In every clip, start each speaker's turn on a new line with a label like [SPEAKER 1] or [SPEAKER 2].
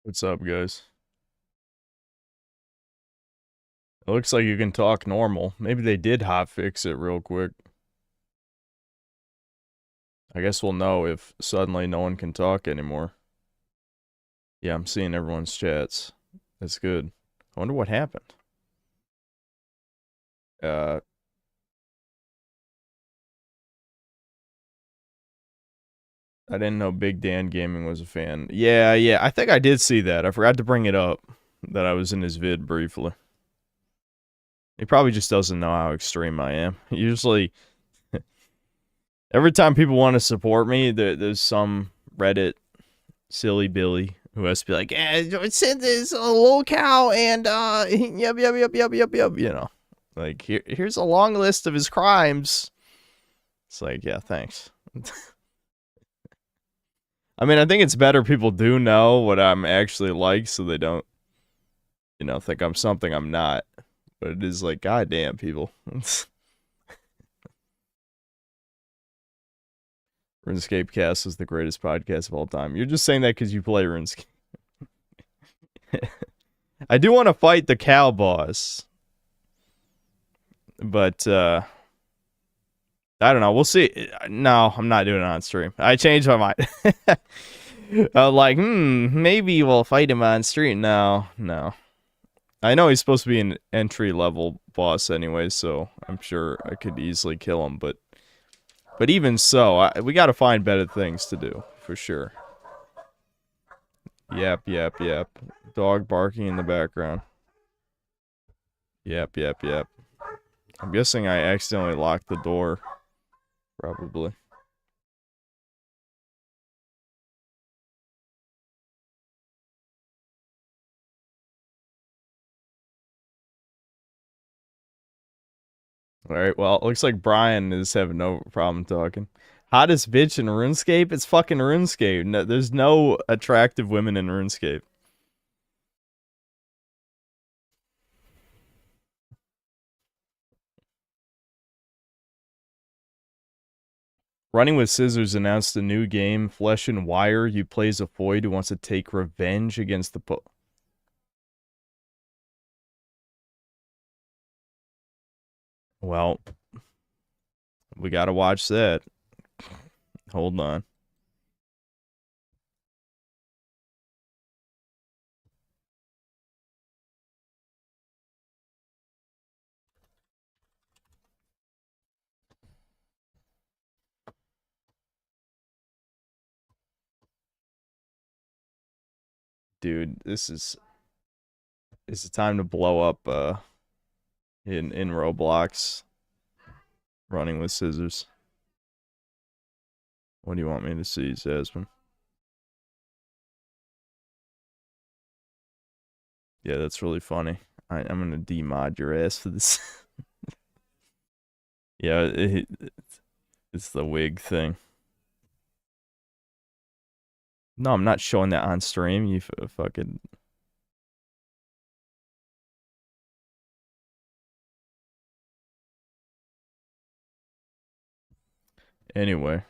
[SPEAKER 1] What's up, guys? It looks like you can talk normal. Maybe they did hotfix it real quick. I guess we'll know if suddenly no one can talk anymore. Yeah, I'm seeing everyone's chats. That's good. I wonder what happened. I didn't know Big Dan Gaming was a fan. Yeah, I think I did see that. I forgot to bring it up, that I was in his vid briefly. He probably just doesn't know how extreme I am. Usually, every time people want to support me, there's some Reddit silly Billy who has to be like, send this locale and, yep, you know. Like, here's a long list of his crimes. It's like, yeah, thanks. I mean, I think it's better people do know what I'm actually like so they don't, you know, think I'm something I'm not. But it is like, goddamn, people. RuneScape Cast is the greatest podcast of all time. You're just saying that because you play RuneScape. I do want to fight the cow boss. But, I don't know. We'll see. No, I'm not doing it on stream. I changed my mind. Like, maybe we'll fight him on stream. No. I know he's supposed to be an entry-level boss anyway, so I'm sure I could easily kill him, but even so, we gotta find better things to do, for sure. Yep. Dog barking in the background. Yep. I'm guessing I accidentally locked the door. Probably. Alright, well, it looks like Brian is having no problem talking. Hottest bitch in RuneScape? It's fucking RuneScape. No, there's no attractive women in RuneScape. Running with Scissors announced a new game, Flesh and Wire. You play as a Foid who wants to take revenge against the Well, we gotta watch that. Hold on. Dude, this is the time to blow up in Roblox. Running with Scissors. What do you want me to see, Zasmine? Yeah, that's really funny. I'm gonna demod your ass for this. Yeah, it's the wig thing. No, I'm not showing that on stream, you fucking... Anyway.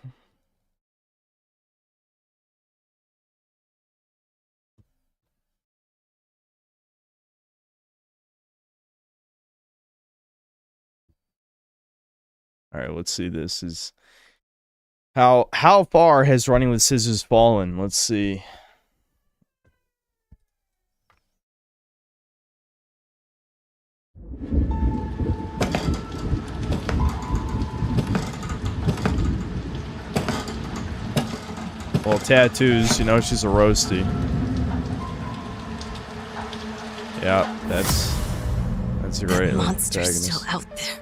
[SPEAKER 1] Alright, let's see. This is... How far has Running with Scissors fallen? Let's see. Well, tattoos, you know she's a roasty. Yeah, that's a great
[SPEAKER 2] monster's still out there.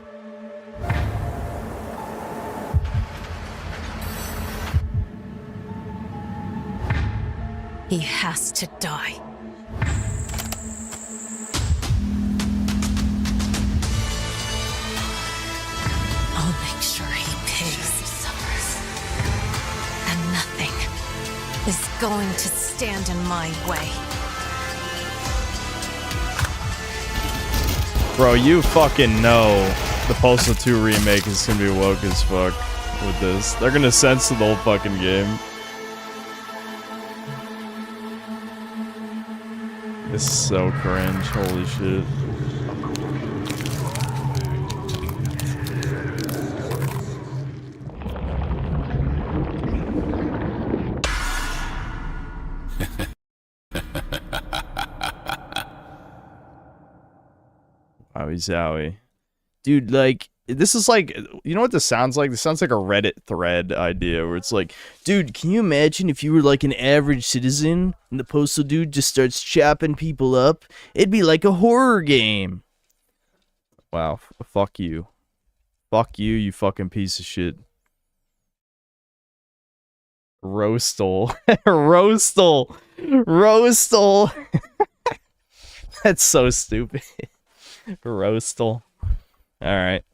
[SPEAKER 2] He has to die. I'll make sure he pays. And nothing is going to stand in my way.
[SPEAKER 1] Bro, you fucking know the Postal 2 remake is gonna be woke as fuck with this. They're gonna censor the whole fucking game. This is so cringe. Holy shit. Wowie zowie. Dude, like, this is like, you know what this sounds like? This sounds like a Reddit thread idea where it's like, dude, can you imagine if you were like an average citizen and the postal dude just starts chopping people up? It'd be like a horror game. Wow, fuck you. Fuck you, you fucking piece of shit. Roastal. Roastal. Roastal. That's so stupid. Roastal. Alright.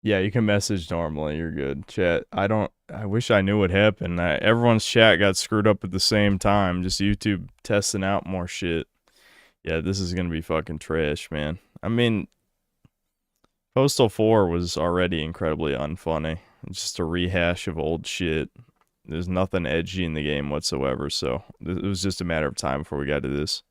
[SPEAKER 1] Yeah, you can message normally. You're good. Chat. I wish I knew what happened. Everyone's chat got screwed up at the same time. Just YouTube testing out more shit. Yeah, this is gonna be fucking trash, man. I mean, Postal 4 was already incredibly unfunny. It's just a rehash of old shit. There's nothing edgy in the game whatsoever, so it was just a matter of time before we got to this.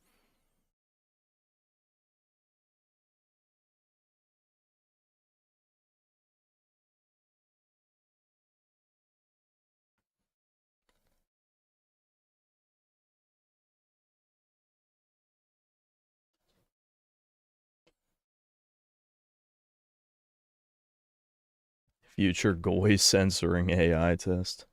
[SPEAKER 1] Future Goy censoring AI test.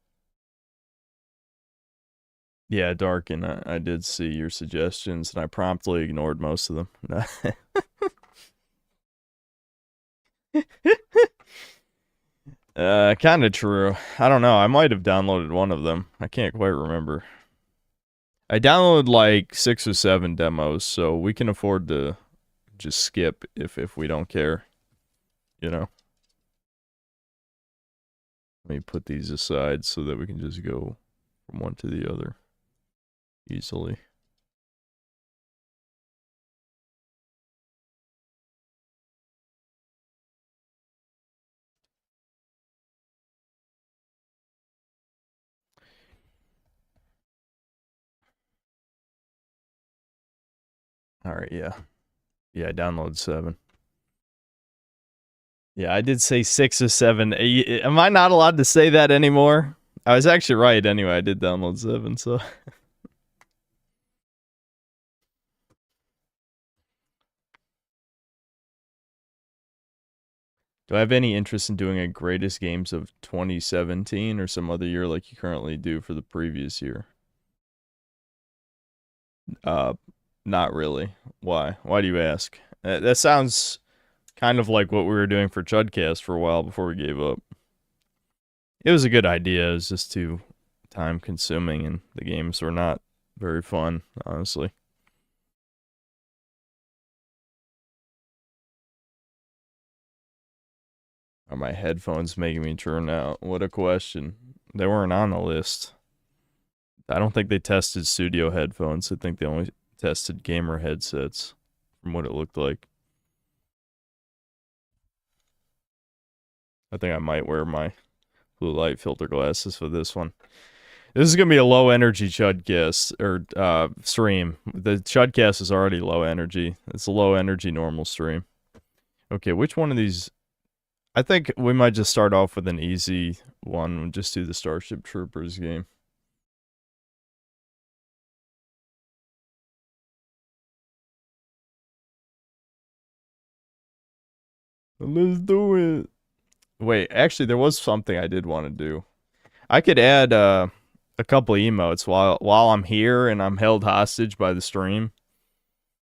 [SPEAKER 1] Yeah, Darkin, I did see your suggestions, and I promptly ignored most of them. Kind of true. I don't know. I might have downloaded one of them. I can't quite remember. I downloaded like 6 or 7 demos, so we can afford to just skip if we don't care. You know? Let me put these aside so that we can just go from one to the other easily. Alright, yeah. Yeah, I downloaded 7. Yeah, I did say 6 or 7. Am I not allowed to say that anymore? I was actually right anyway. I did download 7, so. Do I have any interest in doing a greatest games of 2017 or some other year like you currently do for the previous year? Not really. Why? Why do you ask? That sounds kind of like what we were doing for Chudcast for a while before we gave up. It was a good idea. It was just too time consuming, and the games were not very fun, honestly. Are my headphones making me turn out? What a question. They weren't on the list. I don't think they tested studio headphones. I think they only tested gamer headsets from what it looked like. I think I might wear my blue light filter glasses for this one. This is gonna be a low energy Chudcast or stream. The Chudcast is already low energy. It's a low energy normal stream. Okay, which one of these? I think we might just start off with an easy one and just do the Starship Troopers game. Let's do it. Wait, actually, there was something I did want to do. I could add a couple emotes while I'm here and I'm held hostage by the stream.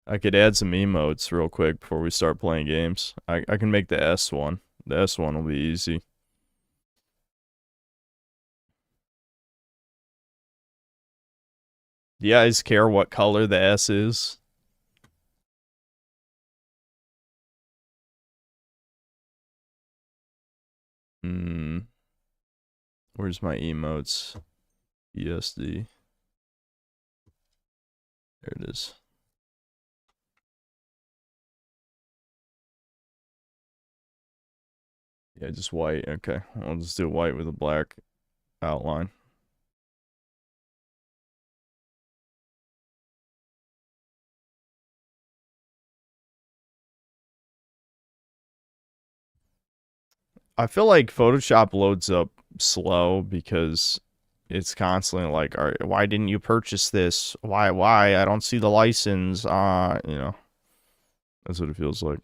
[SPEAKER 1] I could add some emotes real quick before we start playing games. I can make the S one. The S one will be easy. Do you guys care what color the S is? Where's my emotes? ESD. There it is. Yeah, just white. Okay, I'll just do white with a black outline. I feel like Photoshop loads up slow because it's constantly like, all right, why didn't you purchase this? Why? I don't see the license. You know, that's what it feels like.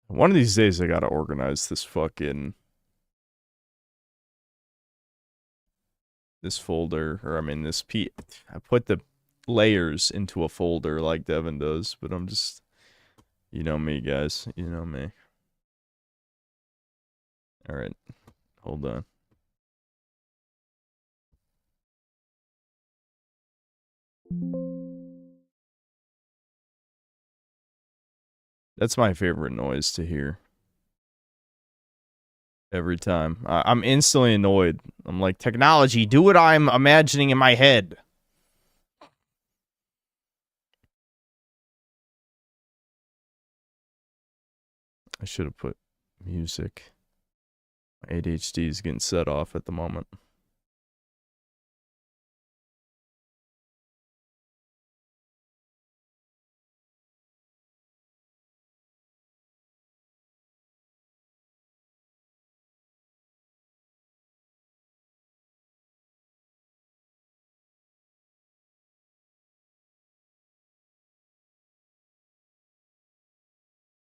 [SPEAKER 1] One of these days, I gotta organize this fucking this folder, or I mean this I put the layers into a folder like Devin does, but I'm just, you know me, guys, you know me. All right, hold on. That's my favorite noise to hear. Every time. I'm instantly annoyed. I'm like, technology, do what I'm imagining in my head. I should have put music. My ADHD is getting set off at the moment.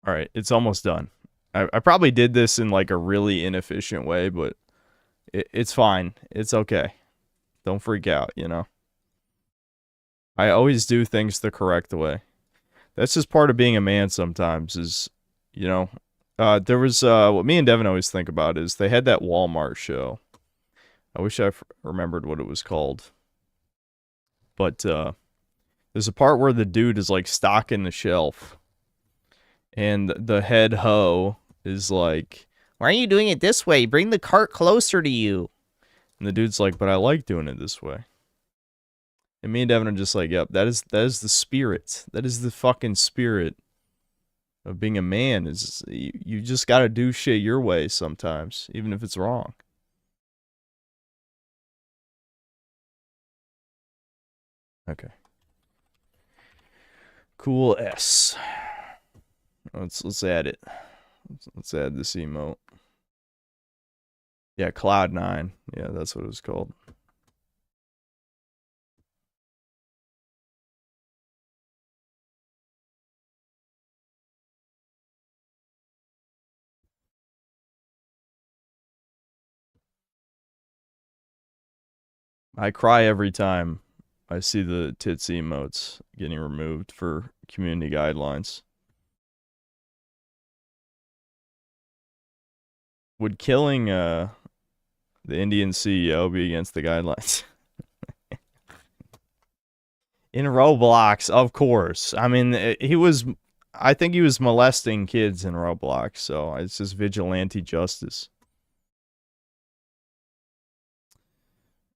[SPEAKER 1] All right, it's almost done. I probably did this in like a really inefficient way, but it's fine. It's okay. Don't freak out, you know? I always do things the correct way. That's just part of being a man sometimes is, you know, there was, what me and Devin always think about is they had that Walmart show. I wish I remembered what it was called. But, there's a part where the dude is like stocking the shelf. And the head hoe is like, why are you doing it this way? Bring the cart closer to you. And the dude's like, but I like doing it this way. And me and Devin are just like, yep, that is the spirit. That is the fucking spirit of being a man. Is you just gotta do shit your way sometimes, even if it's wrong. Okay. Cool S. Let's add it. Let's add this emote. Yeah, Cloud9. Yeah, that's what it was called. I cry every time I see the tits emotes getting removed for community guidelines. Would killing the Indian CEO be against the guidelines? In Roblox, of course. I mean, I think he was molesting kids in Roblox, so it's just vigilante justice.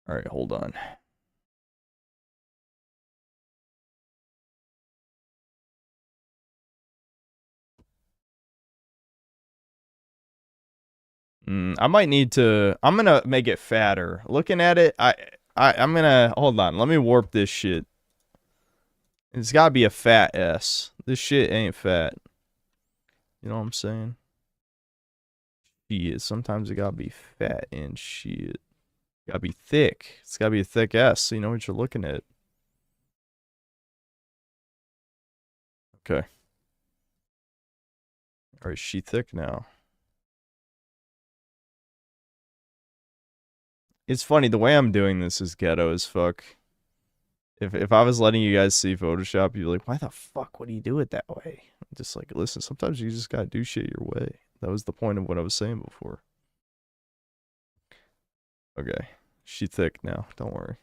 [SPEAKER 1] All right, hold on. I might need to. I'm gonna make it fatter. Looking at it, I'm gonna hold on. Let me warp this shit. It's gotta be a fat S. This shit ain't fat. You know what I'm saying? Shit. Sometimes it gotta be fat and shit. Gotta be thick. It's gotta be a thick S so you know what you're looking at. Okay. Alright, she thick now. It's funny, the way I'm doing this is ghetto as fuck. If I was letting you guys see Photoshop, you'd be like, why the fuck would he do it that way? Just like, listen, sometimes you just gotta do shit your way. That was the point of what I was saying before. Okay. She thick now, don't worry.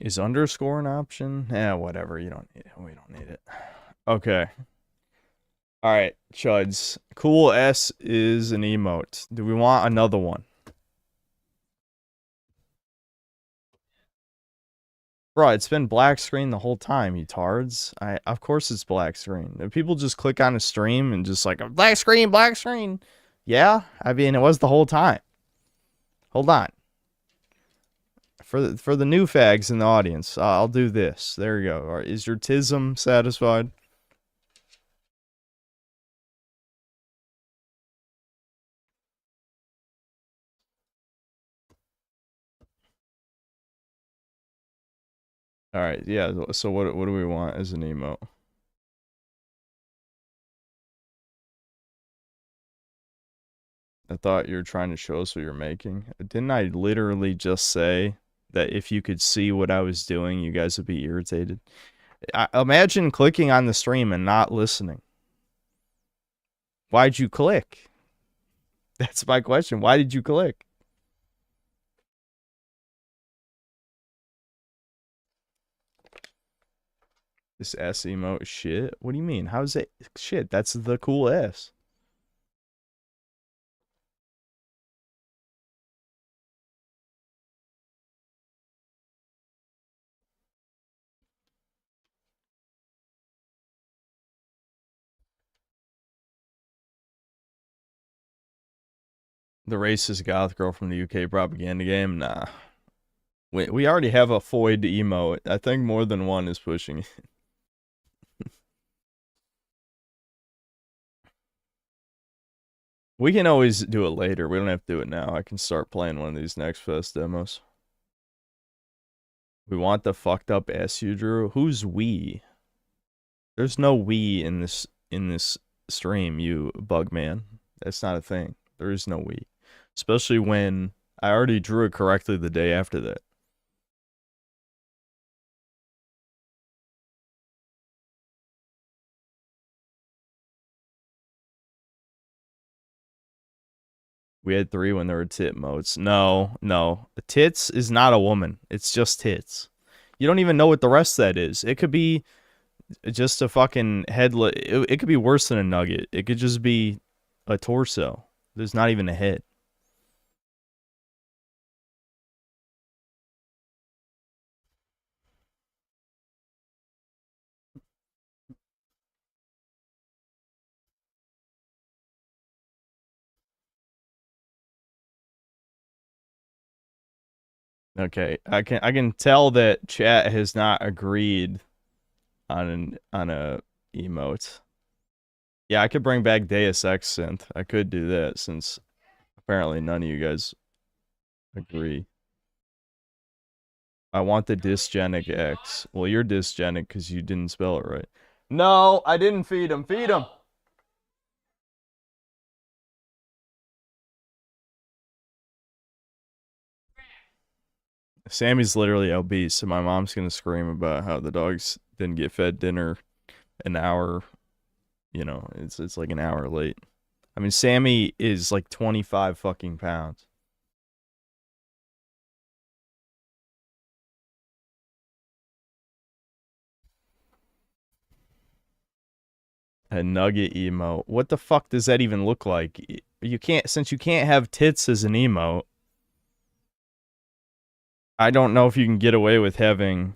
[SPEAKER 1] Is underscore an option? Yeah, whatever. You don't need it. We don't need it. Okay. All right, Chuds. Cool S is an emote. Do we want another one? Bro, it's been black screen the whole time, you tards. Of course it's black screen. If people just click on a stream and just like, black screen, black screen. Yeah, I mean, it was the whole time. Hold on. For the new fags in the audience, I'll do this. There you go. All right, is your tism satisfied? All right, yeah. So what do we want as an emote? I thought you were trying to show us what you're making. Didn't I literally just say that if you could see what I was doing, you guys would be irritated? Imagine clicking on the stream and not listening. Why'd you click? That's my question. Why did you click? This S emote shit? What do you mean? How's it shit? That's the cool S. The racist goth girl from the UK propaganda game? Nah. We already have a foid emote. I think more than one is pushing it. We can always do it later. We don't have to do it now. I can start playing one of these Next Fest demos. We want the fucked up S you drew. Who's we? There's no we in this stream, you bug man. That's not a thing. There is no we. Especially when I already drew it correctly the day after that. We had 3 when there were tit modes. No. Tits is not a woman. It's just tits. You don't even know what the rest of that is. It could be just a fucking headlet. It could be worse than a nugget. It could just be a torso. There's not even a head. Okay, I can tell that chat has not agreed on a emote. Yeah, I could bring back Deus Ex Synth. I could do that since apparently none of you guys agree. I want the dysgenic X. Well, you're dysgenic because you didn't spell it right. No, I didn't feed him. Feed him. Sammy's literally obese, so my mom's gonna scream about how the dogs didn't get fed dinner an hour. You know, it's like an hour late. I mean, Sammy is like 25 fucking pounds. A nugget emote. What the fuck does that even look like? You can't, since you can't have tits as an emote. I don't know if you can get away with having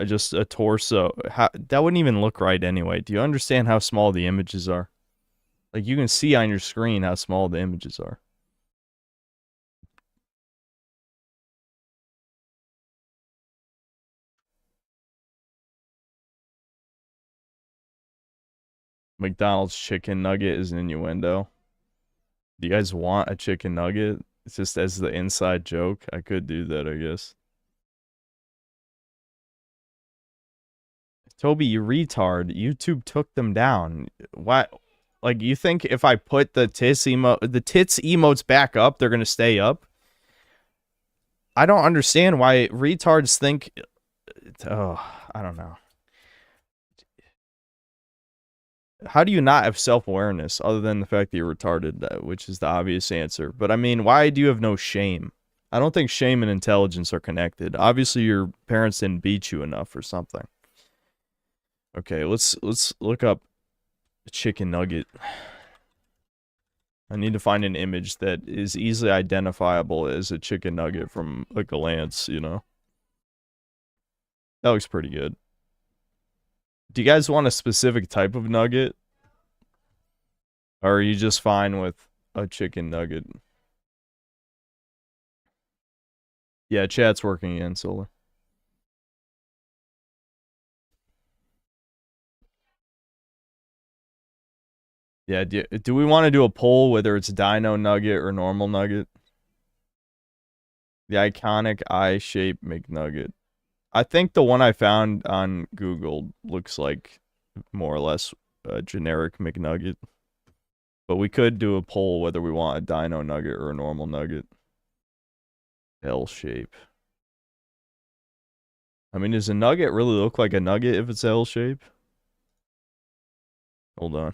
[SPEAKER 1] just a torso. That wouldn't even look right anyway. Do you understand how small the images are? Like, you can see on your screen how small the images are. McDonald's chicken nugget is an innuendo. Do you guys want a chicken nugget? It's just as the inside joke. I could do that, I guess. Toby, you retard. YouTube took them down. Why? Like, you think if I put the tits emotes back up, they're gonna stay up? I don't understand why retards think. Oh, I don't know. How do you not have self-awareness other than the fact that you're retarded, which is the obvious answer? But I mean, why do you have no shame? I don't think shame and intelligence are connected. Obviously, your parents didn't beat you enough or something. Okay, let's look up a chicken nugget. I need to find an image that is easily identifiable as a chicken nugget from a glance, you know? That looks pretty good. Do you guys want a specific type of nugget? Or are you just fine with a chicken nugget? Yeah, chat's working again, Solar. Yeah, do we want to do a poll whether it's Dino Nugget or normal nugget? The iconic eye-shaped McNugget. I think the one I found on Google looks like more or less a generic McNugget. But we could do a poll whether we want a Dino Nugget or a normal nugget. L shape. I mean, does a nugget really look like a nugget if it's L shape? Hold on.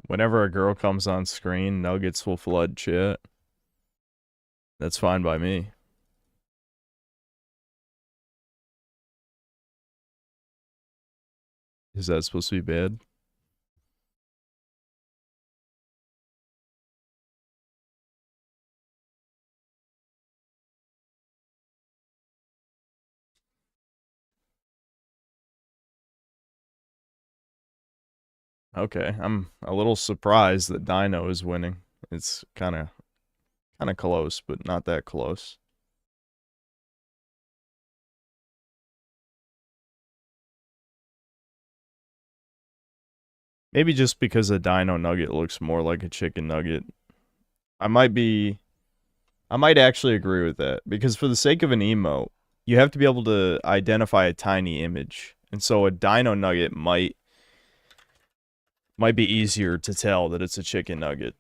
[SPEAKER 1] Whenever a girl comes on screen, nuggets will flood chat. That's fine by me. Is that supposed to be bad? Okay, I'm a little surprised that Dino is winning. It's kind of close, but not that close. Maybe just because a Dino Nugget looks more like a chicken nugget. I might actually agree with that, because for the sake of an emote, you have to be able to identify a tiny image. And so a Dino Nugget might be easier to tell that it's a chicken nugget.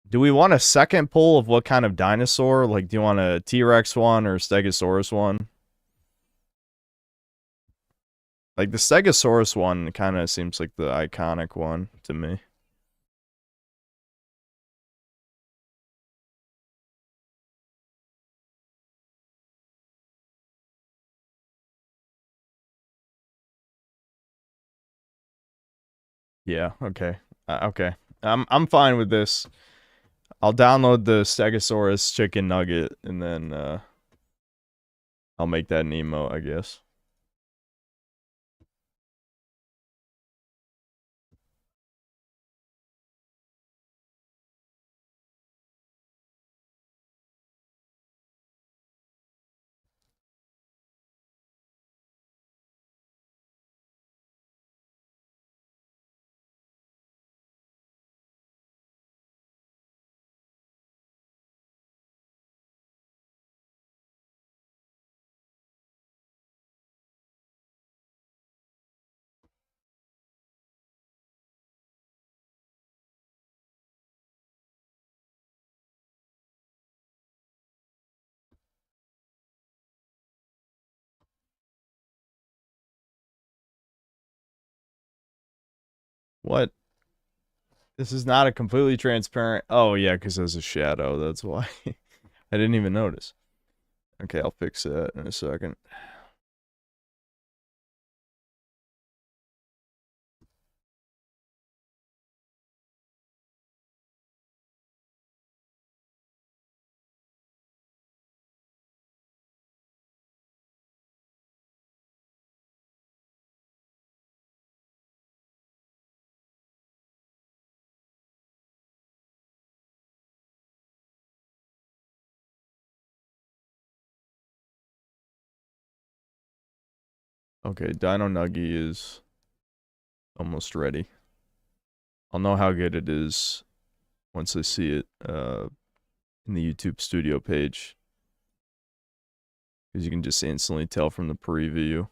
[SPEAKER 1] Do we want a second poll of what kind of dinosaur? Like, do you want a T-Rex one or a Stegosaurus one? Like, the Stegosaurus one kind of seems like the iconic one to me. Yeah, okay. Okay. I'm fine with this. I'll download the Stegosaurus chicken nugget and then I'll make that an emote, I guess. What? This is not a completely transparent. Oh, yeah, because there's a shadow. That's why. I didn't even notice. Okay, I'll fix that in a second. Okay, Dino Nuggy is almost ready. I'll know how good it is once I see it in the YouTube studio page. Because you can just instantly tell from the preview.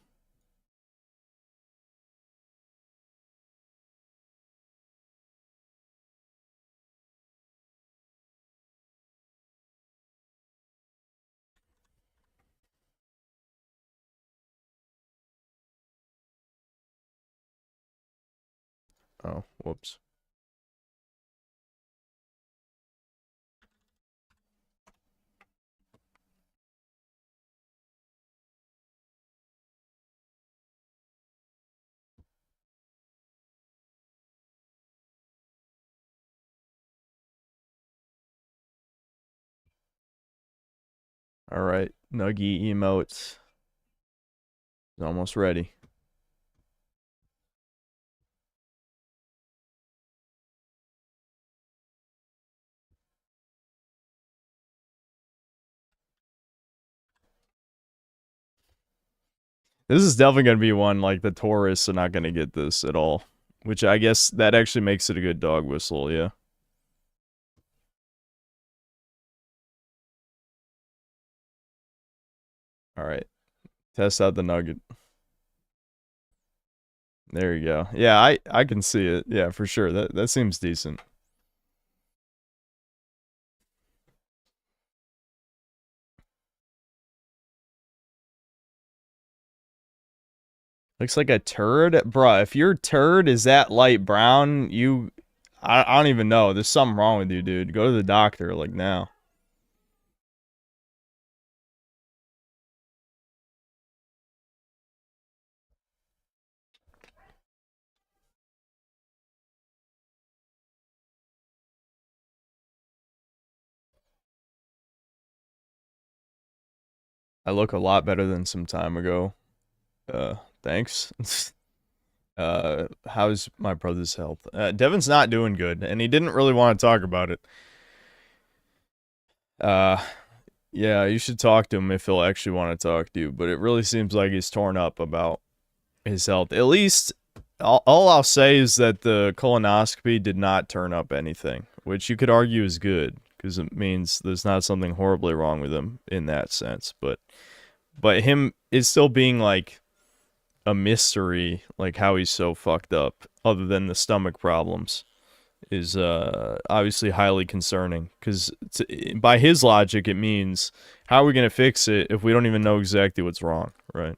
[SPEAKER 1] Oh, whoops. Alright, Nuggy emotes. Is almost ready. This is definitely going to be one, like, the tourists are not going to get this at all. Which I guess that actually makes it a good dog whistle, yeah. Alright. Test out the nugget. There you go. Yeah, I can see it. Yeah, for sure. That seems decent. Looks like a turd? Bruh, if your turd is that light brown, I don't even know. There's something wrong with you, dude. Go to the doctor, like, now. I look a lot better than some time ago. Thanks. How's my brother's health? Devin's not doing good, and he didn't really want to talk about it. Yeah, you should talk to him if he'll actually want to talk to you, but it really seems like he's torn up about his health. At least, all I'll say is that the colonoscopy did not turn up anything, which you could argue is good, because it means there's not something horribly wrong with him in that sense, but him is still being, like, a mystery, like how he's so fucked up, other than the stomach problems, is obviously highly concerning. Because by his logic, it means, how are we going to fix it if we don't even know exactly what's wrong, right?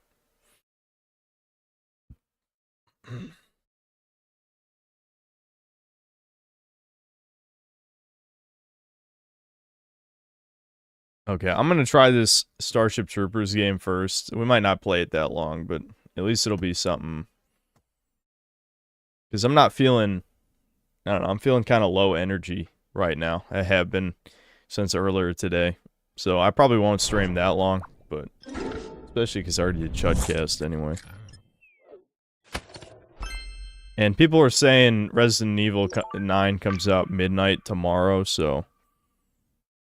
[SPEAKER 1] Okay, I'm going to try this Starship Troopers game first. We might not play it that long, but at least it'll be something. Because I'm not feeling, I don't know, I'm feeling kind of low energy right now. I have been since earlier today. So I probably won't stream that long, but especially because I already did Chudcast anyway. And people are saying Resident Evil 9 comes out midnight tomorrow, so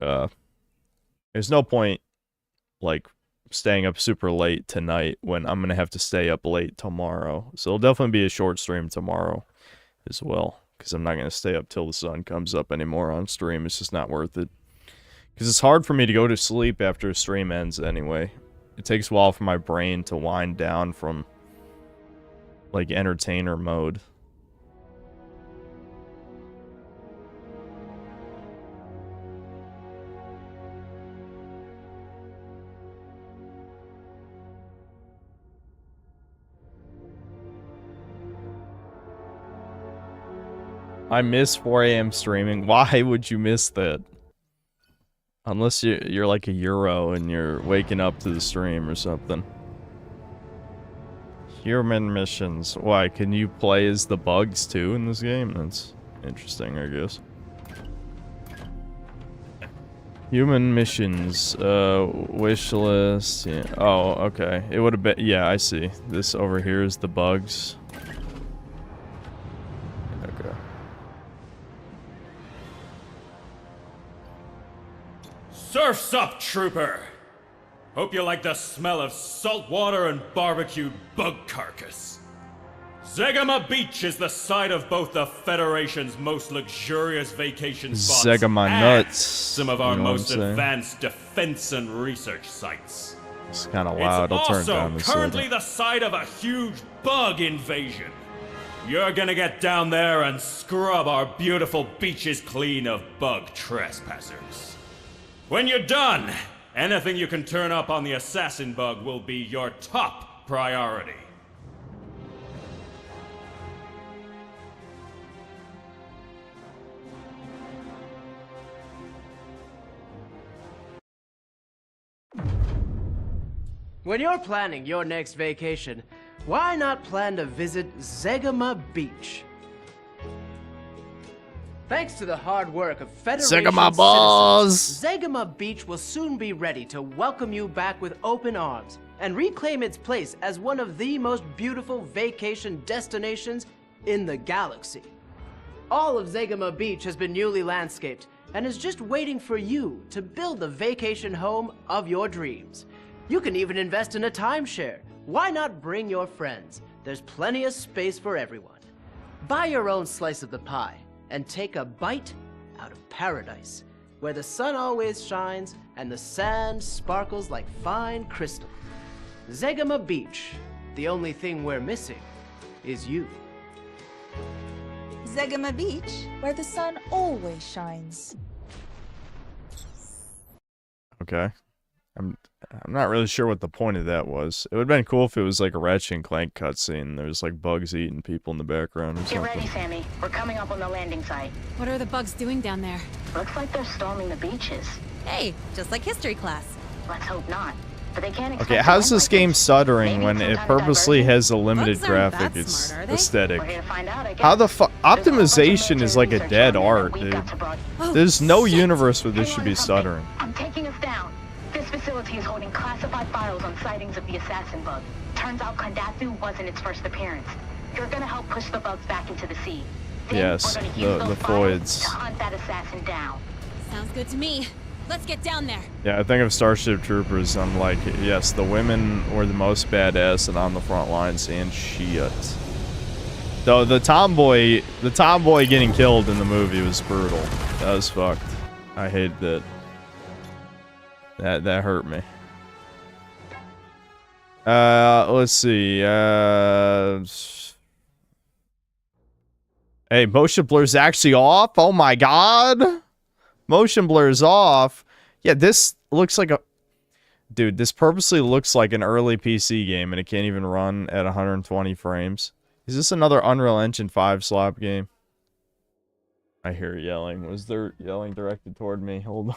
[SPEAKER 1] there's no point, like, staying up super late tonight when I'm gonna have to stay up late tomorrow. So it'll definitely be a short stream tomorrow as well, because I'm not gonna stay up till the sun comes up anymore on stream. It's just not worth it. Because it's hard for me to go to sleep after a stream ends anyway. It takes a while for my brain to wind down from, like, entertainer mode. I miss 4 a.m. streaming. Why would you miss that? Unless you're like a Euro and you're waking up to the stream or something. Human missions. Why, can you play as the bugs too in this game? That's interesting, I guess. Human missions. Wish list. Yeah. Oh, okay. It would have been... Yeah, I see. This over here is the bugs. Okay.
[SPEAKER 3] Surf's up, trooper! Hope you like the smell of salt water and barbecued bug carcass. Zegama Beach is the site of both the Federation's most luxurious vacation spots
[SPEAKER 1] Zegama
[SPEAKER 3] and
[SPEAKER 1] nuts.
[SPEAKER 3] some of our
[SPEAKER 1] You know what
[SPEAKER 3] most
[SPEAKER 1] I'm saying?
[SPEAKER 3] advanced defense and research sites.
[SPEAKER 1] It's kind of loud. I'll turn it down
[SPEAKER 3] It's
[SPEAKER 1] this
[SPEAKER 3] also currently
[SPEAKER 1] second.
[SPEAKER 3] the site of a huge bug invasion. You're gonna get down there and scrub our beautiful beaches clean of bug trespassers. When you're done, anything you can turn up on the Assassin bug will be your top priority.
[SPEAKER 4] When you're planning your next vacation, why not plan to visit Zegama Beach? Thanks to the hard work of Federation
[SPEAKER 1] Zegama balls!
[SPEAKER 4] citizens, Zegama Beach will soon be ready to welcome you back with open arms and reclaim its place as one of the most beautiful vacation destinations in the galaxy. All of Zegama Beach has been newly landscaped and is just waiting for you to build the vacation home of your dreams. You can even invest in a timeshare. Why not bring your friends? There's plenty of space for everyone. Buy your own slice of the pie and take a bite out of paradise, where the sun always shines and the sand sparkles like fine crystal. Zegama Beach, the only thing we're missing is you.
[SPEAKER 5] Zegama Beach, where the sun always shines.
[SPEAKER 1] Okay. I'm not really sure what the point of that was. It would have been cool if it was like a Ratchet and Clank cutscene. There's like bugs eating people in the background or
[SPEAKER 6] Get
[SPEAKER 1] something.
[SPEAKER 6] ready, Sammy. We're coming up on the landing site.
[SPEAKER 2] What are the bugs doing down there?
[SPEAKER 6] Looks like they're storming the beaches.
[SPEAKER 2] Hey, just like history class.
[SPEAKER 6] Let's hope not. But they can't expect
[SPEAKER 1] Okay,
[SPEAKER 6] to
[SPEAKER 1] how's
[SPEAKER 6] win
[SPEAKER 1] this
[SPEAKER 6] like
[SPEAKER 1] game
[SPEAKER 6] this.
[SPEAKER 1] stuttering
[SPEAKER 6] Maybe
[SPEAKER 1] when
[SPEAKER 6] some
[SPEAKER 1] it
[SPEAKER 6] kind of
[SPEAKER 1] purposely
[SPEAKER 6] diversion?
[SPEAKER 1] has a limited
[SPEAKER 2] Bugs aren't
[SPEAKER 1] graphic?
[SPEAKER 2] that
[SPEAKER 1] It's
[SPEAKER 2] smart, are they?
[SPEAKER 1] aesthetic.
[SPEAKER 6] We're here to find out, I guess.
[SPEAKER 1] How the fuck?
[SPEAKER 6] There's a whole bunch of
[SPEAKER 1] Optimization is
[SPEAKER 6] military
[SPEAKER 1] like a
[SPEAKER 6] research
[SPEAKER 1] dead
[SPEAKER 6] down there that
[SPEAKER 1] art,
[SPEAKER 6] we've
[SPEAKER 1] dude.
[SPEAKER 6] got to broad-
[SPEAKER 2] Oh,
[SPEAKER 1] There's no
[SPEAKER 2] shit.
[SPEAKER 1] universe where this
[SPEAKER 6] Hang
[SPEAKER 1] should
[SPEAKER 6] on
[SPEAKER 1] be
[SPEAKER 6] to something.
[SPEAKER 1] stuttering.
[SPEAKER 6] I'm taking us down. This facility is holding classified files on sightings of the Assassin bug. Turns out Kandathu wasn't its first appearance. You're gonna help push the bugs back into the sea. Then
[SPEAKER 1] Yes,
[SPEAKER 6] we're gonna
[SPEAKER 1] the-
[SPEAKER 6] use
[SPEAKER 1] the
[SPEAKER 6] those files
[SPEAKER 1] Foids.
[SPEAKER 6] to hunt that assassin down.
[SPEAKER 2] Sounds good to me. Let's get down there.
[SPEAKER 1] Yeah, I think of Starship Troopers. I'm like, yes, the women were the most badass and on the front lines and shit. Though the tomboy getting killed in the movie was brutal. That was fucked. I hated that. That hurt me. Let's see. Hey, motion blur's actually off. Oh my god. Motion blur's off. Yeah, this looks like a... Dude, this purposely looks like an early PC game and it can't even run at 120 frames. Is this another Unreal Engine 5 slop game? I hear yelling. Was there yelling directed toward me? Hold on.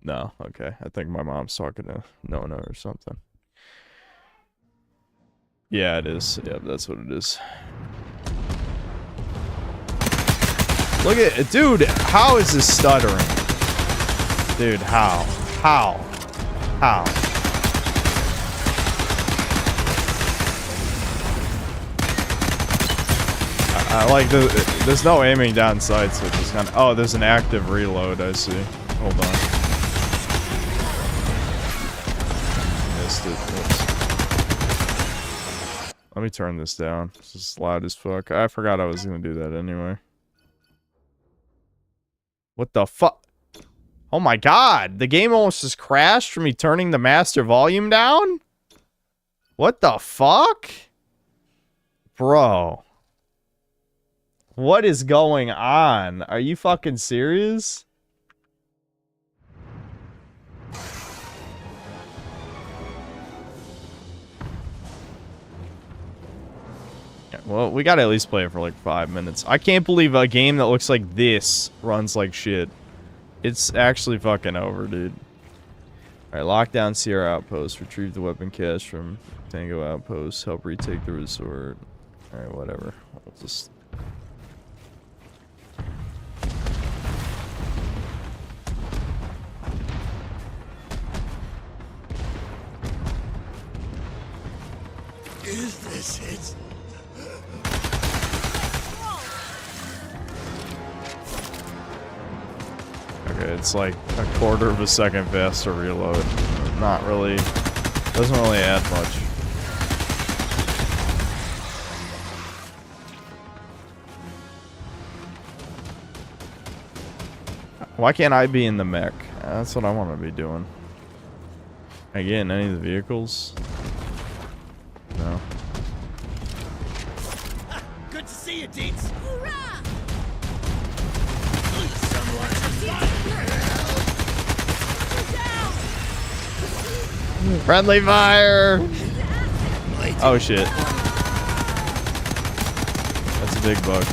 [SPEAKER 1] No, okay. I think my mom's talking to Nona or something. Yeah, it is. Yeah, that's what it is. Look at it. Dude, how is this stuttering? Dude, how? How? How? I like there's no aiming down sights, which is kind of... Oh, there's an active reload, I see. Hold on. Missed it. Oops. Let me turn this down. This is loud as fuck. I forgot I was gonna do that anyway. What the fuck? Oh my god! The game almost just crashed from me turning the master volume down? What the fuck? Bro. What is going on? Are you fucking serious? Yeah, Well, we gotta at least play it for like 5 minutes. I can't believe a game that looks like this runs like shit. It's actually fucking over, dude. Alright, lock down Sierra Outpost. Retrieve the weapon cache from Tango Outpost. Help retake the resort. Alright, whatever. We'll just...
[SPEAKER 7] Is this it?
[SPEAKER 1] Okay, it's like a quarter of a second faster reload. Not really... doesn't really add much. Why can't I be in the mech? That's what I want to be doing. Again, any of the vehicles? No.
[SPEAKER 7] Good to see you, Deets.
[SPEAKER 1] Friendly fire! Oh shit. That's a big bug.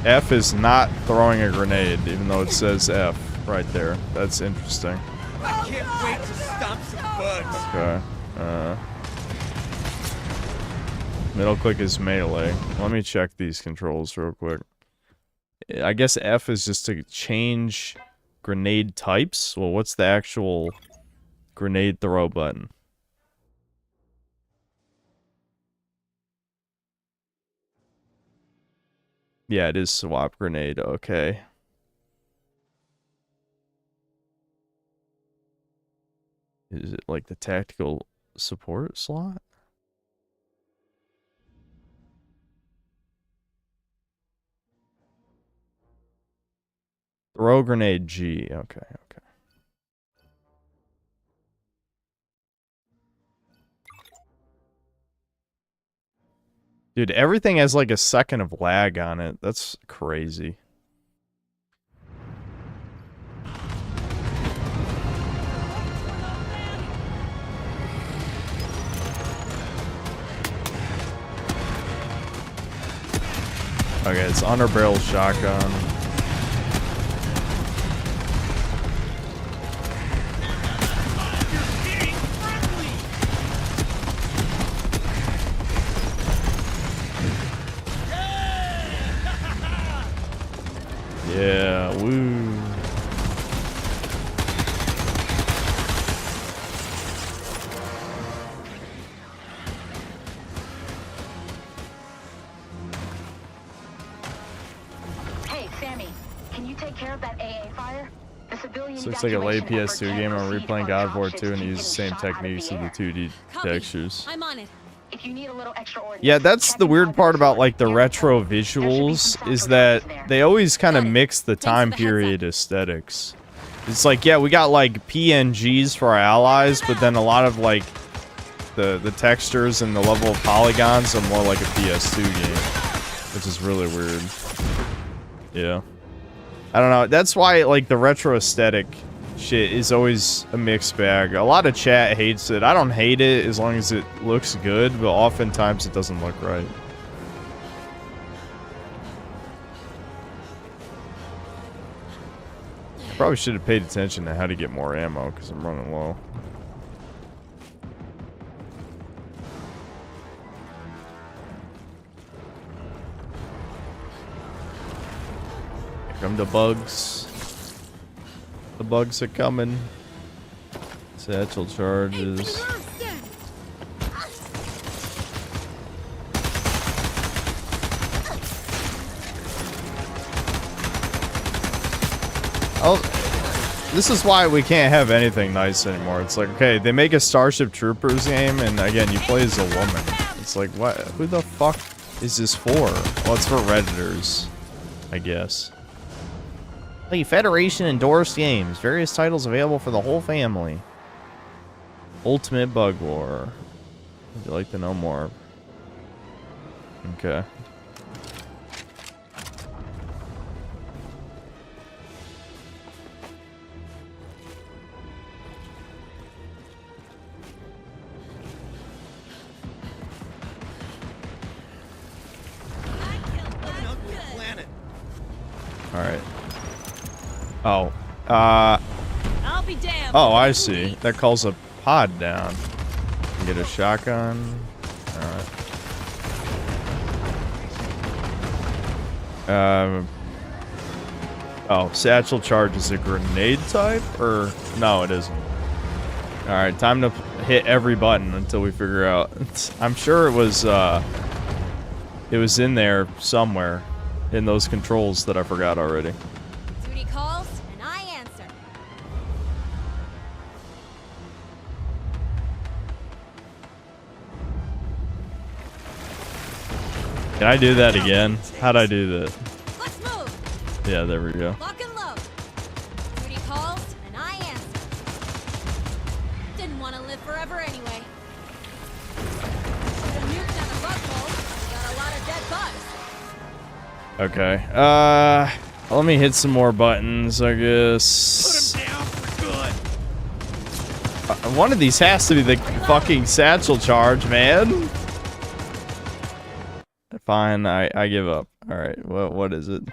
[SPEAKER 1] F is not throwing a grenade, even though it says F right there. That's interesting.
[SPEAKER 7] I can't wait to stomp some bugs.
[SPEAKER 1] Okay. Middle click is melee. Let me check these controls real quick. I guess F is just to change grenade types. Well, what's the actual grenade throw button? Yeah, it is swap grenade. Okay. Is it like the tactical support slot? Throw grenade G. Okay, okay. Dude, everything has like a second of lag on it. That's crazy. Okay, it's under barrel shotgun. Yeah, woo.
[SPEAKER 6] Hey, Sammy, can you take care of that AA fire? The civilian
[SPEAKER 1] This looks like a late
[SPEAKER 6] evacuation effort
[SPEAKER 1] PS2
[SPEAKER 6] can't
[SPEAKER 1] game. I'm
[SPEAKER 6] proceed
[SPEAKER 1] replaying
[SPEAKER 6] if
[SPEAKER 1] God
[SPEAKER 6] our
[SPEAKER 1] of War
[SPEAKER 6] dropships
[SPEAKER 1] 2 and
[SPEAKER 6] keep
[SPEAKER 1] use the
[SPEAKER 6] getting
[SPEAKER 1] same
[SPEAKER 6] shot out of
[SPEAKER 1] techniques
[SPEAKER 6] the
[SPEAKER 1] of the
[SPEAKER 6] air.
[SPEAKER 1] 2D textures.
[SPEAKER 2] I'm on it.
[SPEAKER 6] If you need a little extra ordnance,
[SPEAKER 1] Yeah, that's
[SPEAKER 6] check
[SPEAKER 1] the
[SPEAKER 6] inside
[SPEAKER 1] weird part about
[SPEAKER 6] resort.
[SPEAKER 1] like the
[SPEAKER 6] Here's
[SPEAKER 1] retro
[SPEAKER 6] code. There should be
[SPEAKER 1] visuals
[SPEAKER 6] some
[SPEAKER 1] is
[SPEAKER 6] Satchel
[SPEAKER 1] that
[SPEAKER 6] Troopers there.
[SPEAKER 1] they always kind of
[SPEAKER 2] Got it.
[SPEAKER 1] mix the
[SPEAKER 2] Thanks for
[SPEAKER 1] time
[SPEAKER 2] the heads up.
[SPEAKER 1] period aesthetics. It's like, yeah, we got like PNGs for our allies, but then a lot of like the textures and the level of polygons are more like a PS2 game, which is really weird. Yeah. I don't know. That's why like the retro aesthetic shit is always a mixed bag. A lot of chat hates it. I don't hate it as long as it looks good, but oftentimes it doesn't look right. I probably should have paid attention to how to get more ammo because I'm running low. Here come the bugs. The bugs are coming. Satchel charges. Oh, this is why we can't have anything nice anymore. It's like, okay, they make a Starship Troopers game, and again, you play as a woman. It's like, what? Who the fuck is this for? Well, it's for Redditors, I guess. Hey, Federation endorsed games. Various titles available for the whole family. Ultimate Bug War. Would you like to know more? Okay. Alright. Oh.
[SPEAKER 2] I'll be damned.
[SPEAKER 1] Oh, I see. That calls a pod down. Get a shotgun. Alright. Oh, Satchel charge is a grenade type? Or... No, it isn't. Alright, time to hit every button until we figure out. I'm sure it was in there somewhere. In those controls that I forgot already.
[SPEAKER 2] Duty calls, and I answer.
[SPEAKER 1] Can I do that again? How'd I do that?
[SPEAKER 2] Let's move.
[SPEAKER 1] Yeah, there we go.
[SPEAKER 2] Lock and load. Duty calls, and I answer. Didn't want to live forever anyway. Should have nuked down a bug hole. Got a lot of dead bugs.
[SPEAKER 1] Okay. Let me hit some more buttons, I guess.
[SPEAKER 7] Put him down for good.
[SPEAKER 1] One of these has to be the fucking Satchel charge, man. Fine, I give up. Alright, what is it?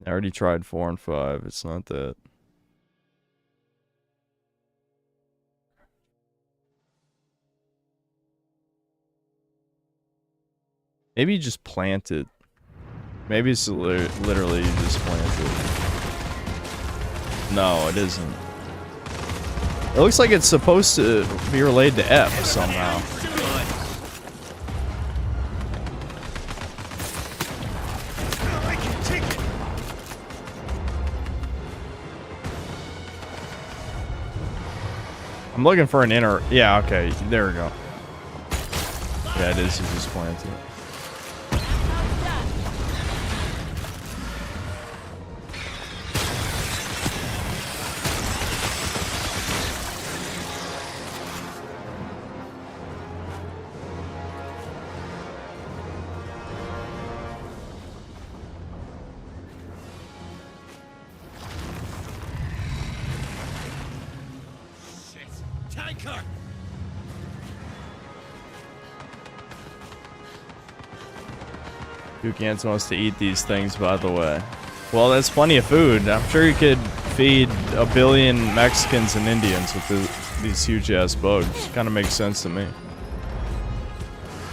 [SPEAKER 1] I already tried 4 and 5. It's not that. Maybe you just plant it. Maybe it's literally you just plant it. No, it isn't. It looks like it's supposed to be related to F somehow. I'm looking for an inner. Yeah, okay. There we go. Yeah, it is. You just plant it.
[SPEAKER 7] Tanker!
[SPEAKER 1] Duke Ants wants to eat these things, by the way. Well, that's plenty of food. I'm sure you could feed a billion Mexicans and Indians with these huge-ass bugs. Kind of makes sense to me.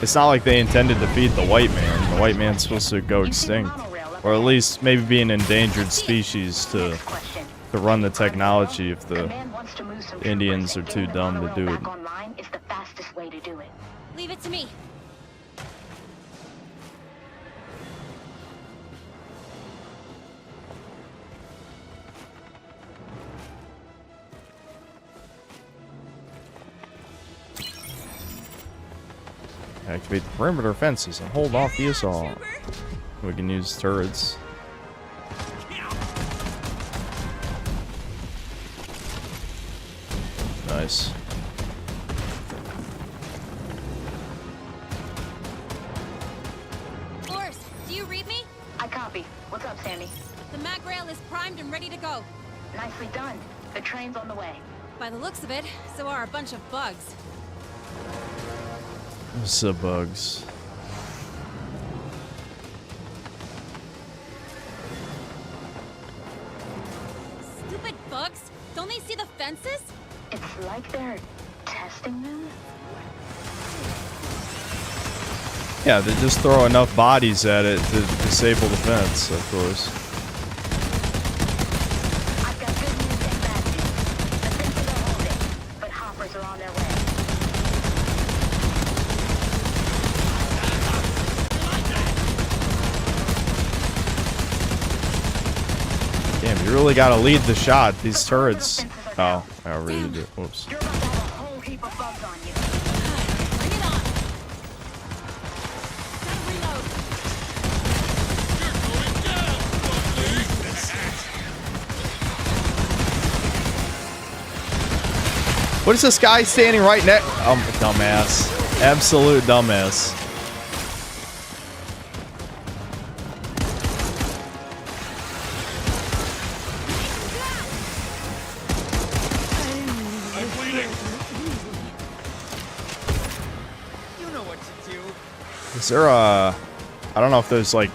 [SPEAKER 1] It's not like they intended to feed the white man. The white man's supposed to go extinct. Or at least maybe be an endangered species to run the technology if the Indians are too dumb to do it.
[SPEAKER 2] Leave it to me.
[SPEAKER 1] Activate the perimeter fences and hold off the assault. We can use turrets. Nice.
[SPEAKER 2] Force, do you read me?
[SPEAKER 6] I copy. What's up, Sandy?
[SPEAKER 2] The mag rail is primed and ready to go.
[SPEAKER 6] Nicely done. The train's on the way.
[SPEAKER 2] By the looks of it, so are a bunch of bugs.
[SPEAKER 1] Sub-bugs.
[SPEAKER 2] Stupid bugs! Don't they see the fences?
[SPEAKER 6] It's like they're testing them.
[SPEAKER 1] Yeah, they just throw enough bodies at it to disable the fence, of course.
[SPEAKER 6] I've got good news and bad news. The fences are holding, but hoppers are on their way.
[SPEAKER 1] Damn, you really gotta lead the shot. These turrets. Oh, I already did. Whoops.
[SPEAKER 6] You're about to have a whole heap of bugs on you.
[SPEAKER 2] Bring it on! Gotta reload.
[SPEAKER 1] What is this guy standing right next? Dumbass. Absolute dumbass. Is there a... I don't know if there's, like,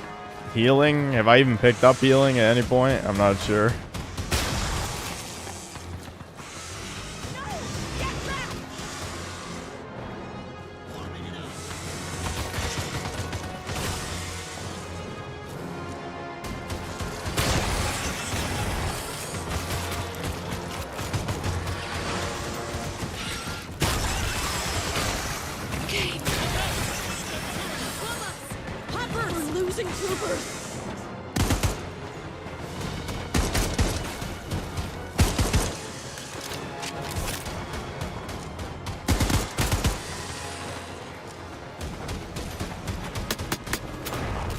[SPEAKER 1] healing. Have I even picked up healing at any point? I'm not sure.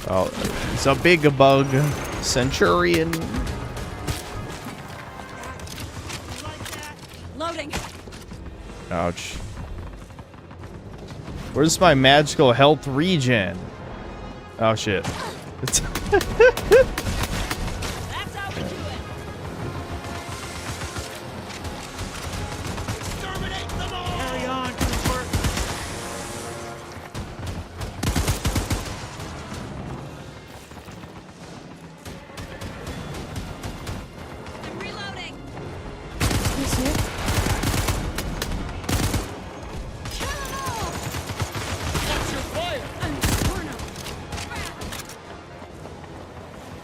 [SPEAKER 1] Oh, it's a big bug. Centurion.
[SPEAKER 2] Loading.
[SPEAKER 1] Ouch. Where's my magical health regen? Oh shit.
[SPEAKER 2] That's how we do it.
[SPEAKER 7] Exterminate them all!
[SPEAKER 4] Carry on, Cooper.
[SPEAKER 2] I'm reloading. Kill 'em all.
[SPEAKER 7] Watch your fire!
[SPEAKER 2] Inferno.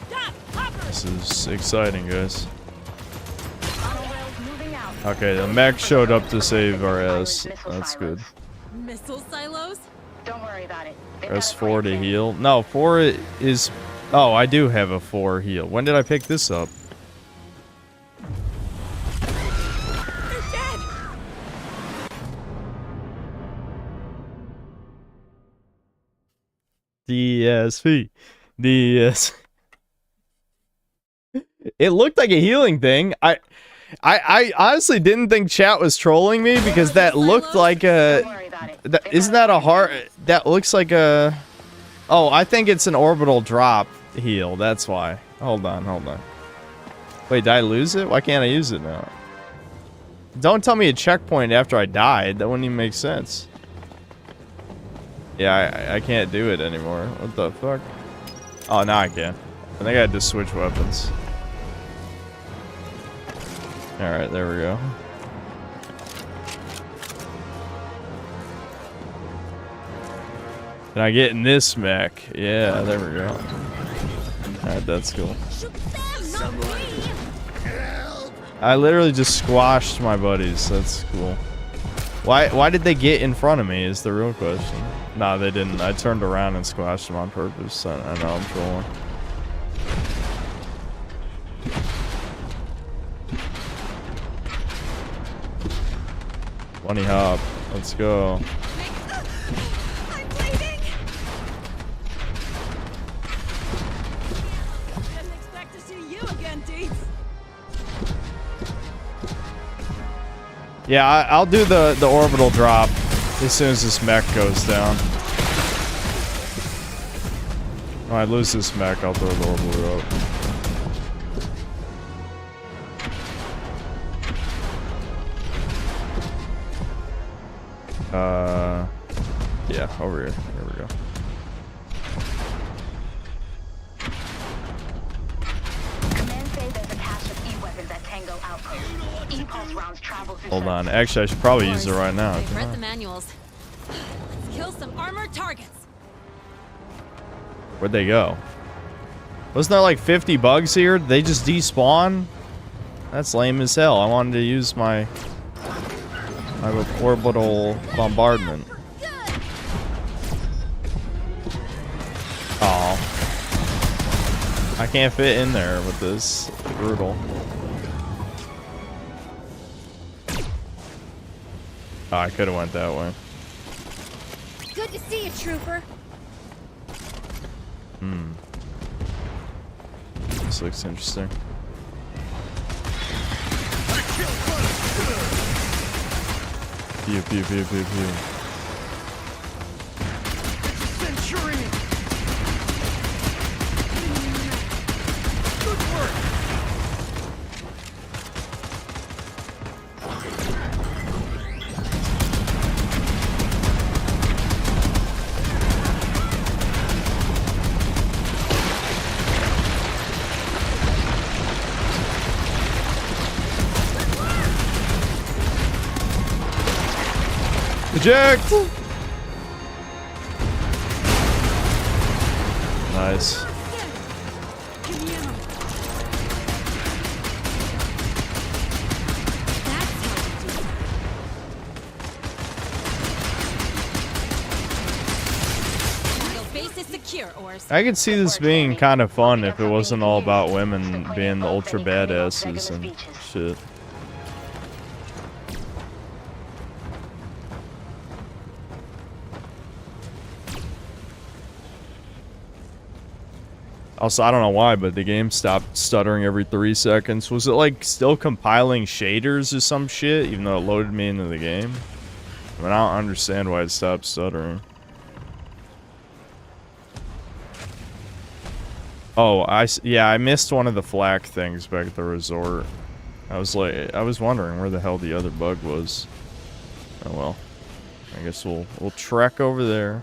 [SPEAKER 2] Stop, hoppers.
[SPEAKER 1] This is exciting, guys.
[SPEAKER 6] Monorails moving out.
[SPEAKER 1] Okay, the mech showed up to save our ass. That's good.
[SPEAKER 2] Missile silos.
[SPEAKER 6] Don't worry about it. They've
[SPEAKER 1] Press
[SPEAKER 6] got a
[SPEAKER 1] 4 to
[SPEAKER 6] plan.
[SPEAKER 1] heal. No, 4 is... Oh, I do have a 4 heal. When did I pick this up?
[SPEAKER 2] They're dead.
[SPEAKER 1] DSP. DS. It looked like a healing thing. I honestly didn't think chat was trolling me because that looked like
[SPEAKER 6] Don't
[SPEAKER 1] a...
[SPEAKER 6] worry about it.
[SPEAKER 1] That,
[SPEAKER 6] They've
[SPEAKER 1] isn't
[SPEAKER 6] got
[SPEAKER 1] that a
[SPEAKER 6] plan.
[SPEAKER 1] heart? That looks like a... Oh, I think it's an orbital drop heal. That's why. Hold on, hold on. Wait, did I lose it? Why can't I use it now? Don't tell me a checkpoint after I died. That wouldn't even make sense. Yeah, I can't do it anymore. What the fuck? Oh, now I can. I think I had to switch weapons. Alright, there we go. Can I get in this mech? Yeah, there we go. Alright, that's cool.
[SPEAKER 2] Shoot them, not me.
[SPEAKER 1] I literally just squashed my buddies. That's cool. Why did they get in front of me is the real question. Nah, they didn't. I turned around and squashed them on purpose. I know I'm trolling. Bunny hop. Let's go.
[SPEAKER 2] I'm bleeding. Didn't expect to see you again, Deeds.
[SPEAKER 1] Yeah, I'll do the orbital drop as soon as this mech goes down. When I lose this mech, I'll throw the orbital drop. Yeah, over here. There we go.
[SPEAKER 6] Command say there's a cache of E-weapons at Tango Outpost. E-pulse rounds travel through
[SPEAKER 1] Hold on.
[SPEAKER 6] circuits.
[SPEAKER 1] Actually, I should probably use it right now.
[SPEAKER 2] I've read the manuals. Let's kill some armored targets.
[SPEAKER 1] Where'd they go? Wasn't there like 50 bugs here? Did they just despawn? That's lame as hell. I wanted to use my orbital bombardment. Oh, I can't fit in there with this. Brutal. Oh, I could have went that way.
[SPEAKER 2] Good to see you, Trooper.
[SPEAKER 1] This looks interesting. Pew pew pew pew pew.
[SPEAKER 7] Centurion! Good work!
[SPEAKER 1] Eject! Nice. I could see this being kind of fun if it wasn't all about women being the ultra badasses and shit. Also, I don't know why, but the game stopped stuttering every 3 seconds. Was it like still compiling shaders or some shit, even though it loaded me into the game? I mean, I don't understand why it stopped stuttering. Oh, yeah, I missed one of the flak things back at the resort. I was wondering where the hell the other bug was. Oh well. I guess we'll trek over there.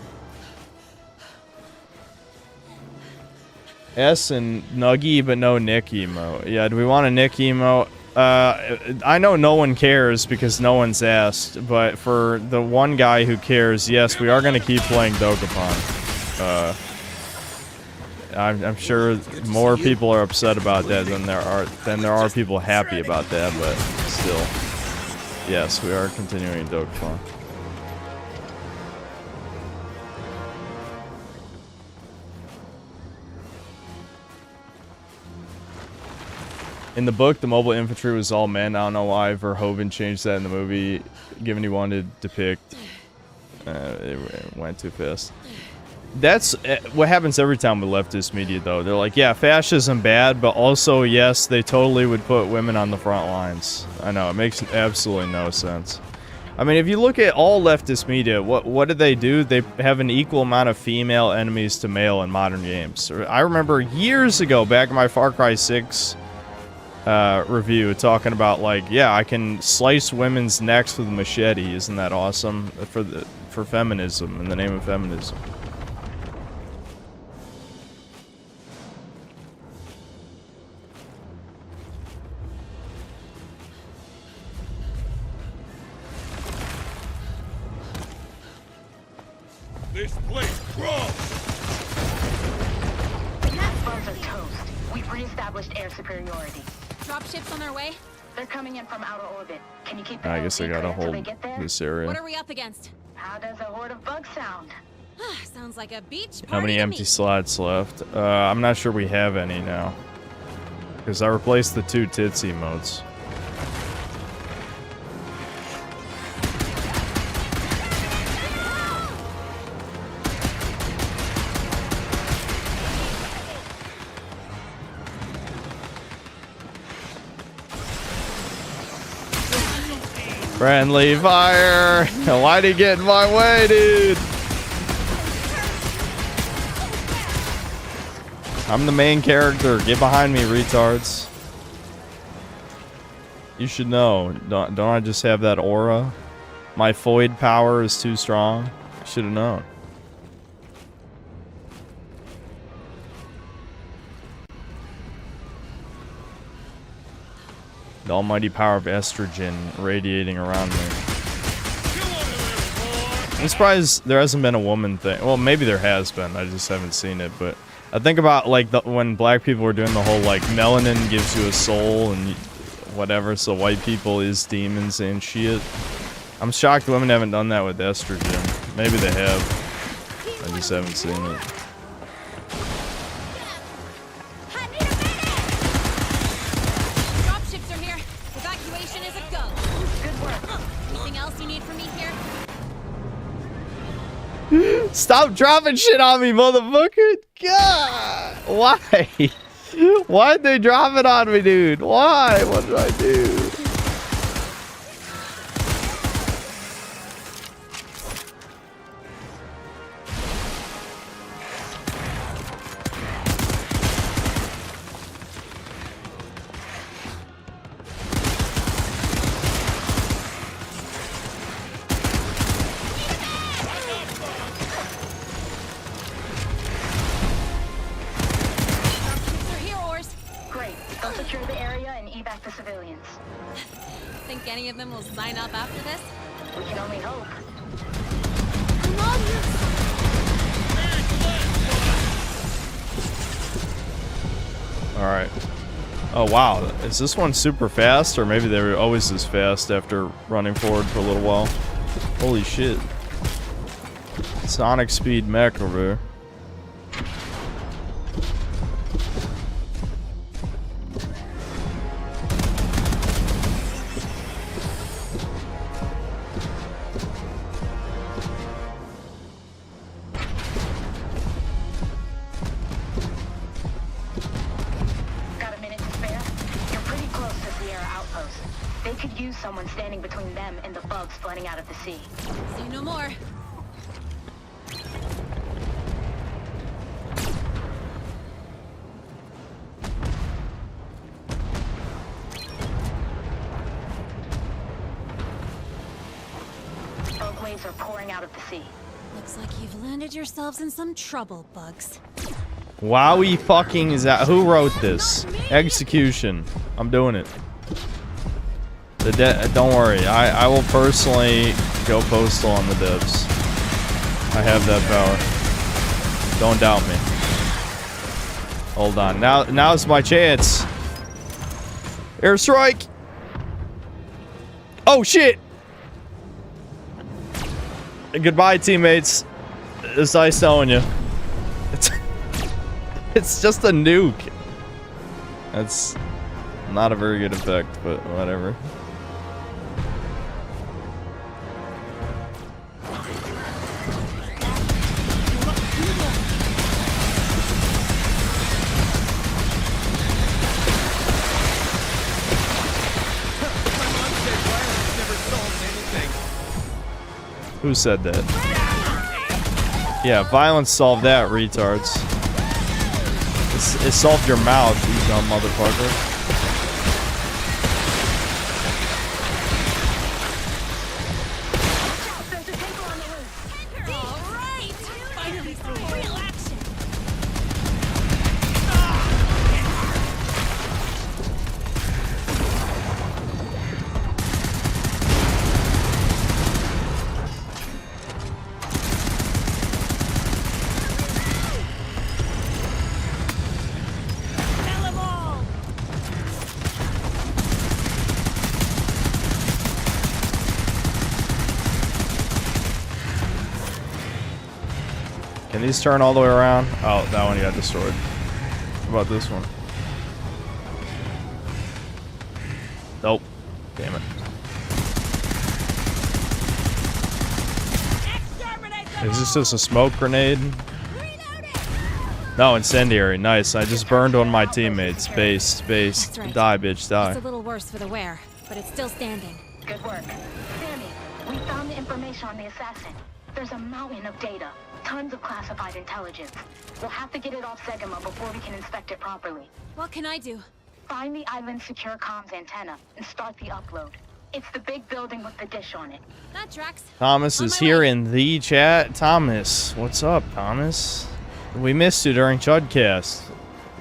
[SPEAKER 1] S and Nuggy, but no Nick emote. Yeah, do we want a Nick emote? I know no one cares because no one's asked, but for the one guy who cares, yes, we are going to keep playing Dokapon. I'm sure more people are upset about that than there are people happy about that, but still, yes, we are continuing Dokapon. In the book, the mobile infantry was all men. I don't know why Verhoeven changed that in the movie, given he wanted to depict. It went too fast. That's what happens every time with leftist media, though. They're like, yeah, fascism bad, but also, yes, they totally would put women on the front lines. I know, it makes absolutely no sense. I mean, if you look at all leftist media, what do? They have an equal amount of female enemies to male in modern games. I remember years ago, back in my Far Cry 6 review, talking about, like, yeah, I can slice women's necks with a machete. Isn't that awesome? For feminism, in the name of feminism.
[SPEAKER 7] This place crawls!
[SPEAKER 6] Bugs are toast. We've reestablished air superiority.
[SPEAKER 2] Dropships on their way?
[SPEAKER 6] They're coming in from outer orbit. Can you keep
[SPEAKER 1] I guess I gotta hold this area.
[SPEAKER 2] What are we up against?
[SPEAKER 6] How does a horde of bugs sound?
[SPEAKER 2] Sounds like a beach party.
[SPEAKER 1] How many
[SPEAKER 2] to
[SPEAKER 1] empty
[SPEAKER 2] me.
[SPEAKER 1] slots left? I'm not sure we have any now. Because I replaced the 2 tits emotes. Friendly fire! Why'd he get in my way, dude? I'm the main character. Get behind me, retards. You should know. Don't I just have that aura? My Foid power is too strong. Should have known. The almighty power of estrogen radiating around me. I'm surprised there hasn't been a woman thing. Well, maybe there has been. I just haven't seen it. But I think about, like, when black people were doing the whole, like, melanin gives you a soul and whatever, so white people is demons and shit. I'm shocked women haven't done that with estrogen. Maybe they have. I just haven't seen it. Stop dropping shit on me, motherfucker! God! Why? Why'd they drop it on me, dude? Why? What did I do?
[SPEAKER 2] Think any of them will sign up after this?
[SPEAKER 6] We can only hope.
[SPEAKER 2] Come on, you.
[SPEAKER 1] Alright. Oh wow, is this one super fast? Or maybe they were always this fast after running forward for a little while. Holy shit. Sonic speed mech over there.
[SPEAKER 6] Got a minute to spare? You're pretty close to Sierra Outpost. They could use someone standing between them and the bugs flooding out of the sea.
[SPEAKER 2] Say no more.
[SPEAKER 6] Bug waves are pouring out of the sea.
[SPEAKER 2] Looks like you've landed yourselves in some trouble, bugs.
[SPEAKER 1] Wowie fucking is that? Who wrote this? Execution. I'm doing it. Don't worry. I will personally go postal on the devs. I have that power. Don't doubt me. Hold on. Now's my chance. Airstrike. Oh shit. Goodbye, teammates. It's nice knowing you. It's just a nuke. That's not a very good effect, but whatever. Who said that? Yeah, violence solved that, retards. It solved your mouth, you dumb motherfucker.
[SPEAKER 2] Alright! Finally some real action! Kill 'em all!
[SPEAKER 1] Can these turn all the way around? Oh, that one got destroyed. What about this one? Nope. Damn it. Is this just a smoke grenade? No, incendiary. Nice. I just burned one of my teammates. Base.
[SPEAKER 2] That's right.
[SPEAKER 1] Die, bitch,
[SPEAKER 2] It's
[SPEAKER 1] die.
[SPEAKER 2] a little worse for the wear, but it's still standing.
[SPEAKER 6] Good work. Sammy, we found the information on the assassin. There's a mountain of data. Tons of classified intelligence. We'll have to get it off Segama before we can inspect it properly.
[SPEAKER 2] What can I do?
[SPEAKER 6] Find the island's secure comms antenna and start the upload. It's the big building with the dish on it.
[SPEAKER 2] That tracks.
[SPEAKER 1] Thomas
[SPEAKER 2] On
[SPEAKER 1] is
[SPEAKER 2] my
[SPEAKER 1] here
[SPEAKER 2] way.
[SPEAKER 1] in the chat. Thomas, what's up, Thomas? We missed you during Chudcast.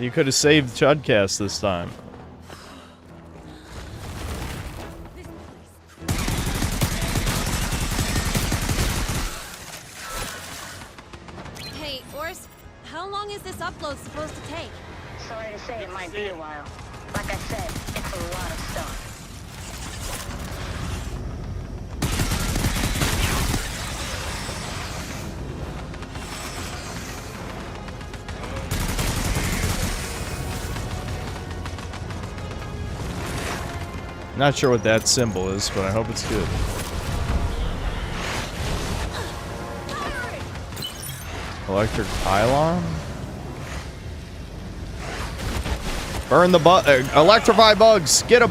[SPEAKER 1] You could have saved Chudcast this time.
[SPEAKER 2] Hey, Ors, how long is this upload supposed to take?
[SPEAKER 6] Sorry to say it might be a while. Like I said, it's a lot of stuff.
[SPEAKER 1] Not sure what that symbol is, but I hope it's good. Electric pylon? Burn the electrify bugs! Get them!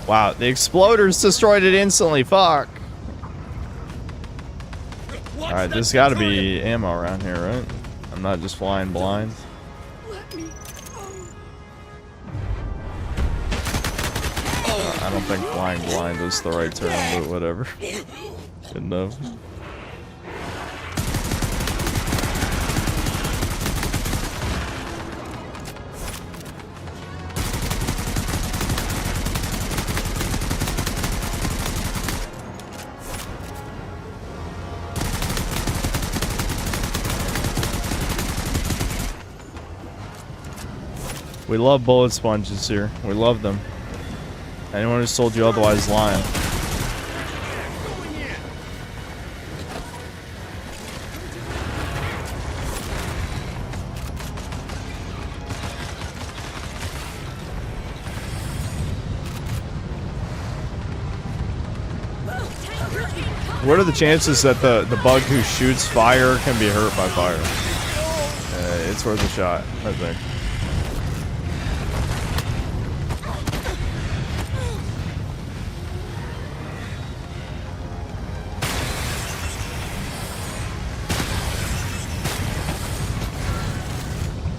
[SPEAKER 1] Wow, the exploders destroyed it instantly. Fuck. Alright, there's gotta be ammo around here, right? I'm not just flying blind. I don't think flying blind is the right term, but whatever. Good enough. We love bullet sponges here. We love them. Anyone who's told you otherwise is lying. What are the chances that the bug who shoots fire can be hurt by fire? It's worth a shot, I think.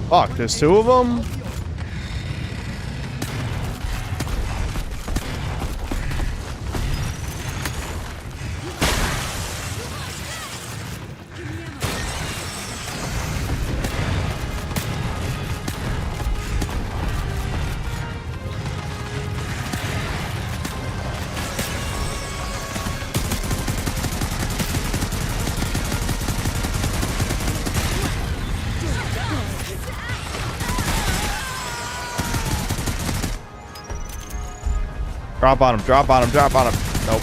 [SPEAKER 1] Fuck, there's two of them? Drop on him, drop on him, drop on him. Nope.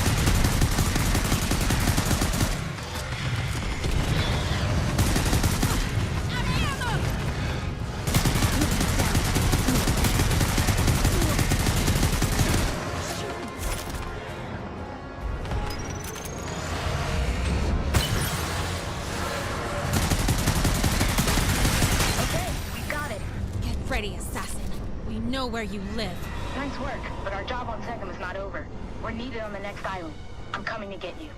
[SPEAKER 2] Okay, we got it. Get ready, Assassin. We know where you live.
[SPEAKER 6] Nice work, but our job on Second is not over. We're needed on the next island. I'm coming to get you.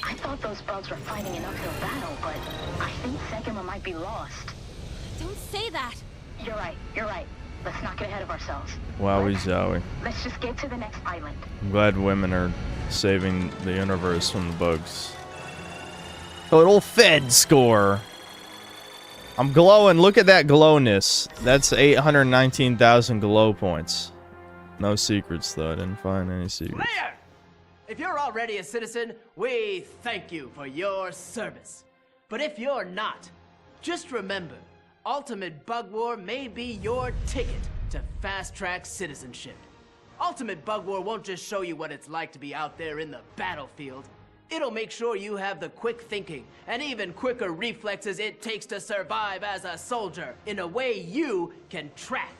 [SPEAKER 6] I thought those bugs were fighting an uphill battle, but I think Second might be lost.
[SPEAKER 2] Don't say that.
[SPEAKER 6] You're right, you're right. Let's not get ahead of ourselves.
[SPEAKER 1] Wowie zowie.
[SPEAKER 6] Let's just get to the next island.
[SPEAKER 1] I'm glad women are saving the universe from the bugs. Total Fed score. I'm glowing. Look at that glowness. That's 819,000 glow points. No secrets, though. I didn't find any secrets.
[SPEAKER 4] Player! If you're already a citizen, we thank you for your service. But if you're not, just remember, Ultimate Bug War may be your ticket to fast-track citizenship. Ultimate Bug War won't just show you what it's like to be out there in the battlefield. It'll make sure you have the quick thinking and even quicker reflexes it takes to survive as a soldier in a way you can track.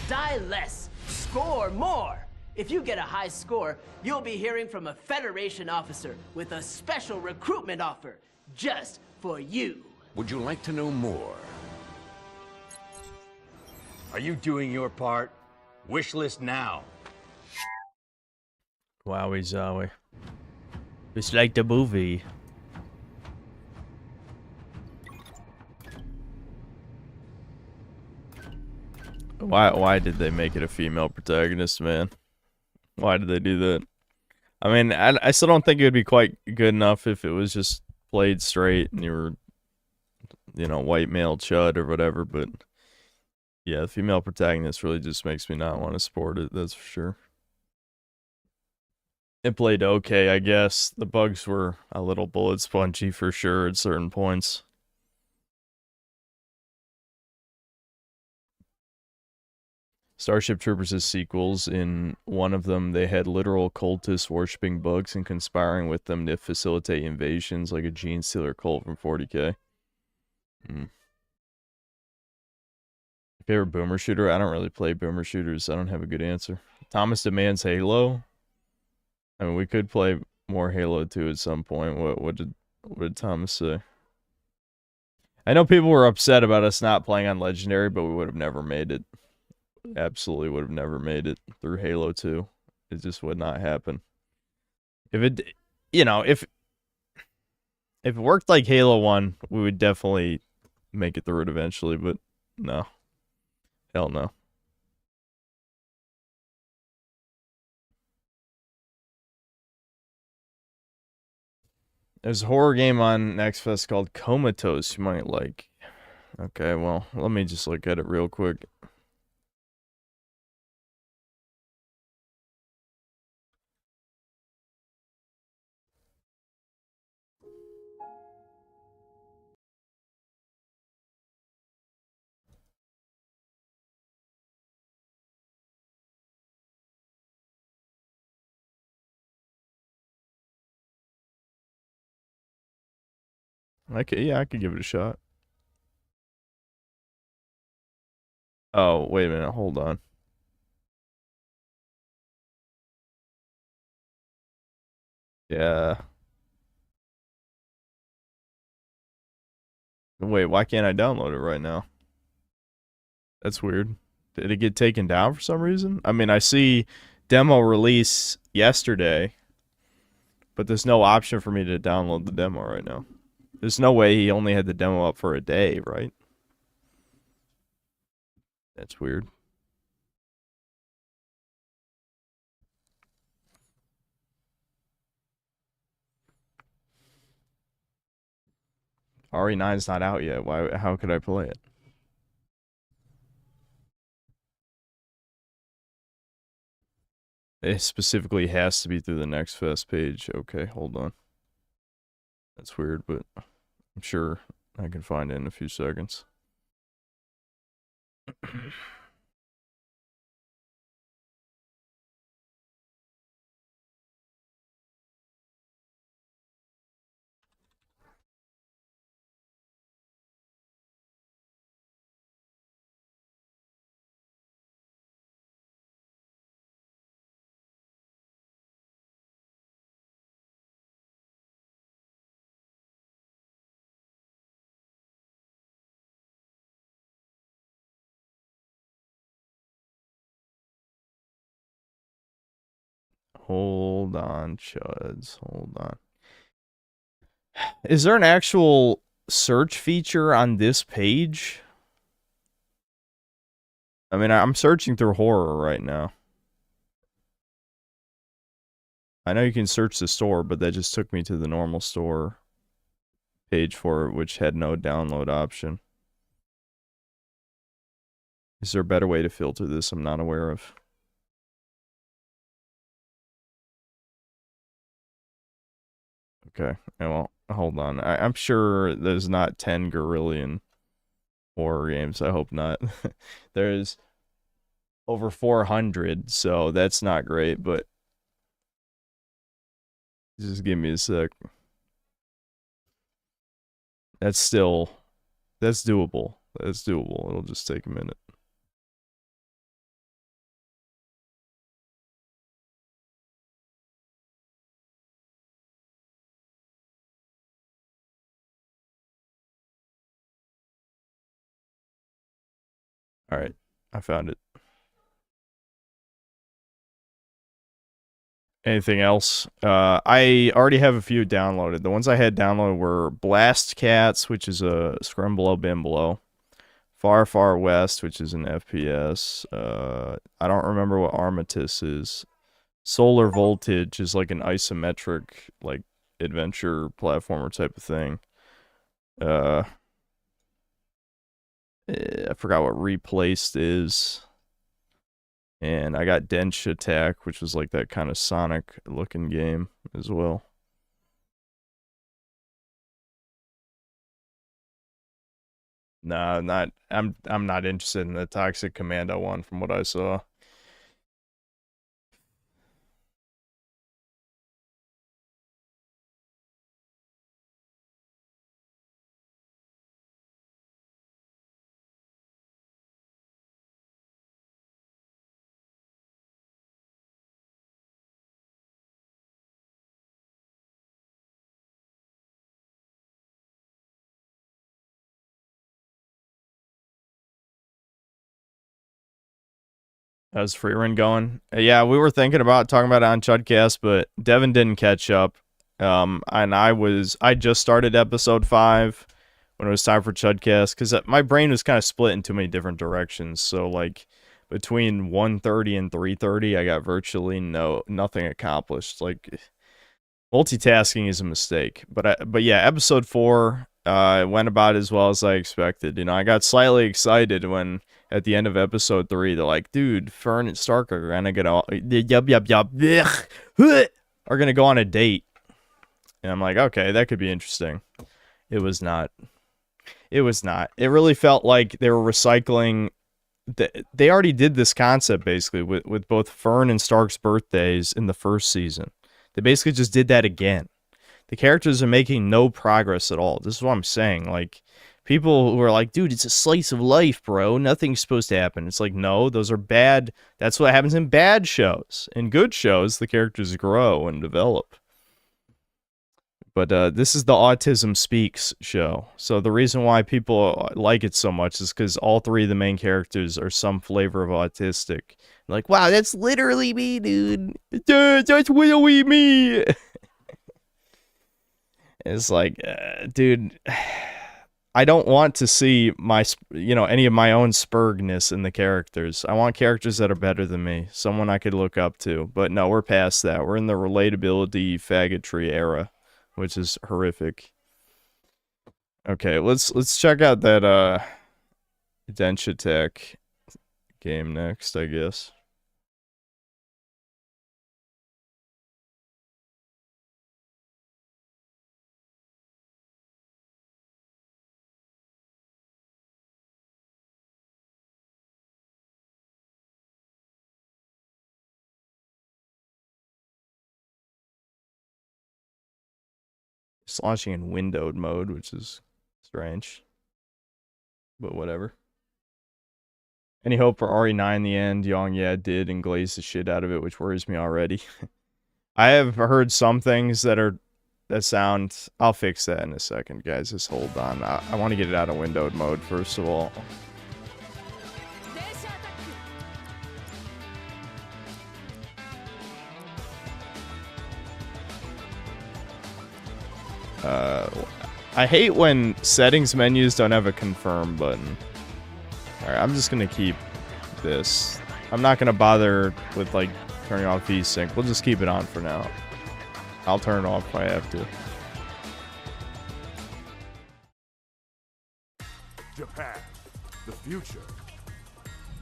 [SPEAKER 4] Die less, score more. If you get a high score, you'll be hearing from a Federation officer with a special recruitment offer just for you.
[SPEAKER 8] Would you like to know more?
[SPEAKER 9] Are you doing your part? Wish list now.
[SPEAKER 1] Wowie zowie. It's like the movie. Why did they make it a female protagonist, man? Why did they do that? I mean, I still don't think it would be quite good enough if it was just played straight and you were, you know, white male chud or whatever, but yeah, the female protagonist really just makes me not want to support it, that's for sure. It played okay, I guess. The bugs were a little bullet spongy for sure at certain points. Starship Troopers' sequels, in one of them, they had literal cultists worshipping bugs and conspiring with them to facilitate invasions like a gene stealer cult from 40K. Favorite boomer shooter? I don't really play boomer shooters. I don't have a good answer. Thomas demands Halo. I mean, we could play more Halo 2 at some point. What did Thomas say? I know people were upset about us not playing on Legendary, but we would have never made it. Absolutely would have never made it through Halo 2. It just would not happen. If it, you know, if it worked like Halo 1, we would definitely make it through it eventually, but no. Hell no. There's a horror game on NextFest called Comatose you might like. Okay, well, let me just look at it real quick. Yeah, I could give it a shot. Oh, wait a minute, hold on. Yeah. Wait, why can't I download it right now? That's weird. Did it get taken down for some reason? I mean, I see demo release yesterday, but there's no option for me to download the demo right now. There's no way he only had the demo up for a day, right? That's weird. RE9's not out yet. How could I play it? It specifically has to be through the Next Fest page. Okay, hold on. That's weird, but I'm sure I can find it in a few seconds. Hold on, chuds. Hold on. Is there an actual search feature on this page? I mean, I'm searching through horror right now. I know you can search the store, but that just took me to the normal store page for it, which had no download option. Is there a better way to filter this I'm not aware of? Okay, well, hold on. I'm sure there's not 10 Gorillion horror games. I hope not. There's over 400, so that's not great, but just give me a sec. That's doable. That's doable. It'll just take a minute. All right, I found it. Anything else? I already have a few downloaded. The ones I had downloaded were Blast Cats, which is a Scrum Below Bin Below. Far Far West, which is an FPS. I don't remember what Armistice is. Solar Voltage is like an isometric, like, adventure platformer type of thing. I forgot what Replaced is. And I got Dench Attack, which was like that kind of Sonic looking game as well. Nah, I'm not interested in the Toxic Commando one from what I saw. How's free run going? Yeah, we were thinking about talking about it on Chudcast, but Devin didn't catch up. And I just started episode 5 when it was time for Chudcast, because my brain was kind of split in too many different directions. So like between 1:30 and 3:30, I got virtually nothing accomplished. Like multitasking is a mistake. But yeah, episode 4 went about as well as I expected. You know, I got slightly excited when at the end of episode 3, they're like, dude, Fern and Stark are gonna are gonna go on a date. And I'm like, okay, that could be interesting. It was not. It really felt like they were recycling. They already did this concept basically with both Fern and Stark's birthdays in the first season. They basically just did that again. The characters are making no progress at all. This is what I'm saying. Like, people who are like, dude, it's a slice of life, bro. Nothing's supposed to happen. It's like, no, those are bad. That's what happens in bad shows. In good shows, the characters grow and develop. But this is the Autism Speaks show. So the reason why people like it so much is because all three of the main characters are some flavor of autistic. Like, wow, that's literally me, dude. Dude, that's literally me. It's like, dude, I don't want to see any of my own spurgness in the characters. I want characters that are better than me. Someone I could look up to. But no, we're past that. We're in the relatability faggotry era, which is horrific. Okay, let's check out that Denshatech game next, I guess. It's launching in windowed mode, which is strange. But whatever. Any hope for RE9 in the end? Yong, yeah, did, and glazed the shit out of it, which worries me already. I have heard some things that sound... I'll fix that in a second, guys. Just hold on. I want to get it out of windowed mode, first of all. I hate when settings menus don't have a confirm button. Alright, I'm just gonna keep this. I'm not gonna bother with, like, turning off VSync. We'll just keep it on for now. I'll turn it off if I have to.
[SPEAKER 7] Japan, the future.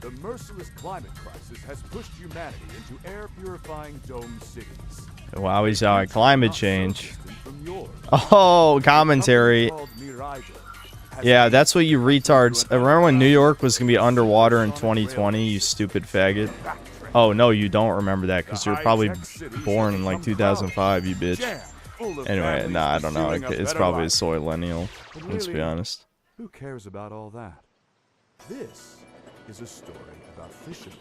[SPEAKER 7] The merciless climate crisis has pushed humanity into air-purifying dome cities.
[SPEAKER 1] Wow, he's out. Climate change. Oh, commentary. Yeah, that's what you retards. Remember when New York was gonna be underwater in 2020, you stupid faggot? Oh, no, you don't remember that because you're probably born in like 2005, you bitch. Anyway, nah, I don't know. It's probably a soy-lennial, let's be honest.
[SPEAKER 7] Who cares about all that? This is a story about fishermen,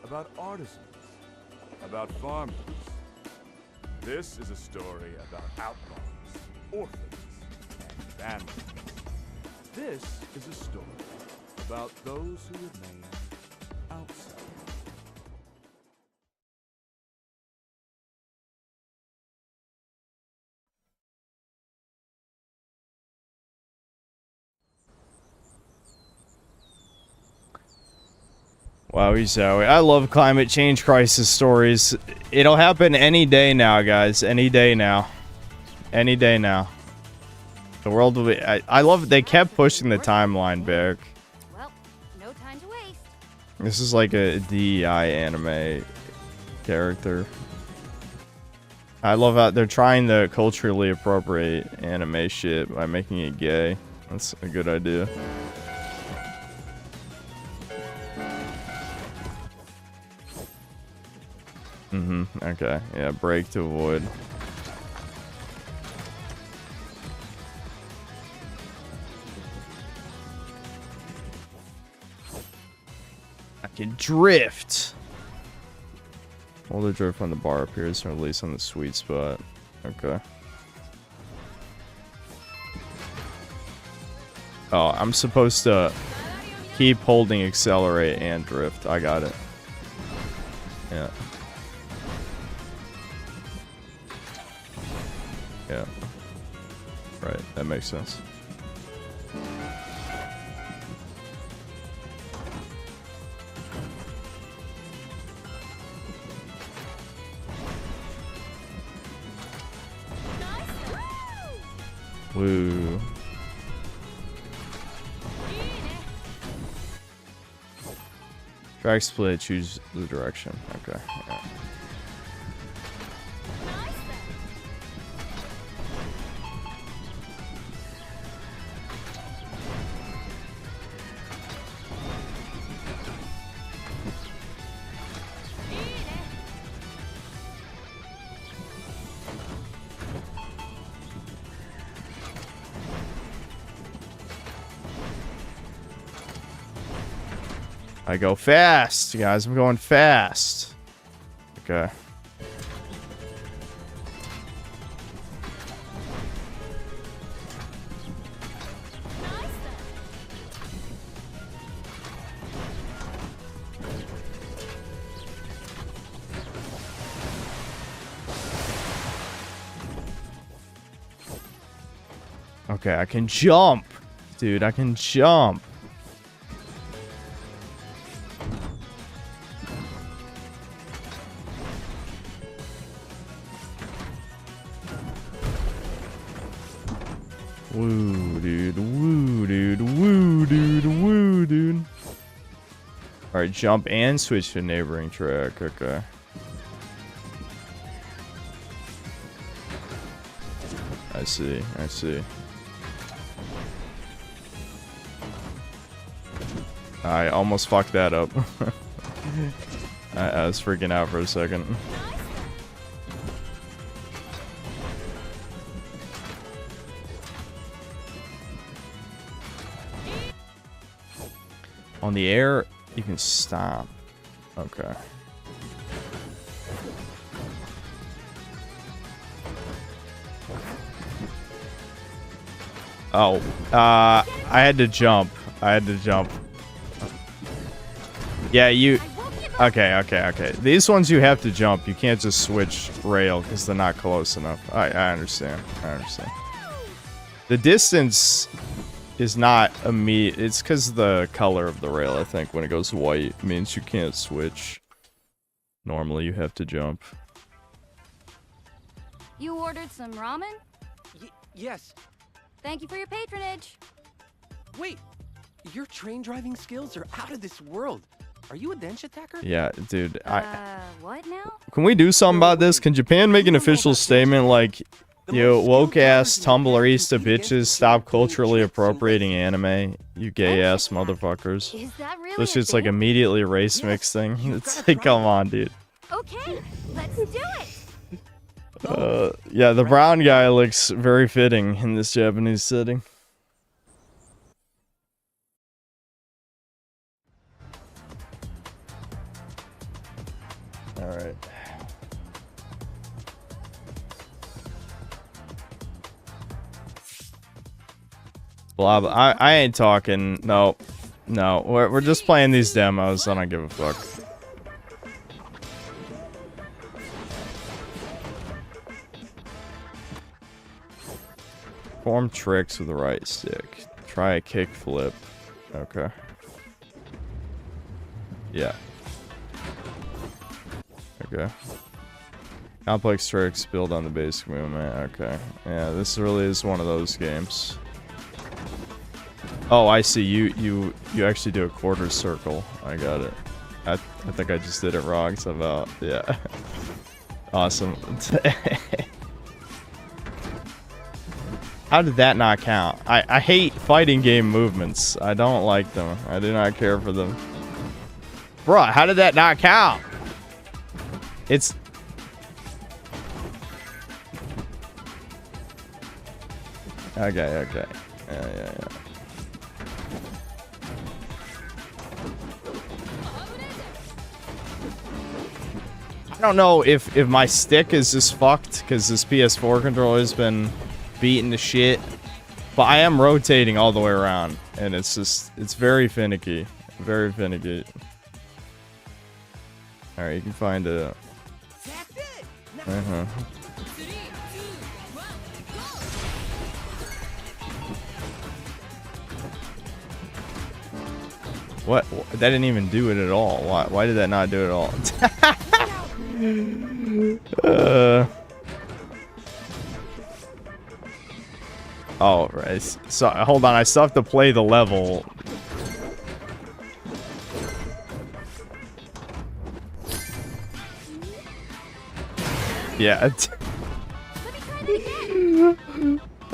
[SPEAKER 7] about artisans, about farmers. This is a story about outlaws, orphans, and families. This is a story about those who remain outside.
[SPEAKER 1] Wow, Zowie. I love climate change crisis stories. It'll happen any day now, guys. Any day now. Any day now. The world will be... I love... They kept pushing the timeline back.
[SPEAKER 2] Well, no time to waste.
[SPEAKER 1] This is like a DEI anime character. I love how they're trying to culturally appropriate anime shit by making it gay. That's a good idea. Okay. Yeah, brake to avoid. I can drift! Hold the drift when the bar appears and release on the sweet spot. Okay. Oh, I'm supposed to keep holding accelerate and drift. I got it. Yeah. Yeah. Right, that makes sense. Woo. Track split, choose the direction. Okay. Yeah. I go fast, guys. I'm going fast. Okay. Okay, I can jump. Dude, I can jump. Woo, dude. Woo, dude. Woo, dude. Woo, dude. Alright, jump and switch to neighboring track. Okay. I see. I see. I almost fucked that up. I was freaking out for a second. On the air, you can stop. Okay. Oh, I had to jump. I had to jump. Yeah, you... Okay. These ones you have to jump. You can't just switch rail because they're not close enough. I understand. I understand. The distance is not immediate. It's because the color of the rail, I think. When it goes white, means you can't switch. Normally, you have to jump.
[SPEAKER 2] You ordered some ramen?
[SPEAKER 10] Yes.
[SPEAKER 2] Thank you for your patronage.
[SPEAKER 10] Wait, your train driving skills are out of this world. Are you a dense attacker?
[SPEAKER 1] Yeah, dude.
[SPEAKER 2] What now?
[SPEAKER 1] Can we do something about this? Can Japan make an official statement like, yo, woke-ass Tumblrista bitches, stop culturally appropriating anime, you gay-ass motherfuckers?
[SPEAKER 2] Is that really
[SPEAKER 1] This shit's like immediately race mix thing. It's like, come on, dude.
[SPEAKER 2] Okay, let's do it.
[SPEAKER 1] Yeah, the brown guy looks very fitting in this Japanese setting. Alright. Blah, blah. I ain't talking. No. No. We're just playing these demos. I don't give a fuck. Perform tricks with the right stick. Try a kick flip. Okay. Yeah. Okay. Complex tricks build on the basic movement. Okay. Yeah, this really is one of those games. Oh, I see. You actually do a quarter circle. I got it. I think I just did it wrong somehow. Yeah. Awesome. How did that not count? I hate fighting game movements. I don't like them. I do not care for them. Bruh, how did that not count? It's... Okay. Yeah. I don't know if my stick is just fucked because this PS4 controller has been beaten to shit, but I am rotating all the way around and it's very finicky. Very finicky. Alright, you can find it. What? That didn't even do it at all. Why did that not do it at all? Oh, right. So, hold on. I still have to play the level. Yeah.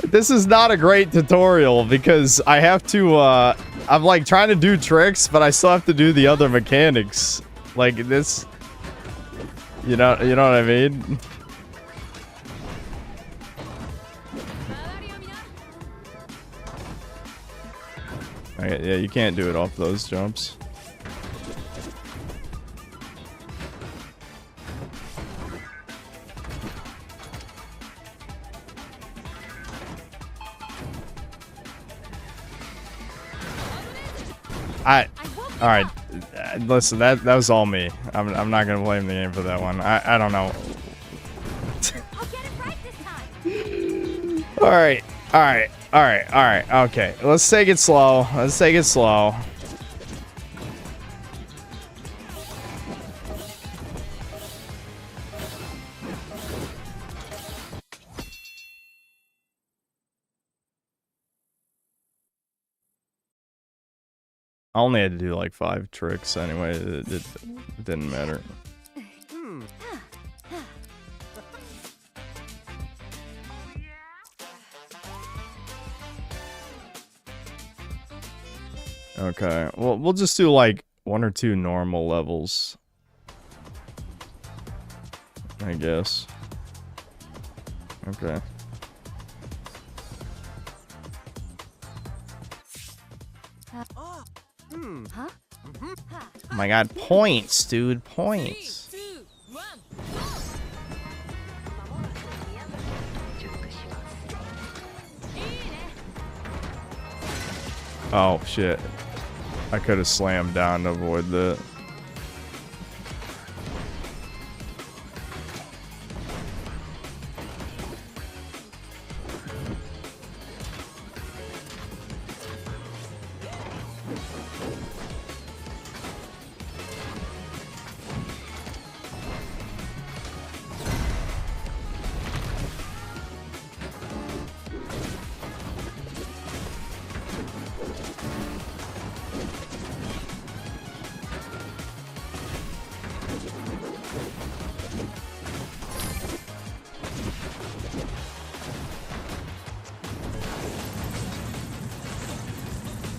[SPEAKER 1] This is not a great tutorial because I have to, I'm like trying to do tricks, but I still have to do the other mechanics. Like this, you know what I mean? Okay, yeah, you can't do it off those jumps. All right. Listen, that was all me. I'm not gonna blame the game for that one. I don't know.
[SPEAKER 2] I'll get it right this time.
[SPEAKER 1] All right. Okay. Let's take it slow. I only had to do like 5 tricks anyway. It didn't matter. Okay, well, we'll just do like 1 or 2 normal levels, I guess. Okay.
[SPEAKER 2] Huh?
[SPEAKER 1] Oh my god, points, dude, points.
[SPEAKER 2] 3, 2, 1,
[SPEAKER 1] Oh shit. I could have slammed down to avoid that.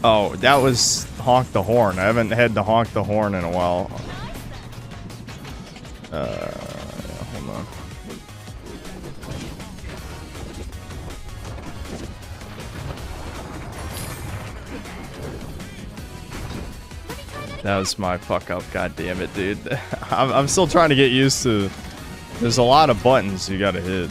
[SPEAKER 1] Oh, that was honk the horn. I haven't had to honk the horn in a while. Hold on. That was my fuck up. God damn it, dude. I'm still trying to get used to. There's a lot of buttons you gotta hit.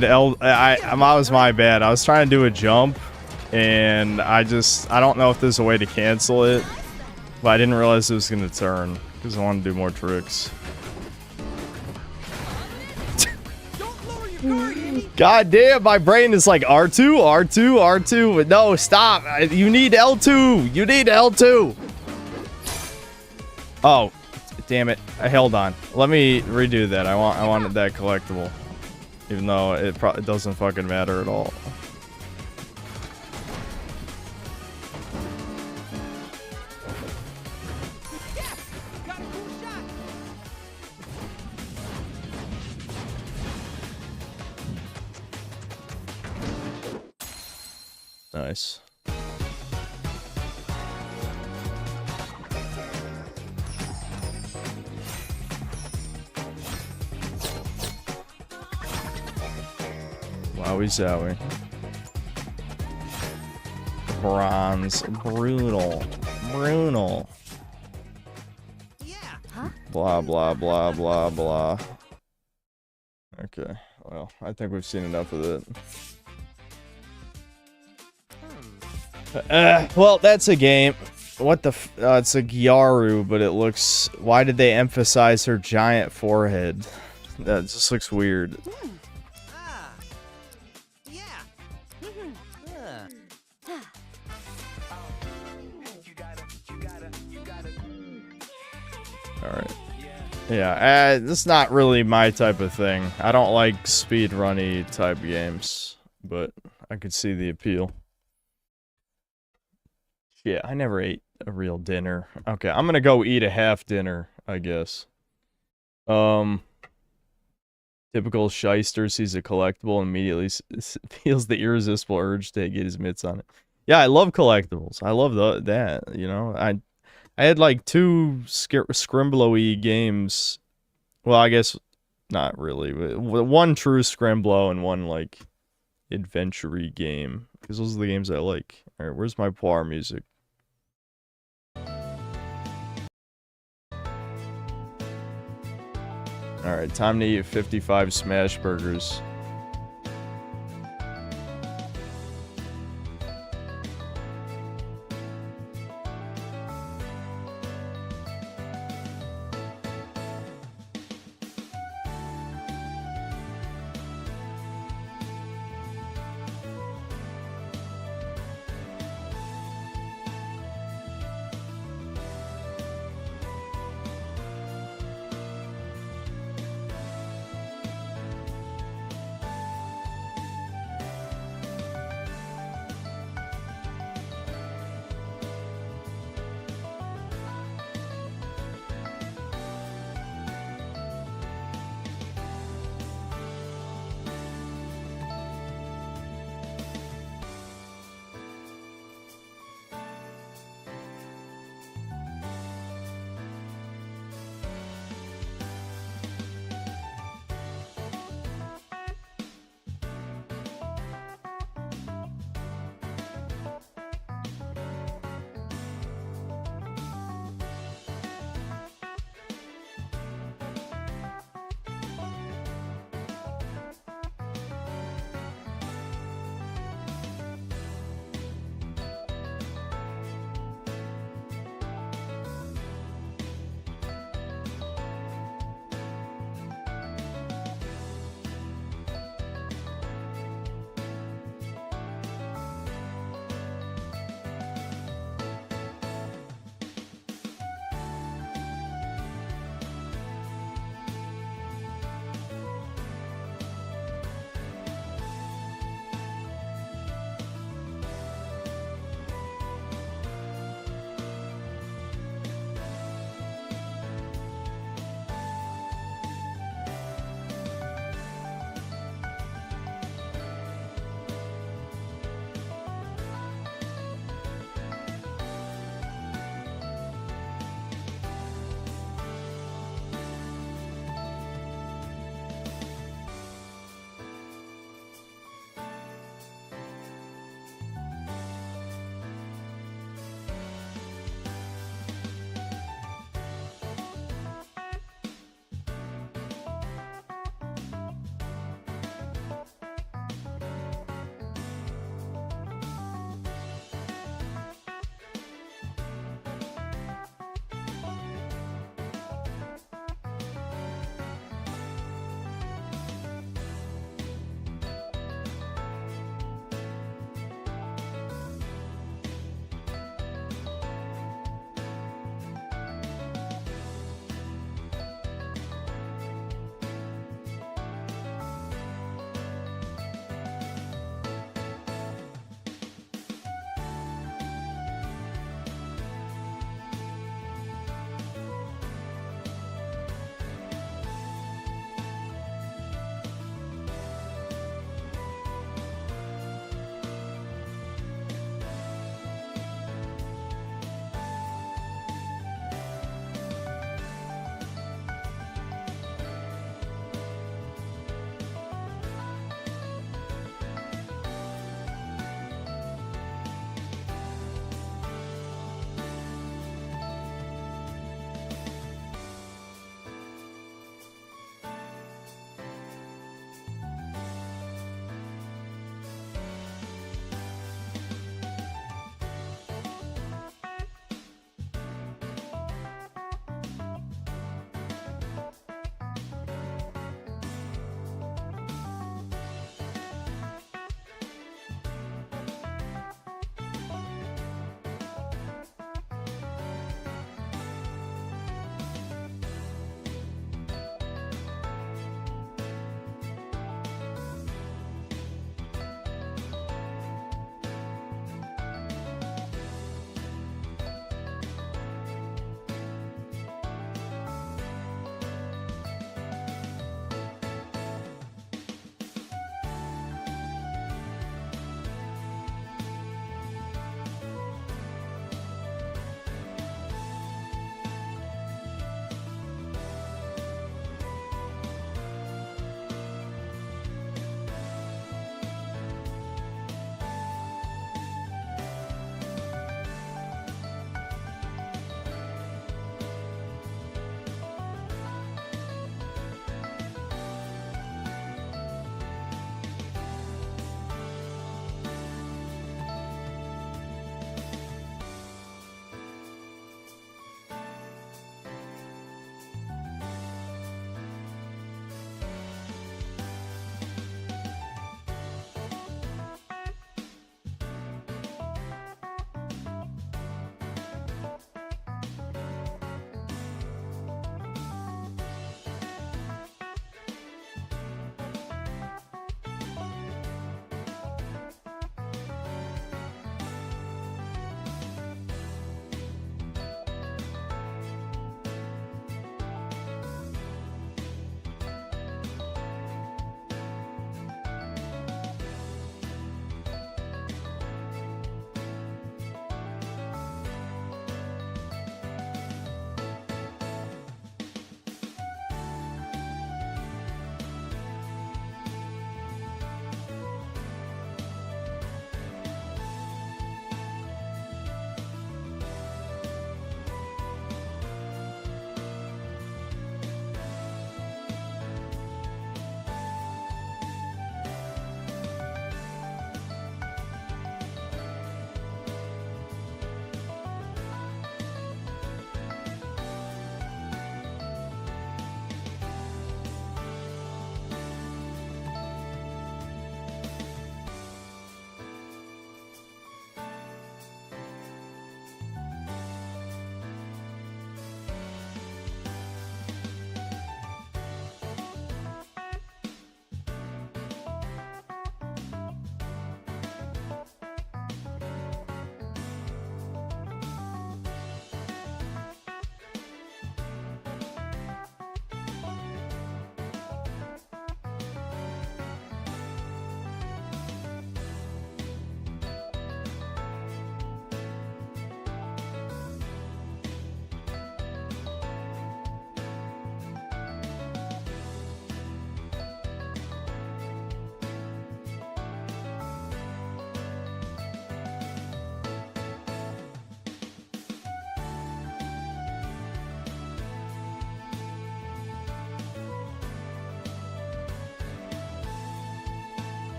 [SPEAKER 1] That was my bad. I was trying to do a jump, and I don't know if there's a way to cancel it, but I didn't realize it was gonna turn because I wanted to do more tricks. God damn, my brain is like R2, R2, R2. No, stop. You need L2. You need L2. Oh, damn it. I held on. Let me redo that. I wanted that collectible. Even though it doesn't fucking matter at all. Nice. Wowie zowie. Bronze. Brutal. Brutal. Blah, blah, blah, blah, blah. Okay. Well, I think we've seen enough of it. Well, that's a game. What the it's a Gyaru, but it looks... Why did they emphasize her giant forehead? That just looks weird. Alright. Yeah, this is not really my type of thing. I don't like speedrunny type games, but I could see the appeal. Yeah, I never ate a real dinner. Okay, I'm gonna go eat a half dinner, I guess. Typical shyster sees a collectible and immediately feels the irresistible urge to get his mitts on it. Yeah, I love collectibles. I love that, you know. I had like 2 Scrimblowy games. Well, I guess Not really. One true scramblo and one, like, adventure-y game. Because those are the games I like. Alright, where's my Poir music? Alright, time to eat 55 smash burgers.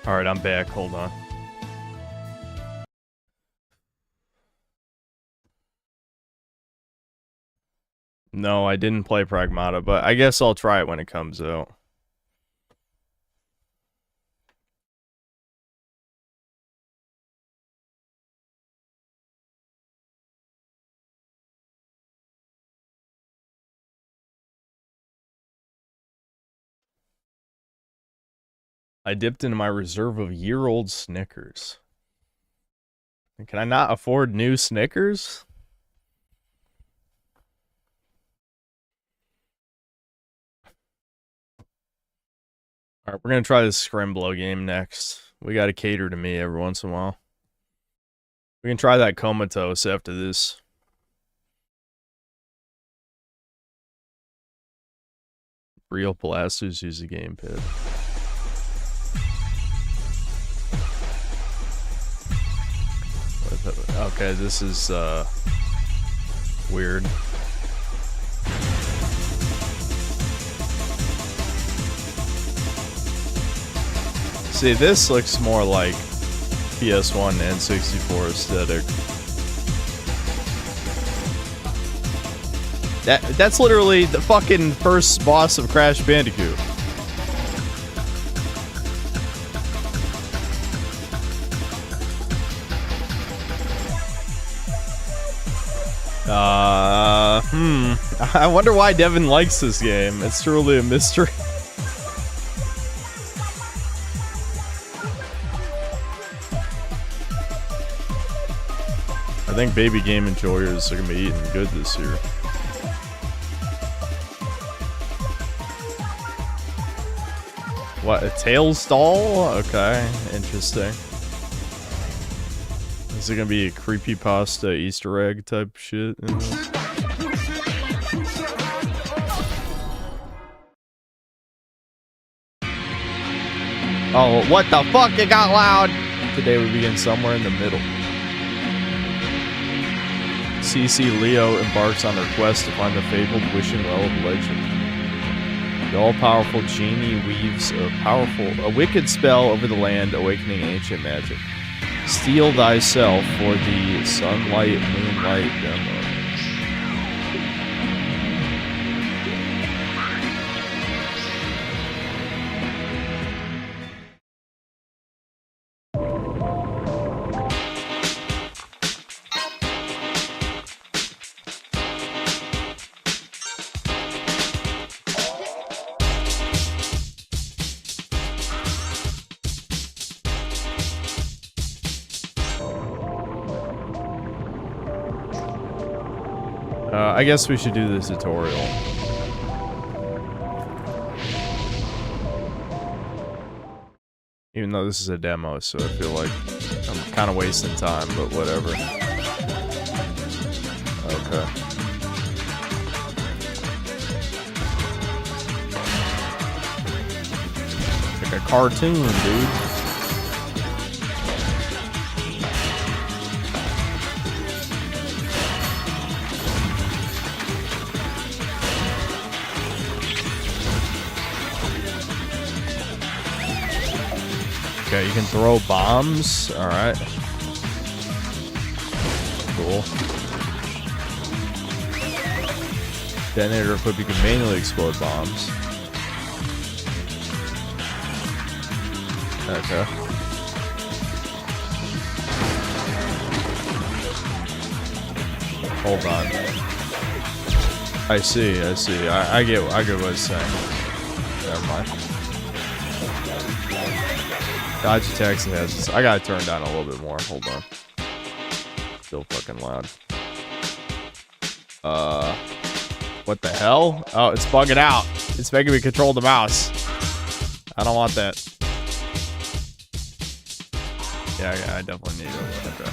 [SPEAKER 1] Alright, I'm back. Hold on. No, I didn't play Pragmata, but I guess I'll try it when it comes out. I dipped into my reserve of year-old Snickers. Can I not afford new Snickers? Alright, we're gonna try this Scrimblow game next. We gotta cater to me every once in a while. We can try that Comatose after this. Real blasters use a gamepad. Okay, this is weird. See, this looks more like PS1 and N64 aesthetic. That's literally the fucking first boss of Crash Bandicoot. I wonder why Devin likes this game. It's truly a mystery. I think baby game enjoyers are gonna be eating good this year. What, a tail stall? Okay, interesting. Is it gonna be a creepypasta Easter egg type shit? Oh, what the fuck? It got loud! Today we begin somewhere in the middle. CC Leo embarks on her quest to find the fabled wishing well of legend. The all-powerful genie weaves a wicked spell over the land, awakening ancient magic. Steel thyself for the sunlight, moonlight demo. I guess we should do the tutorial. Even though this is a demo, so I feel like I'm kind of wasting time, but whatever. Okay. Like a cartoon, dude. Okay, you can throw bombs. Alright. Cool. Detonator equipped, you can manually explode bombs. Okay. Hold on. I see. I get what it's saying. Never mind. Dodge attacks and heads. I gotta turn down a little bit more. Hold on. Still fucking loud. What the hell? Oh, it's bugging out. It's making me control the mouse. I don't want that. Yeah, I definitely need it. Okay.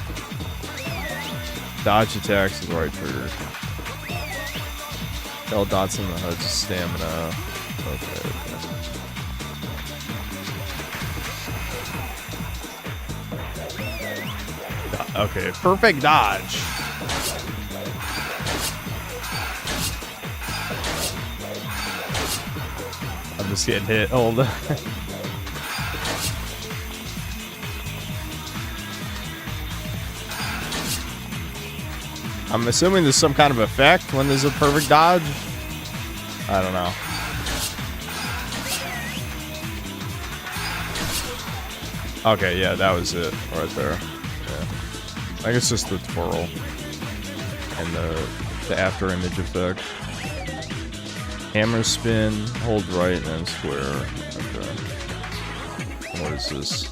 [SPEAKER 1] Dodge attacks is the right trigger. L dots in the HUD's stamina. Okay. Okay, perfect dodge. I'm just getting hit. Hold on. I'm assuming there's some kind of effect when there's a perfect dodge. I don't know. Okay, yeah, that was it right there. Yeah. I think it's just the twirl and the after image effect. Hammer spin, hold right, and then square. Okay. What is this?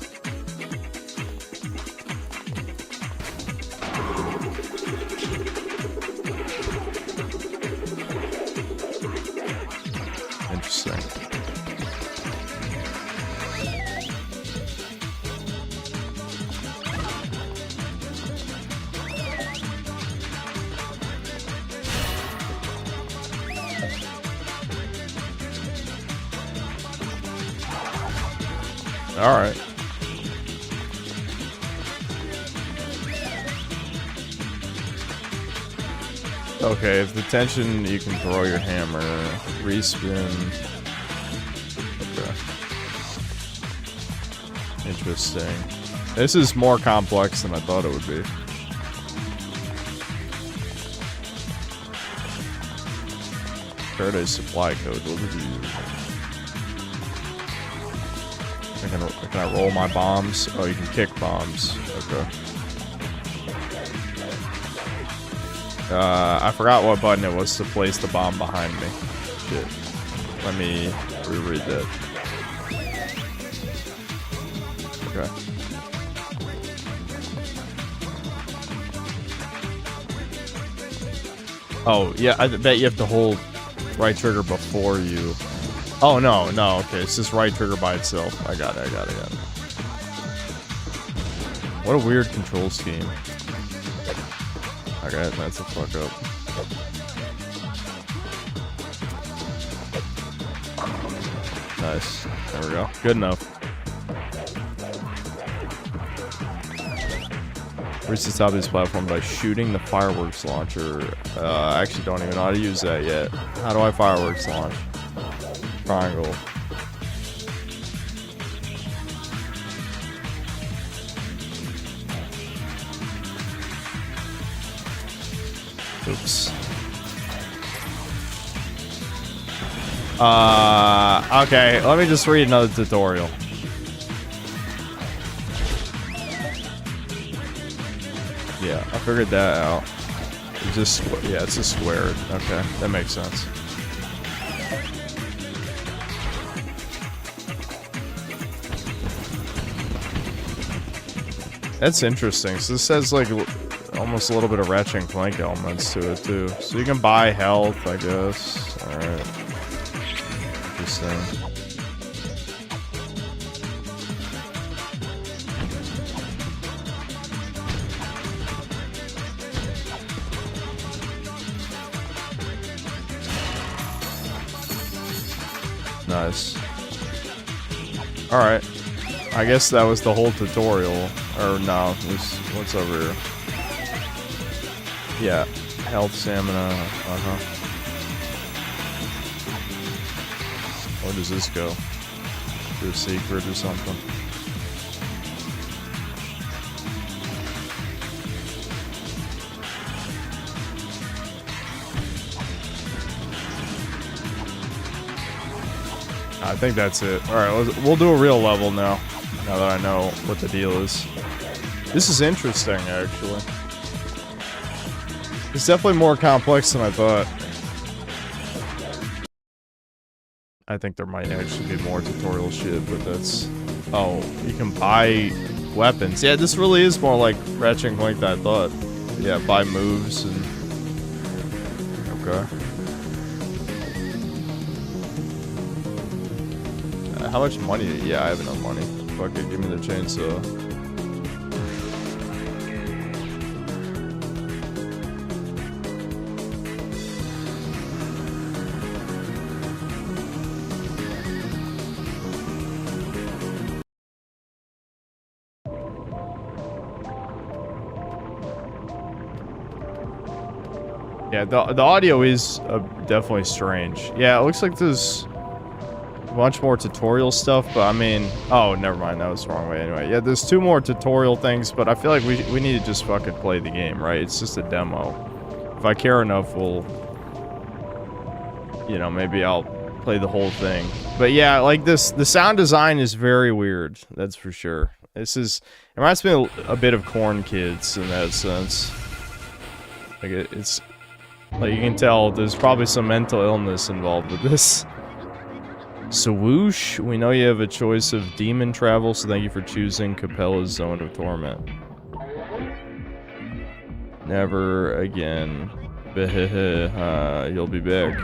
[SPEAKER 1] Interesting. All right. Okay, if the tension, you can throw your hammer, respin. Okay. Interesting. This is more complex than I thought it would be. Paradise supply code. What would you use? Can I roll my bombs? Oh, you can kick bombs. Okay. I forgot what button it was to place the bomb behind me. Shit. Let me reread that. Okay. Oh, yeah, I bet you have to hold right trigger before you... Oh, no, okay, it's just right trigger by itself. I got it. What a weird control scheme. Okay, that's a fuck up. Nice. There we go. Good enough. Reach the top of this platform by shooting the fireworks launcher. I actually don't even know how to use that yet. How do I fireworks launch? Triangle. Oops. Okay, let me just read another tutorial. Yeah, I figured that out. It's just, yeah, it's just squared. Okay, that makes sense. That's interesting. So this has like almost a little bit of Ratchet and Clank elements to it too. So you can buy health, I guess. Alright. Interesting. Nice. Alright. I guess that was the whole tutorial. Or no, what's over here? Yeah, health, stamina, Where does this go? To a secret or something? I think that's it. Alright, we'll do a real level now. Now that I know what the deal is. This is interesting, actually. It's definitely more complex than I thought. I think there might actually be more tutorial shit, but that's... Oh, you can buy weapons. Yeah, this really is more like Ratchet and Clank than I thought. Yeah, buy moves and... Okay. How much money? Yeah, I have enough money. Fuck it, give me the chainsaw. Yeah, the audio is definitely strange. Yeah, it looks like there's a bunch more tutorial stuff, but I mean... Oh, never mind, that was the wrong way anyway. Yeah, there's 2 more tutorial things, but I feel like we need to just fucking play the game, right? It's just a demo. If I care enough, we'll... You know, maybe I'll play the whole thing. But yeah, like this, the sound design is very weird. That's for sure. This is... It reminds me a bit of Corn Kids in that sense. Like, it's... Like, you can tell there's probably some mental illness involved with this. Swoosh, we know you have a choice of demon travel, so thank you for choosing Capella's Zone of Torment. Never again. You'll be back.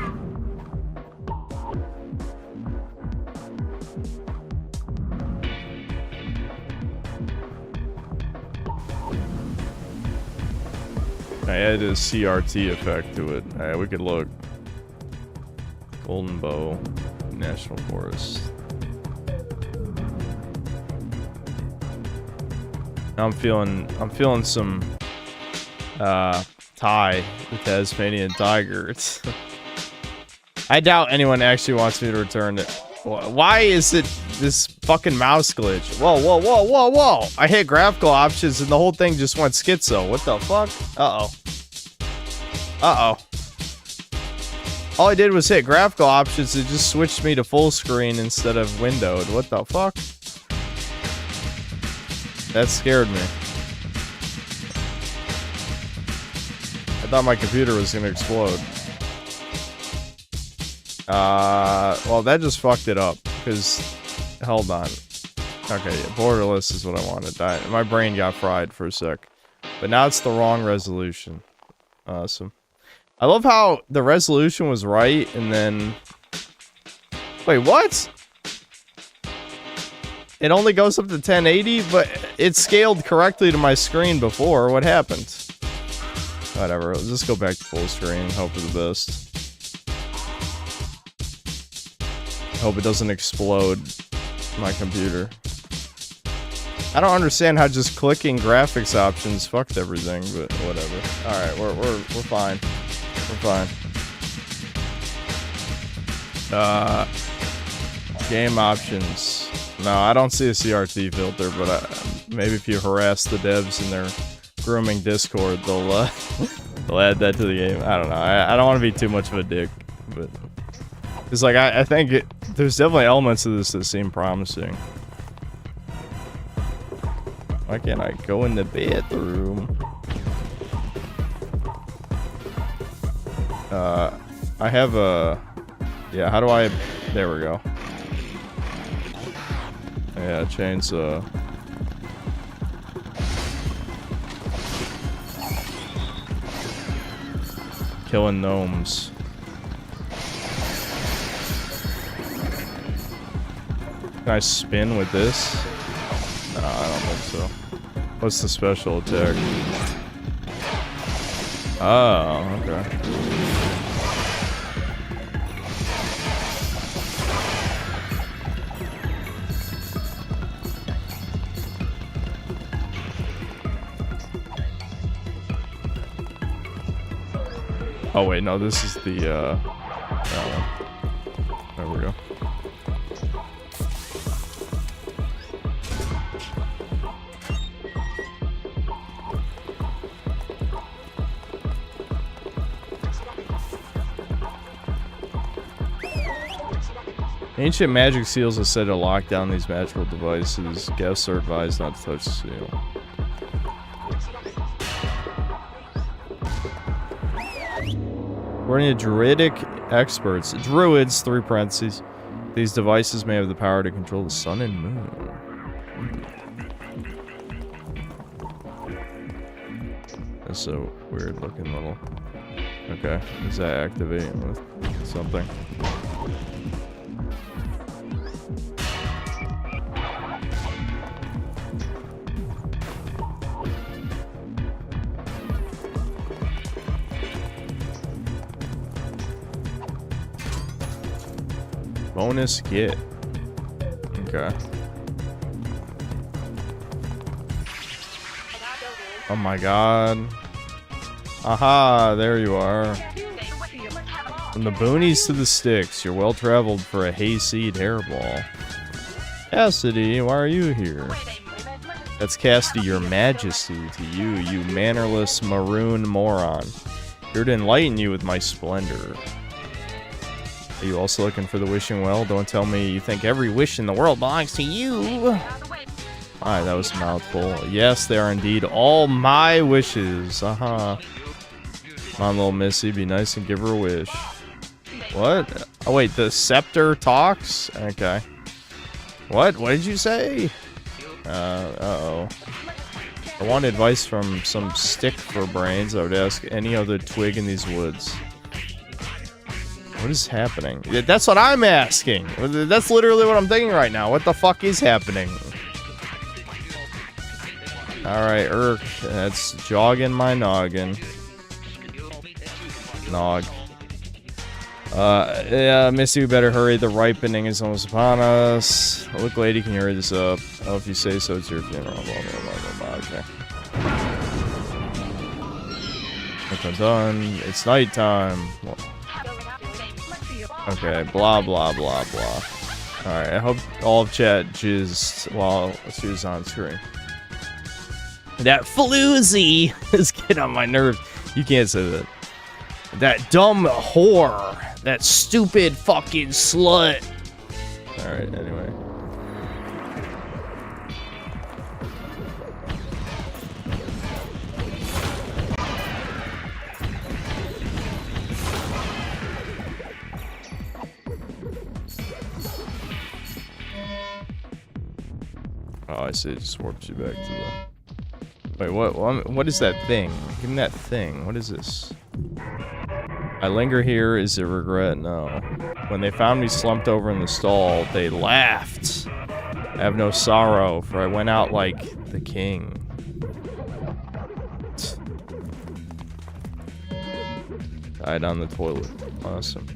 [SPEAKER 1] I added a CRT effect to it. Alright, we could look. Golden Bow, National Forest. Now I'm feeling some Thai, the Tasmanian tiger. It's I doubt anyone actually wants me to return it. Why is it this fucking mouse glitch? Whoa, whoa, whoa, whoa, whoa! I hit graphical options and the whole thing just went schizo. What the fuck? Uh-oh. Uh-oh. All I did was hit graphical options. It just switched me to full screen instead of windowed. What the fuck? That scared me. I thought my computer was gonna explode. Well, that just fucked it up, because... Hold on. Okay, yeah, borderless is what I wanted. My brain got fried for a sec. But now it's the wrong resolution. Awesome. I love how the resolution was right, and then... Wait, what? It only goes up to 1080, but it scaled correctly to my screen before. What happened? Whatever, let's just go back to full screen and hope for the best. Hope it doesn't explode my computer. I don't understand how just clicking graphics options fucked everything, but whatever. Alright, we're fine. We're fine. Game options. No, I don't see a CRT filter, but maybe if you harass the devs in their grooming Discord, they'll they'll add that to the game. I don't know. I don't want to be too much of a dick, but it's like I think there's definitely elements of this that seem promising. Why can't I go in the bathroom? I have a... Yeah, how do I... There we go. Yeah, chainsaw. Killing gnomes. Can I spin with this? No, I don't think so. What's the special attack? Oh, okay. Oh wait, no, this is the, that one. There we go. Ancient magic seals are said to lock down these magical devices. Guests are advised not to touch the seal. According to druidic experts, druids, 3 parentheses, these devices may have the power to control the sun and moon. That's a weird looking little... Okay, is that activating with something? Bonus get. Okay. Oh my god. Aha, there you are. From the boonies to the sticks, you're well traveled for a hayseed hairball. Cassidy, why are you here? That's Cassidy, your majesty to you, you mannerless maroon moron. Here to enlighten you with my splendor. Are you also looking for the wishing well? Don't tell me you think every wish in the world belongs to you. Alright, that was a mouthful. Yes, they are indeed all my wishes. Come on, little Missy, be nice and give her a wish. What? Oh, wait, the scepter talks? Okay. What? What did you say? Uh-oh. I want advice from some stick for brains. I would ask any other twig in these woods. What is happening? That's what I'm asking. That's literally what I'm thinking right now. What the fuck is happening? Alright, that's jogging my noggin. Nog. Yeah, Missy, we better hurry. The ripening is almost upon us. Look, lady, can you hurry this up? Oh, if you say so, it's your funeral. Blah, blah, blah, blah, blah. Okay. I'm done. It's nighttime. Okay, blah, blah, blah, blah. Alright, I hope all of chat jizzed while she was on screen. That floozy is getting on my nerves. You can't say that. That dumb whore. That stupid fucking slut. Alright, anyway. Oh, I see. It just warps you back to the... Wait, what is that thing? Give me that thing. What is this? I linger here. Is it regret? No. When they found me slumped over in the stall, they laughed. I have no sorrow, for I went out like the king. Died on the toilet. Awesome.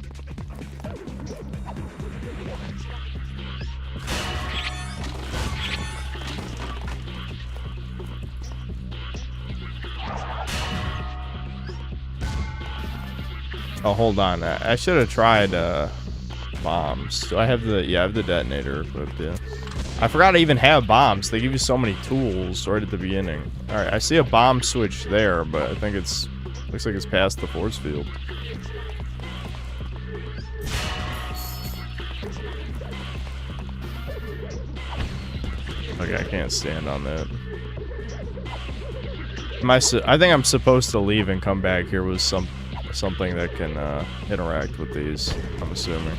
[SPEAKER 1] Oh, hold on. I should have tried bombs. Do I have the... Yeah, I have the detonator equipped, yeah. I forgot I even have bombs. They give you so many tools right at the beginning. Alright, I see a bomb switch there, but I think it's... Looks like it's past the force field. Okay, I can't stand on that. I think I'm supposed to leave and come back here with something that can interact with these, I'm assuming.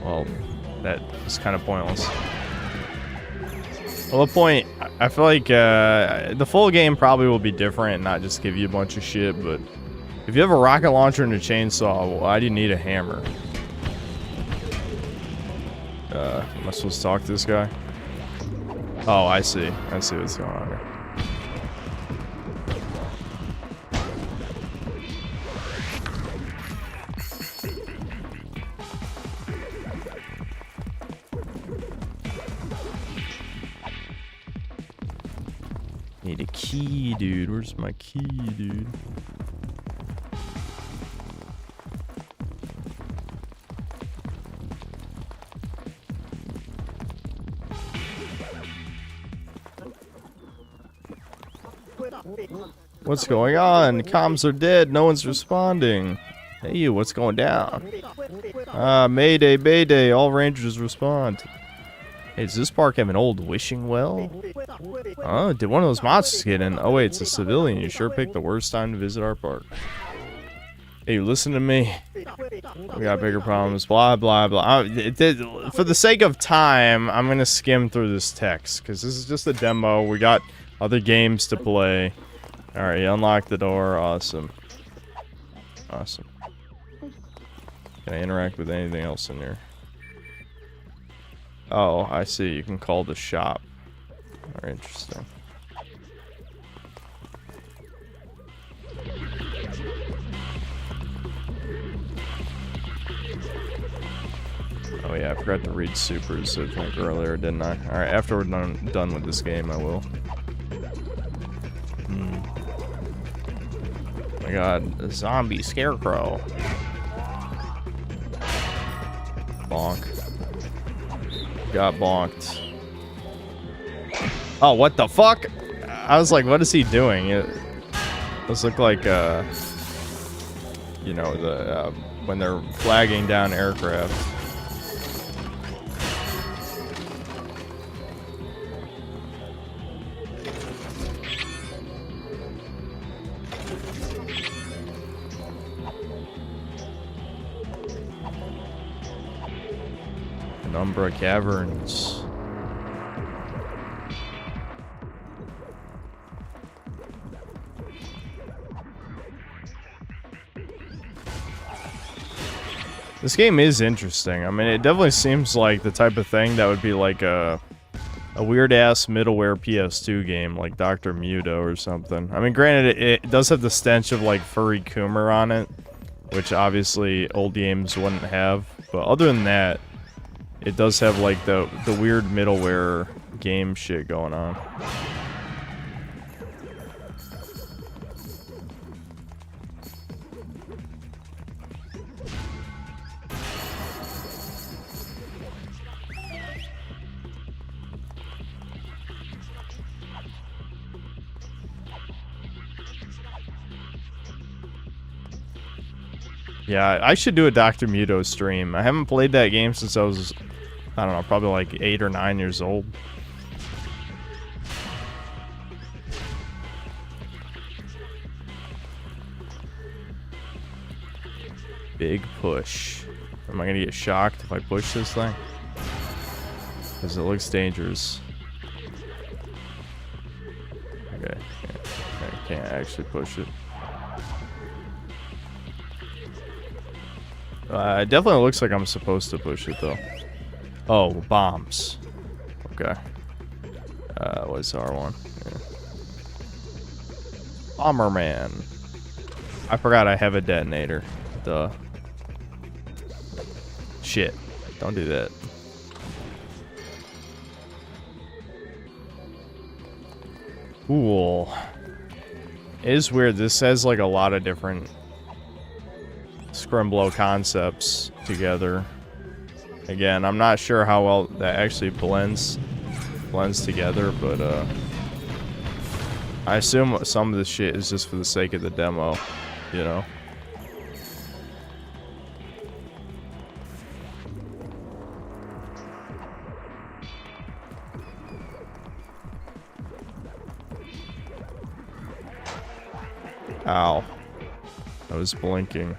[SPEAKER 1] Well, that is kind of pointless. Well, the point, I feel like the full game probably will be different and not just give you a bunch of shit, but if you have a rocket launcher and a chainsaw, why do you need a hammer? Am I supposed to talk to this guy? Oh, I see. I see what's going on here. Need a key, dude. Where's my key, dude? What's going on? Comms are dead. No one's responding. Hey, you. What's going down? Mayday, mayday. All rangers respond. Hey, does this park have an old wishing well? Oh, did one of those monsters get in? Oh, wait, it's a civilian. You sure picked the worst time to visit our park. Hey, listen to me. We got bigger problems. Blah, blah, blah. For the sake of time, I'm going to skim through this text, because this is just a demo. We got other games to play. Alright, you unlock the door. Awesome. Awesome. Can I interact with anything else in here? Oh, I see. You can call the shop. Very interesting. forgot to read supers, I think, earlier, didn't I? Alright, after we're done with this game, I will. Oh my god, a zombie scarecrow. Bonk. Got bonked. Oh, what the fuck? I was like, what is he doing? Those look like, you know, the, when they're flagging down aircraft. Penumbra Caverns. This game is interesting. I mean, it definitely seems like the type of thing that would be like a weird-ass middleware PS2 game, like Dr. Muto or something. I mean, granted, it does have the stench of, like, furry Coomer on it, which obviously old games wouldn't have. But other than that, it does have, like, the weird middleware game shit going on. Yeah, I should do a Dr. Muto stream. I haven't played that game since I was, I don't know, probably like 8 or 9 years old. Big push. Am I gonna get shocked if I push this thing? Because it looks dangerous. Okay, I can't actually push it. It definitely looks like I'm supposed to push it, though. Oh, bombs. Okay. What's R1? Yeah. Bomberman. I forgot I have a detonator. Duh. Shit. Don't do that. Cool. It is weird. This has, like, a lot of different Scrimblow concepts together. Again, I'm not sure how well that actually blends together, but I assume some of this shit is just for the sake of the demo, you know. Ow. I was blinking.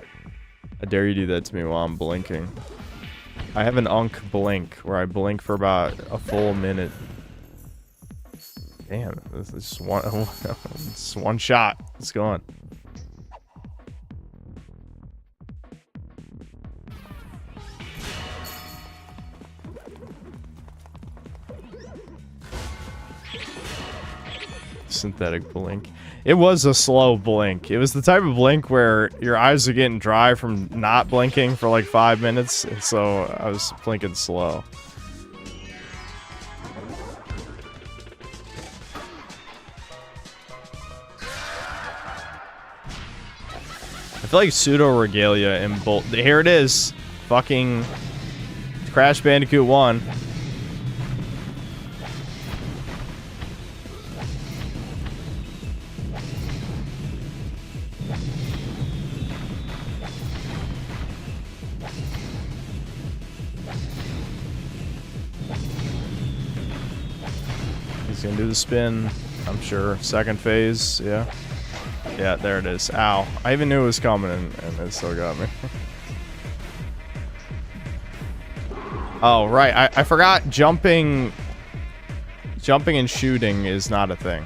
[SPEAKER 1] I dare you do that to me while I'm blinking. I have an Unk blink, where I blink for about a full minute. Damn, this is it's one shot. It's gone. Synthetic blink. It was a slow blink. It was the type of blink where your eyes are getting dry from not blinking for like 5 minutes, and so I was blinking slow. I feel like pseudo regalia in both. Here it is. Fucking Crash Bandicoot 1. He's gonna do the spin, I'm sure. Second phase, yeah. Yeah, there it is. Ow. I even knew it was coming, and it still got me. Oh, right. I forgot jumping and shooting is not a thing.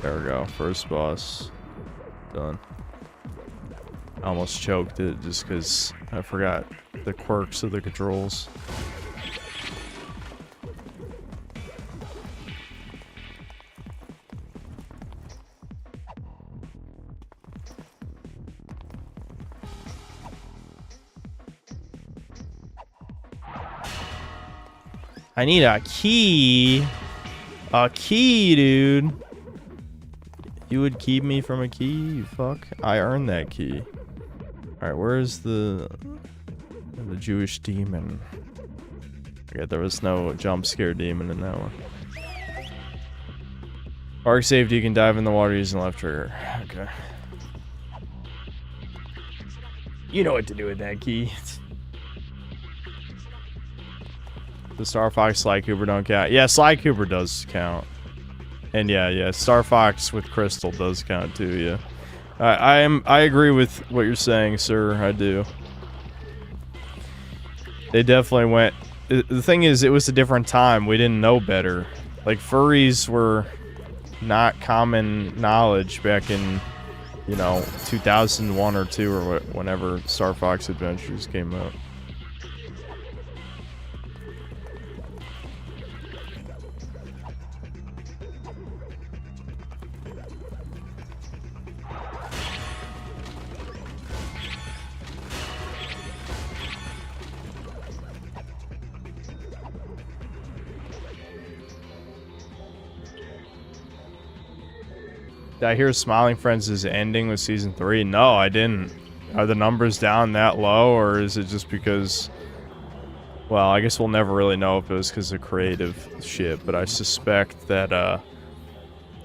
[SPEAKER 1] There we go. First boss. Done. I almost choked it just because I forgot the quirks of the controls. I need a key. A key, dude. You would keep me from a key, you fuck. I earned that key. Alright, where's the Jewish demon? Okay, there was no jump scare demon in that one. Arc safety, you can dive in the water using left trigger. Okay. You know what to do with that key. The Star Fox, Sly Cooper don't count. Yeah, Sly Cooper does count. And yeah, Star Fox with Crystal does count too, yeah. I agree with what you're saying, sir. I do. They definitely went... The thing is, it was a different time. We didn't know better. Like, furries were not common knowledge back in, you know, 2001 or 2 or whenever Star Fox Adventures came out. Did I hear Smiling Friends is ending with season 3? No, I didn't. Are the numbers down that low, or is it just because... Well, I guess we'll never really know if it was because of creative shit, but I suspect that,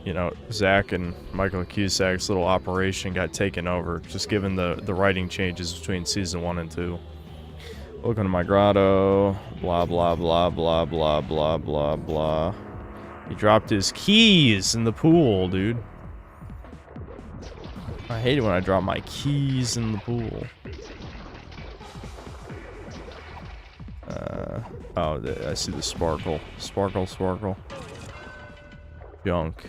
[SPEAKER 1] you know, Zach and Michael Cusack's little operation got taken over, just given the writing changes between season 1 and 2. Welcome to my grotto. Blah, blah, blah, blah, blah, blah, blah, blah. He dropped his keys in the pool, dude. I hate it when I drop my keys in the pool. Oh, I see the sparkle. Sparkle, sparkle. Junk.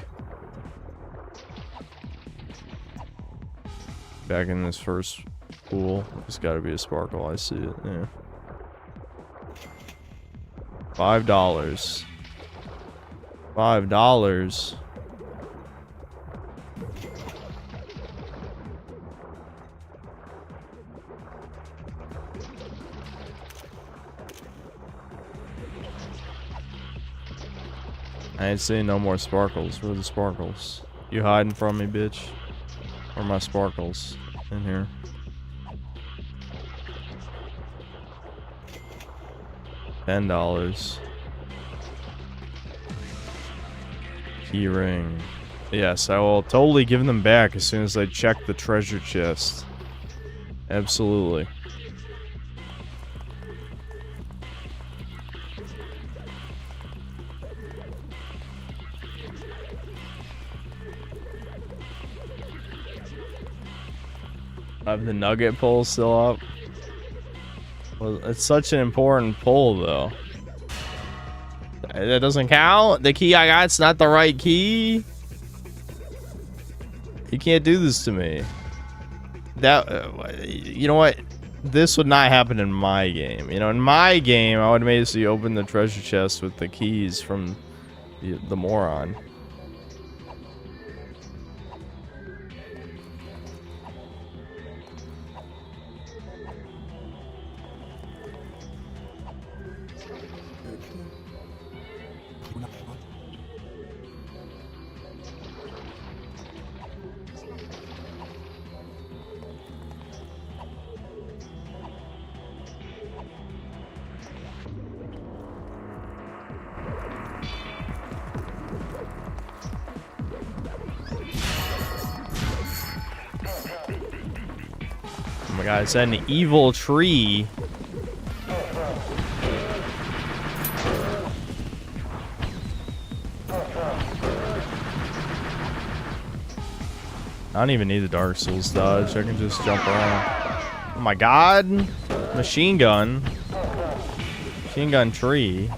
[SPEAKER 1] Back in this first pool. There's gotta be a sparkle. I see it, yeah. $5. $5. I ain't seeing no more sparkles. Where are the sparkles? You hiding from me, bitch? Where are my sparkles? In here. $10. Key ring. Yes, I will totally give them back as soon as I check the treasure chest. Absolutely. I have the nugget pull still up. Well, it's such an important pull, though. That doesn't count. The key I got's not the right key. You can't do this to me. That, you know what? This would not happen in my game. You know, in my game, I would have made it so you open the treasure chest with the keys from the moron. Oh my god, it's an evil tree. I don't even need the Dark Souls dodge. I can just jump around. Oh my god. Machine gun. Machine gun tree.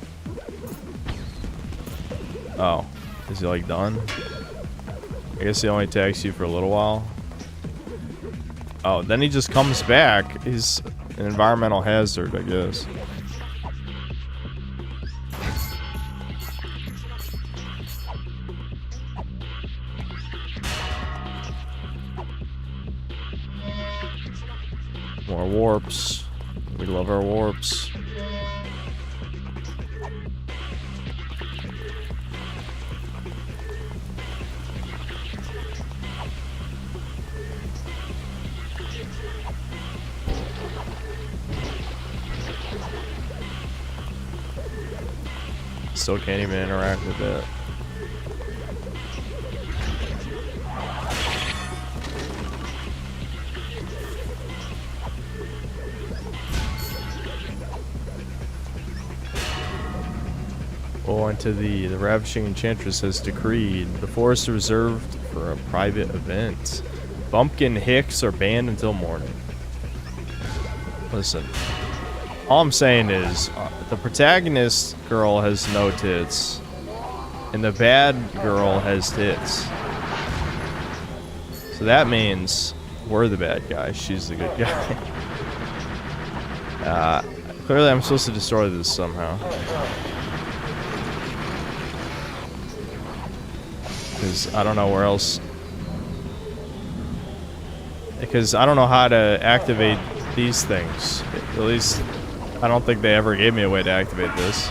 [SPEAKER 1] Oh. Is he like done? I guess he only attacks you for a little while. Oh, then he just comes back. He's an environmental hazard, I guess. More warps. We love our warps. Still can't even interact with that. Oh, into the Ravishing Enchantress has decreed. The forest reserved for a private event. Bumpkin Hicks are banned until morning. Listen. All I'm saying is, the protagonist girl has no tits, and the bad girl has tits. So that means we're the bad guy, she's the good guy. Clearly I'm supposed to destroy this somehow. Because I don't know where else... Because I don't know how to activate these things. At least... I don't think they ever gave me a way to activate this.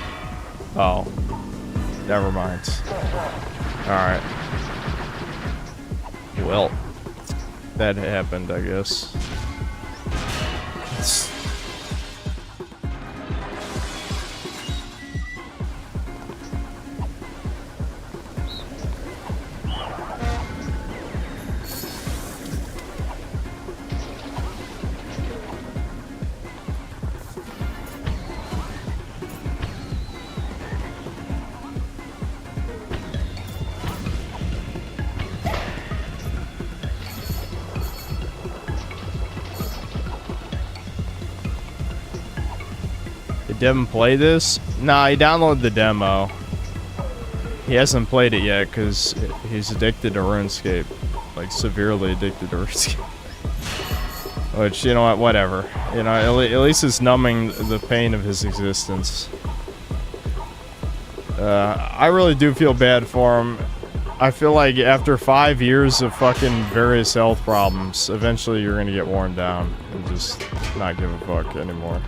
[SPEAKER 1] Oh. Never mind. Alright. Well. That happened, I guess. Devin play this? Nah, he downloaded the demo. He hasn't played it yet because he's addicted to RuneScape. Like, severely addicted to RuneScape. Which, you know what, whatever. You know, at least it's numbing the pain of his existence. I really do feel bad for him. I feel like after 5 years of fucking various health problems, eventually you're gonna get worn down and just not give a fuck anymore.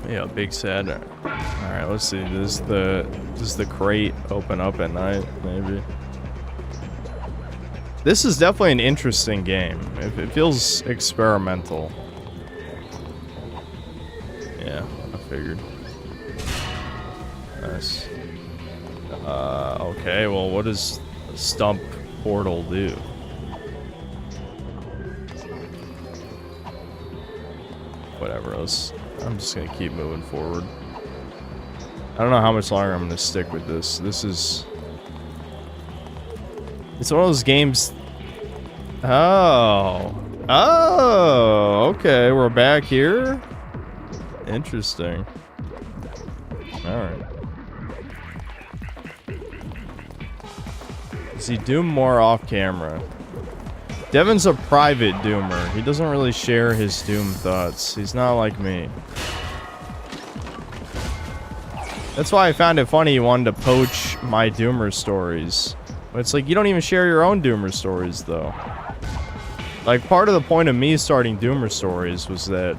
[SPEAKER 1] Yeah, big sad. Alright, let's see. Does the crate open up at night? Maybe. This is definitely an interesting game. It feels experimental. Yeah, I figured. Nice. Okay, well, what does Stump Portal do? Whatever else. I'm just gonna keep moving forward. I don't know how much longer I'm gonna stick with this. This is... It's one of those games... Oh. Oh, okay. We're back here? Interesting. Alright. Does he doom more off camera? Devin's a private doomer. He doesn't really share his doom thoughts. He's not like me. That's why I found it funny he wanted to poach my doomer stories. But it's like, you don't even share your own doomer stories, though. Like, part of the point of me starting doomer stories was that,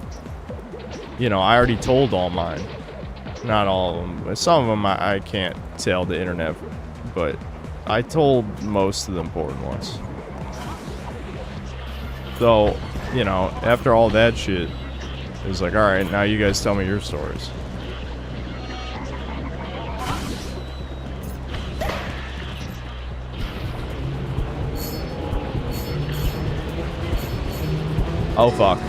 [SPEAKER 1] you know, I already told all mine. Not all of them, but some of them I can't tell the internet. But I told most of the important ones. So, you know, after all that shit, it was like, alright, now you guys tell me your stories. Oh, fuck.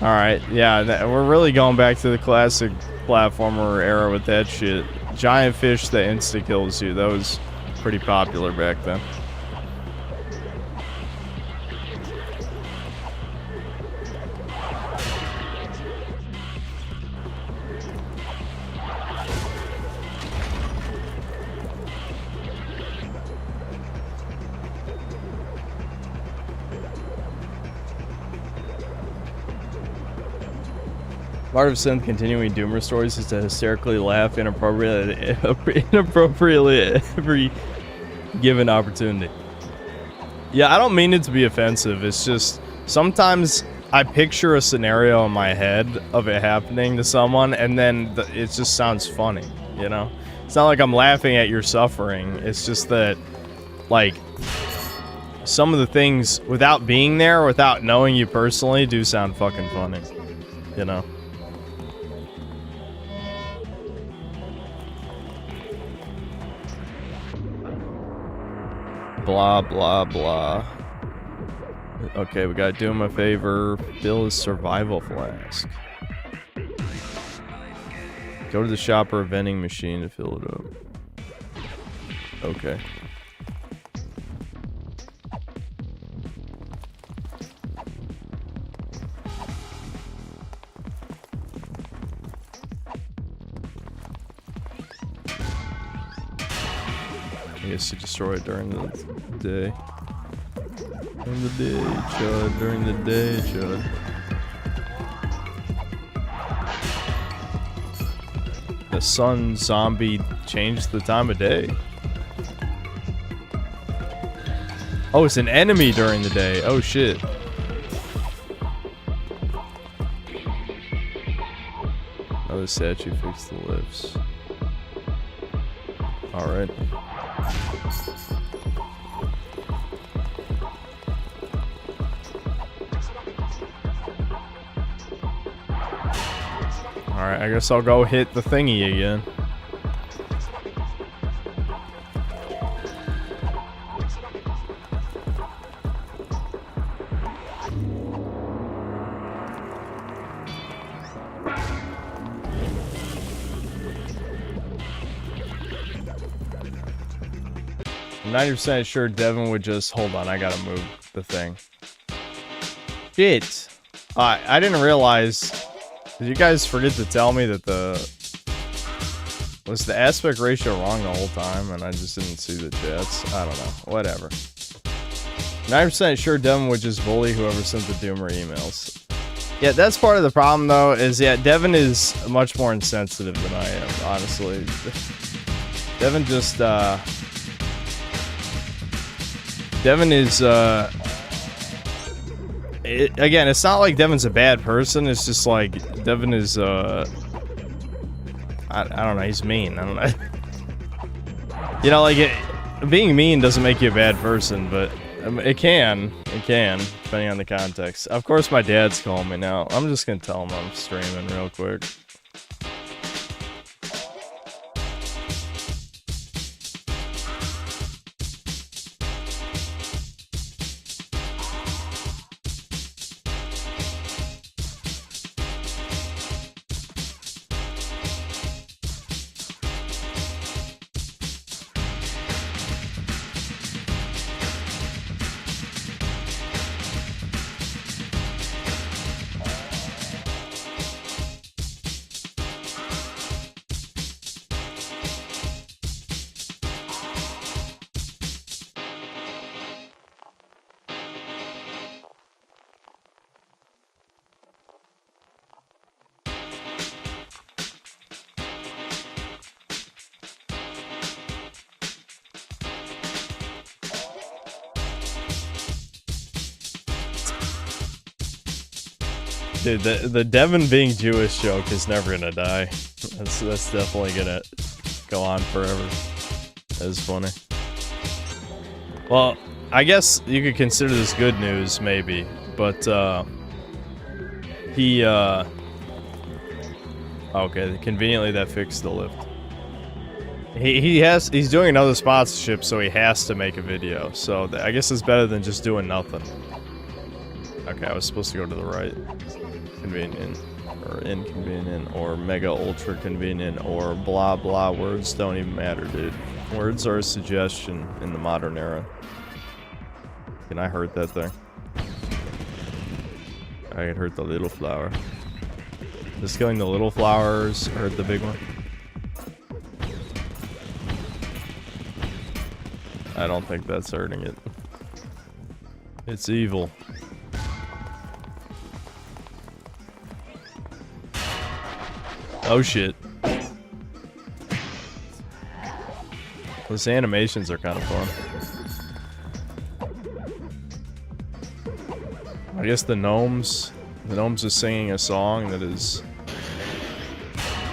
[SPEAKER 1] Alright, yeah, we're really going back to the classic platformer era with that shit. Giant fish that insta-kills you, that was pretty popular back then. Part of some continuing Doomer stories is to hysterically laugh inappropriately every given opportunity. Yeah, I don't mean it to be offensive. It's just sometimes I picture a scenario in my head of it happening to someone, and then it just sounds funny, you know? It's not like I'm laughing at your suffering. It's just that, like, some of the things, without being there, without knowing you personally, do sound fucking funny, you know? Blah, blah, blah. Okay, we gotta do him a favor. Fill his survival flask. Go to the shop or a vending machine to fill it up. Okay. I guess you destroy it during the day. During the day, Chud. During the day, Chud. The sun zombie changed the time of day. Oh, it's an enemy during the day. Oh, shit. Another statue fixed the lifts. Alright. Alright, I guess I'll go hit the thingy again. I'm 90% sure Devin would just... Hold on, I gotta move the thing. Shit! I didn't realize... Did you guys forget to tell me that was the aspect ratio wrong the whole time and I just didn't see the chats? I don't know. Whatever. 90% sure Devin would just bully whoever sent the Doomer emails. Yeah, that's part of the problem though, is yeah, Devin is much more insensitive than I am, honestly. Devin just, Devin is, again, it's not like Devin's a bad person, it's just like, Devin is, I don't know, he's mean, I don't know. You know, like, being mean doesn't make you a bad person, but it can, depending on the context. Of course, my dad's calling me now. I'm just gonna tell him I'm streaming real quick. Dude, the Devin being Jewish joke is never gonna die. That's definitely gonna go on forever. That is funny. Well, I guess you could consider this good news, maybe, but okay, conveniently that fixed the lift. He's doing another sponsorship, so he has to make a video. So I guess it's better than just doing nothing. Okay, I was supposed to go to the right. Convenient. or inconvenient or mega ultra convenient or blah blah. Words don't even matter, dude. Words are a suggestion in the modern era. Can I hurt that thing? I can hurt the little flower. Does killing the little flowers hurt the big one? I don't think that's hurting it. It's evil. Oh shit. Those animations are kind of fun. I guess the gnomes are singing a song that is...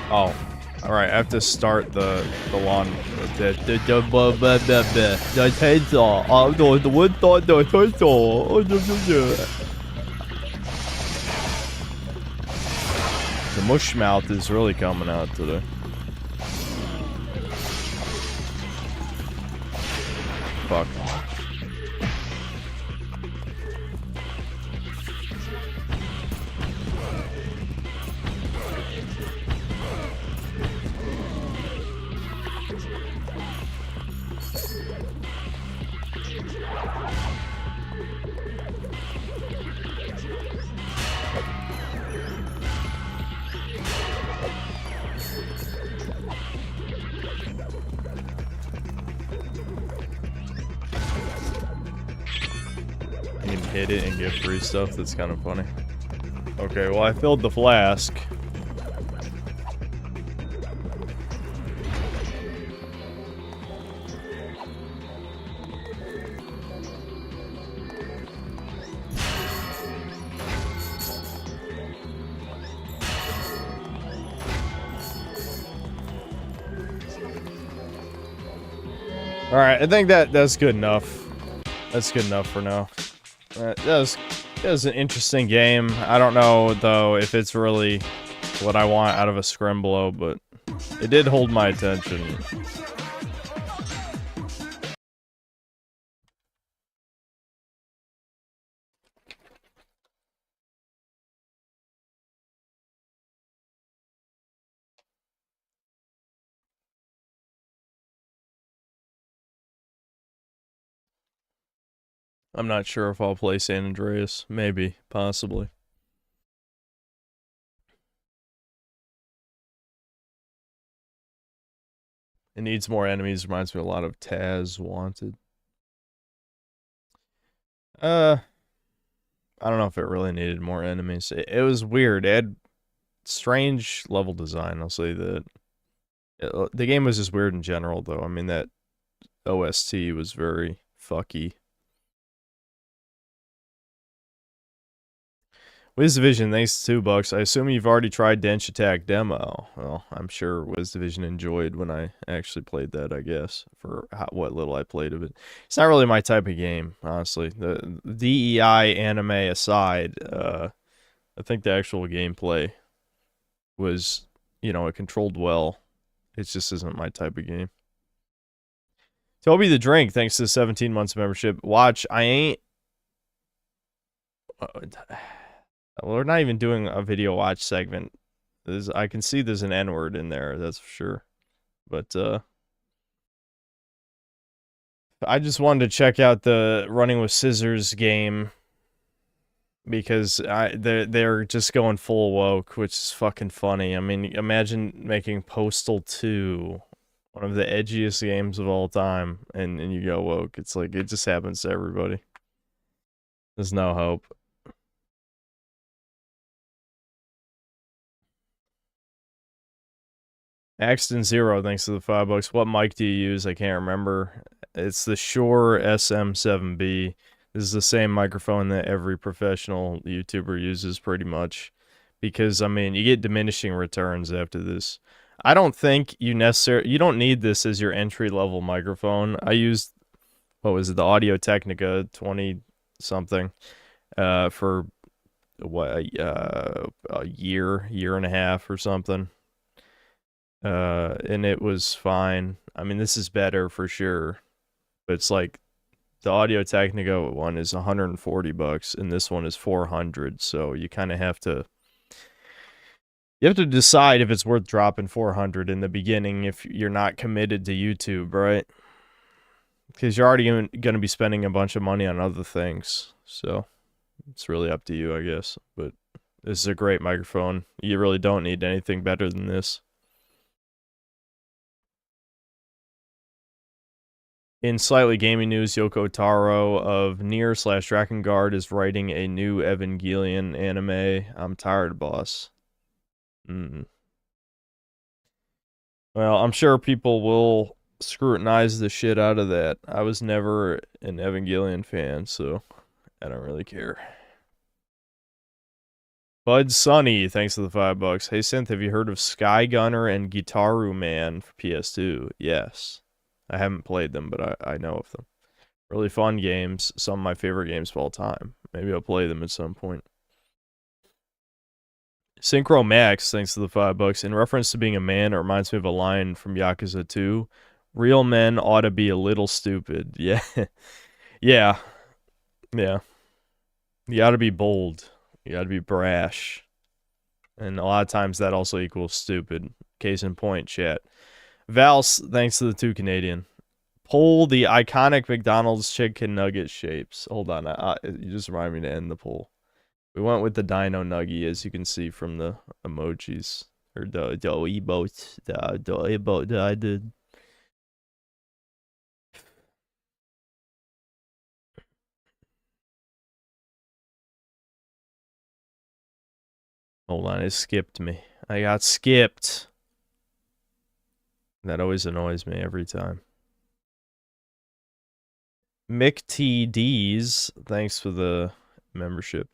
[SPEAKER 1] Oh. Alright, I have to start the lawn. The mush mouth is really coming out today. Fuck. Hit it and get free stuff. That's kind of funny. Okay, well, I filled the flask. Alright, I think that's good enough. That's good enough for now. That was an interesting game. I don't know, though, if it's really what I want out of a Scrimblow, but it did hold my attention. I'm not sure if I'll play San Andreas. Maybe. Possibly. It needs more enemies. Reminds me a lot of Taz Wanted. I don't know if it really needed more enemies. It was weird. It had strange level design, I'll say that. The game was just weird in general, though. I mean, that OST was very fucky. WizDivision, thanks to $2. I assume you've already tried Dench Attack demo. Well, I'm sure WizDivision enjoyed when I actually played that, I guess, for what little I played of it. It's not really my type of game, honestly. The DEI anime aside, I think the actual gameplay was, you know, it controlled well. It just isn't my type of game. Toby the Drink, thanks to 17 months of membership. Watch, I ain't... Well, we're not even doing a video watch segment. I can see there's an N-word in there, that's for sure. But, I just wanted to check out the Running with Scissors game. Because they're just going full woke, which is fucking funny. I mean, imagine making Postal 2 one of the edgiest games of all time, and you go woke. It's like, it just happens to everybody. There's no hope. Axton Zero, thanks to the $5. What mic do you use? I can't remember. It's the Shure SM7B. This is the same microphone that every professional YouTuber uses, pretty much. Because, I mean, you get diminishing returns after this. I don't think you don't need this as your entry-level microphone. I used, what was it, the Audio-Technica 20-something, for, what, a year and a half or something. And it was fine. I mean, this is better for sure. But it's like, the Audio-Technica one is $140, and this one is $400, so you kind of have to You have to decide if it's worth dropping 400 in the beginning if you're not committed to YouTube, right? Because you're already going to be spending a bunch of money on other things. So it's really up to you, I guess. But this is a great microphone. You really don't need anything better than this. In slightly gaming news, Yoko Taro of Nier/Drakengard is writing a new Evangelion anime. I'm tired, boss. Well, I'm sure people will scrutinize the shit out of that. I was never an Evangelion fan, so I don't really care. Bud Sunny, thanks for the $5. Hey Synth, have you heard of Sky Gunner and Gitaru Man for PS2? Yes. I haven't played them, but I know of them. Really fun games. Some of my favorite games of all time. Maybe I'll play them at some point. Synchro Max, thanks to the $5. In reference to being a man, it reminds me of a line from Yakuza 2. Real men ought to be a little stupid. Yeah. Yeah. Yeah. You ought to be bold. You ought to be brash. And a lot of times that also equals stupid. Case in point, chat. Vals, thanks to the 2 Canadian. Poll the iconic McDonald's chicken nugget shapes. Hold on, you just remind me to end the poll. We went with the Dino Nuggie, as you can see from the emojis. Or the emotes. The emote that I did. Hold on, it skipped me. I got skipped. That always annoys me every time. Mick TDs, thanks for the membership.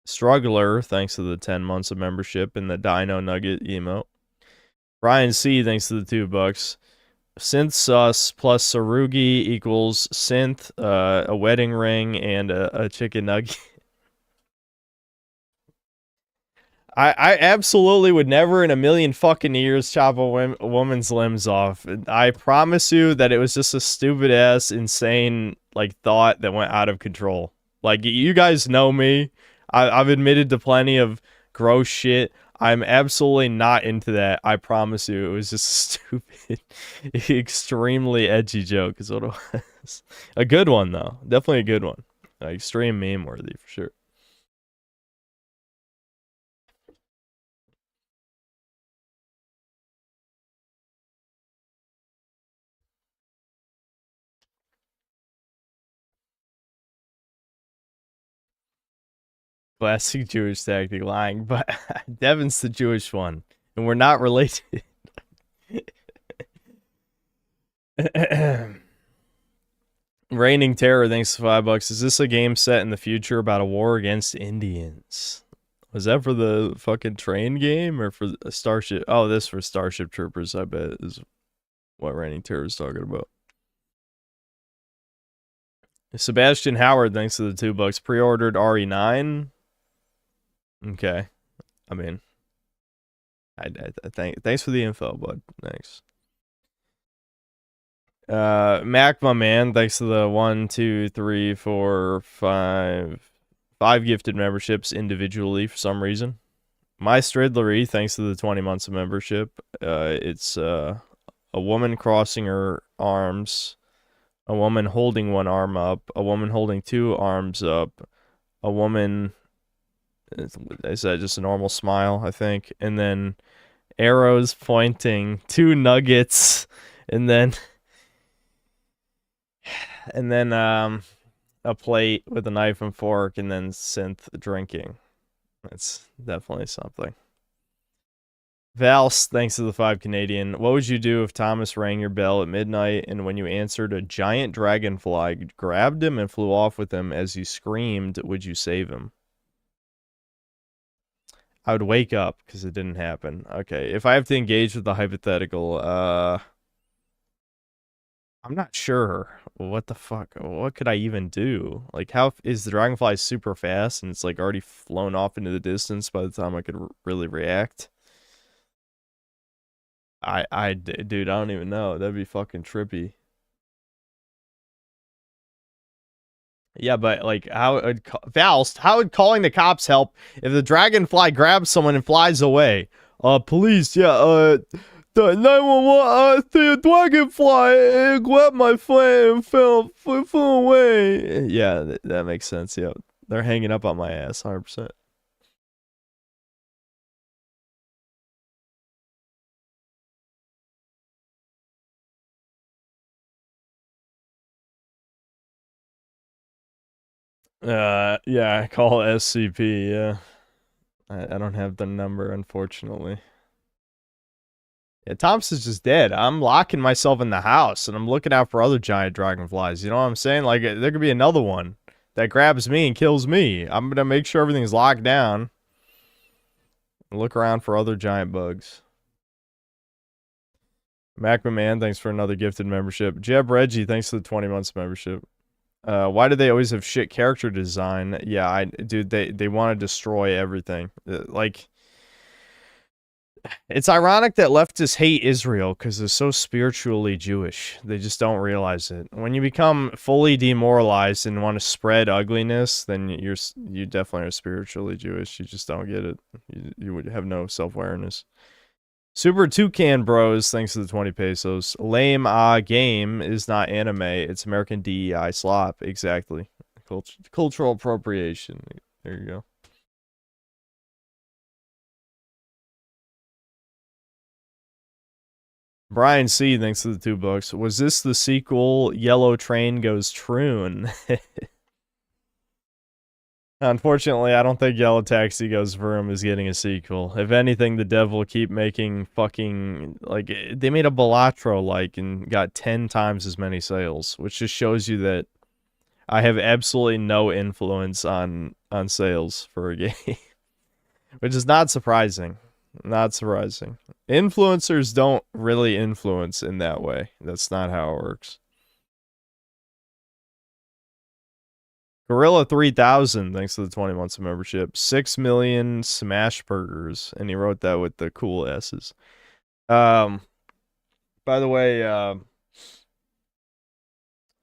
[SPEAKER 1] Struggler, thanks to the 10 months of membership and the Dino Nugget emote. Brian C, thanks to the $2. Synth Sus plus Sarugi equals Synth, a wedding ring, and a chicken nugget. I absolutely would never in a million fucking years chop a woman's limbs off. I promise you that it was just a stupid ass, insane like thought that went out of control. Like, you guys know me. I've admitted to plenty of gross shit. I'm absolutely not into that. I promise you. It was just a stupid, extremely edgy joke is what it was. A good one, though. Definitely a good one. Extreme meme worthy, for sure. Classic Jewish tactic, lying, but Devin's the Jewish one, and we're not related. Reigning Terror, thanks to $5. Is this a game set in the future about a war against Indians? Was that for the fucking train game or for Starship? Oh, this for Starship Troopers, I bet, is what Reigning Terror is talking about. Sebastian Howard, thanks to the $2. Pre-ordered RE9. Okay. I mean, thanks for the info, bud. Thanks. Mac, my man, thanks to the 1, 2, 3, 4, 5 gifted memberships individually for some reason. My Stridlery, thanks to the 20 months of membership. It's a woman crossing her arms, a woman holding one arm up, a woman holding 2 arms up, a woman, is that just a normal smile, I think, and then arrows pointing, 2 nuggets, and then a plate with a knife and fork, and then Synth drinking. That's definitely something. Vals, thanks to the 5 Canadian. What would you do if Thomas rang your bell at midnight and when you answered, a giant dragonfly grabbed him and flew off with him as he screamed? Would you save him? I would wake up because it didn't happen. Okay, if I have to engage with the hypothetical, I'm not sure. What the fuck? What could I even do? Like, how is the dragonfly super fast and it's like already flown off into the distance by the time I could really react? Dude, I don't even know. That'd be fucking trippy. Yeah, but like, Faust, how would calling the cops help if the dragonfly grabs someone and flies away? Police, yeah, the 911, the dragonfly grabbed my friend and flew away. Yeah, that makes sense. Yeah, they're hanging up on my ass, 100%. Yeah, I call SCP, yeah. I don't have the number, unfortunately. Yeah, Thompson's just dead. I'm locking myself in the house, and I'm looking out for other giant dragonflies. You know what I'm saying? Like, there could be another one that grabs me and kills me. I'm gonna make sure everything's locked down. Look around for other giant bugs. MacMan, thanks for another gifted membership. Jeb Reggie, thanks for the 20 months membership. Why do they always have shit character design? Yeah, dude, they want to destroy everything. Like, it's ironic that leftists hate Israel because they're so spiritually Jewish. They just don't realize it. When you become fully demoralized and want to spread ugliness, then you definitely are spiritually Jewish. You just don't get it. You would have no self-awareness. Super Toucan Bros, thanks to the 20 pesos. Lame game is not anime. It's American DEI slop. Exactly. Cultural appropriation. There you go. Brian C, thanks to the $2. Was this the sequel, Yellow Train Goes Troon? Unfortunately, I don't think Yellow Taxi Goes Vroom is getting a sequel. If anything, the devil will keep making fucking... Like, they made a Balatro, and got 10 times as many sales, which just shows you that I have absolutely no influence on sales for a game. Which is not surprising. Not surprising. Influencers don't really influence in that way. That's not how it works. Gorilla 3000, thanks to the 20 months of membership. 6 million smash burgers. And he wrote that with the cool S's. By the way,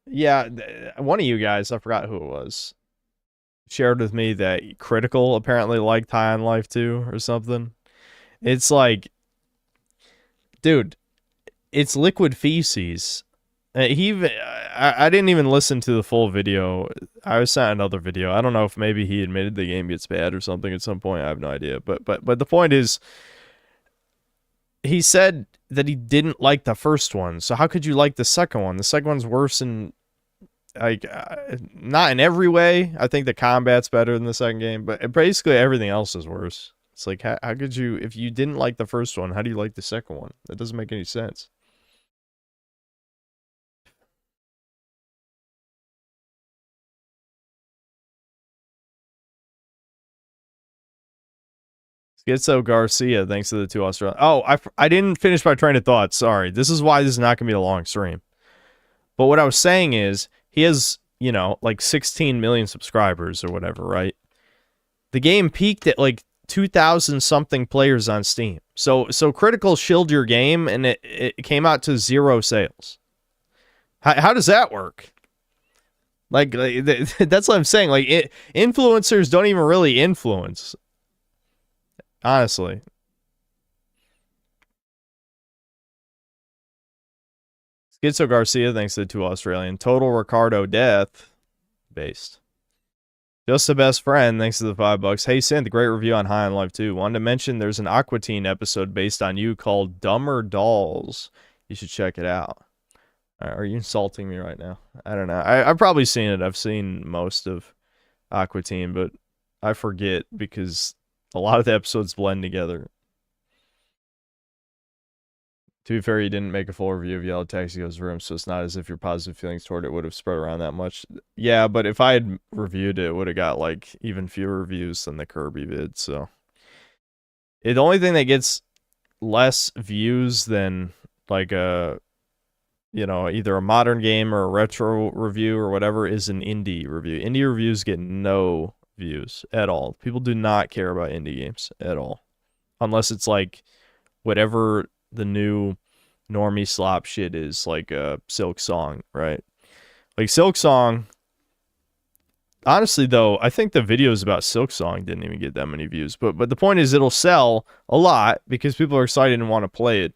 [SPEAKER 1] yeah, one of you guys, I forgot who it was, shared with me that Critical apparently liked High on Life 2 or something. It's like, dude, it's liquid feces. I didn't even listen to the full video. I was sent another video. I don't know if maybe he admitted the game gets bad or something at some point. I have no idea. But the point is, he said that he didn't like the first one. So how could you like the second one? The second one's worse in, like, not in every way. I think the combat's better than the second game, but basically everything else is worse. It's like, how could you, if you didn't like the first one, how do you like the second one? That doesn't make any sense. Schizo Garcia, thanks to the 2 Australian. Oh, I didn't finish my train of thought. Sorry. This is why this is not going to be a long stream. But what I was saying is, he has, like 16 million subscribers or whatever, right? The game peaked at like 2,000 something players on Steam. So Critical shilled your game and it came out to 0 sales. How does that work? Like that's what I'm saying. Like, influencers don't even really influence. Honestly. Schizo Garcia, thanks to the 2 Australian. Total Ricardo death. Based. Just the best friend, thanks to the $5. Hey, Synth, great review on High on Life 2. Wanted to mention there's an Aqua Teen episode based on you called Dumber Dolls. You should check it out. Are you insulting me right now? I don't know. I've probably seen it. I've seen most of Aqua Teen, but I forget because a lot of the episodes blend together. To be fair, you didn't make a full review of Yellow Taxi Goes Vroom, so it's not as if your positive feelings toward it would have spread around that much. Yeah, but if I had reviewed it would have got, like, even fewer reviews than the Kirby vid, so. The only thing that gets less views than, like, either a modern game or a retro review or whatever is an indie review. Indie reviews get no views at all. People do not care about indie games at all. Unless it's, like, whatever the new normie slop shit is, like Silk Song, right? Like, Silk Song Honestly, though, I think the videos about Silk Song didn't even get that many views. But the point is, it'll sell a lot because people are excited and want to play it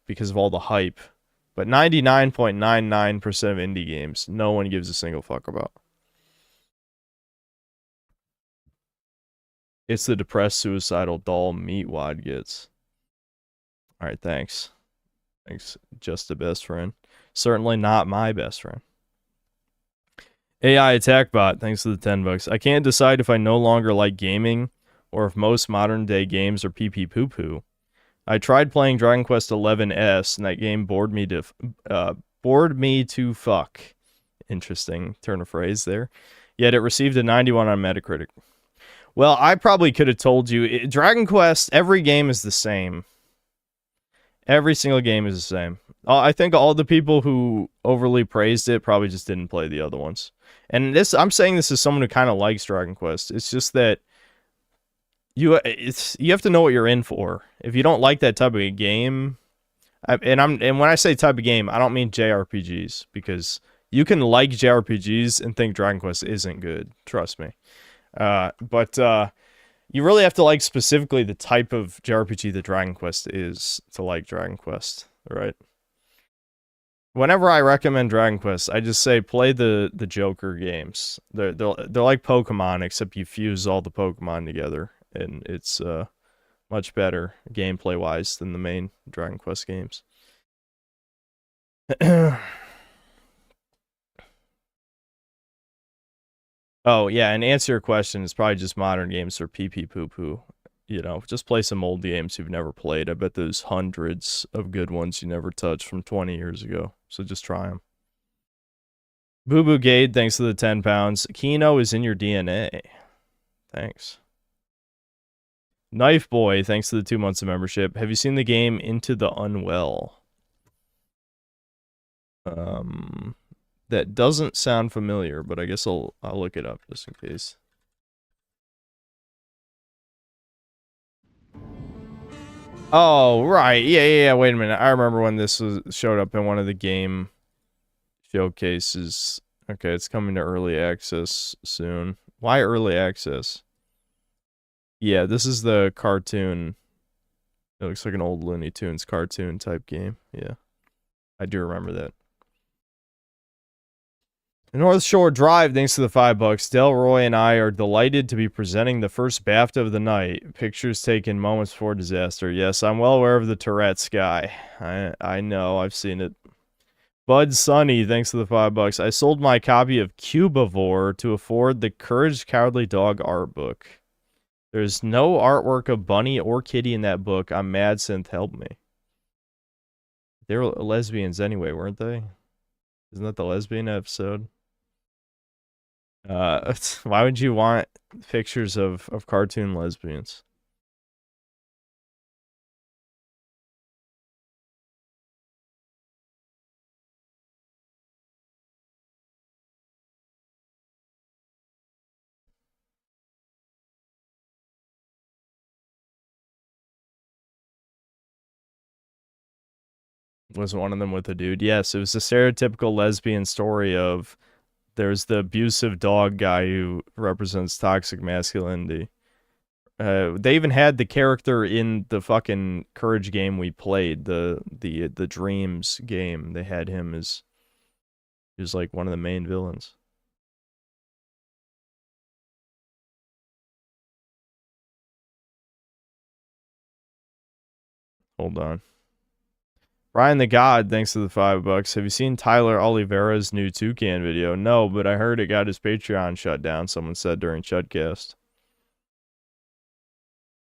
[SPEAKER 1] because of all the hype. But 99.99% of indie games, no one gives a single fuck about. It's the depressed, suicidal doll Meatwad gets. All right, thanks. Thanks, just the best friend. Certainly not my best friend. AI attack bot, thanks to the $10. I can't decide if I no longer like gaming or if most modern day games are pee-pee poo-poo. I tried playing Dragon Quest XI-S and that game bored me to fuck. Interesting turn of phrase there. Yet it received a 91 on Metacritic. Well, I probably could have told you. Dragon Quest, every game is the same. Every single game is the same. I think all the people who overly praised it probably just didn't play the other ones. And this, I'm saying this as someone who kind of likes Dragon Quest. It's just that you have to know what you're in for. If you don't like that type of game, and when I say type of game, I don't mean JRPGs, because you can like JRPGs and think Dragon Quest isn't good. Trust me. But you really have to like specifically the type of JRPG that Dragon Quest is to like Dragon Quest, right? Whenever I recommend Dragon Quest, I just say play the Joker games. They're like Pokemon, except you fuse all the Pokemon together, and it's much better gameplay wise than the main Dragon Quest games. Oh yeah, and answer your question, it's probably just modern games for pee-pee poo-poo. You know, just play some old games you've never played. I bet there's hundreds of good ones you never touched from 20 years ago. So just try them. Boo Boo Gade, thanks to the 10 pounds. Kino is in your DNA. Thanks. Knife Boy, thanks to the 2 months of membership. Have you seen the game Into the Unwell? That doesn't sound familiar, but I guess I'll look it up just in case. Oh, right. Yeah. Wait a minute. I remember when this showed up in one of the game showcases. Okay, it's coming to early access soon. Why early access? Yeah, this is the cartoon. It looks like an old Looney Tunes cartoon type game. Yeah, I do remember that. North Shore Drive, thanks to the $5. Delroy and I are delighted to be presenting the first BAFTA of the night. Pictures taken moments before disaster. Yes, I'm well aware of the Tourette's guy. I know, I've seen it. Bud Sunny, thanks to the $5. I sold my copy of Cubivore to afford the Courage Cowardly Dog art book. There's no artwork of Bunny or Kitty in that book. I'm mad, Synth, help me. They were lesbians anyway, weren't they? Isn't that the lesbian episode? Why would you want pictures of cartoon lesbians? Wasn't one of them with a dude? Yes, it was a stereotypical lesbian story of there's the abusive dog guy who represents toxic masculinity. They even had the character in the fucking Courage game we played, the Dreams game. They had him as he was like one of the main villains. Hold on. Brian the God, thanks to the $5. Have you seen Tyler Oliveira's new Toucan video? No, but I heard it got his Patreon shut down, someone said during Chudcast.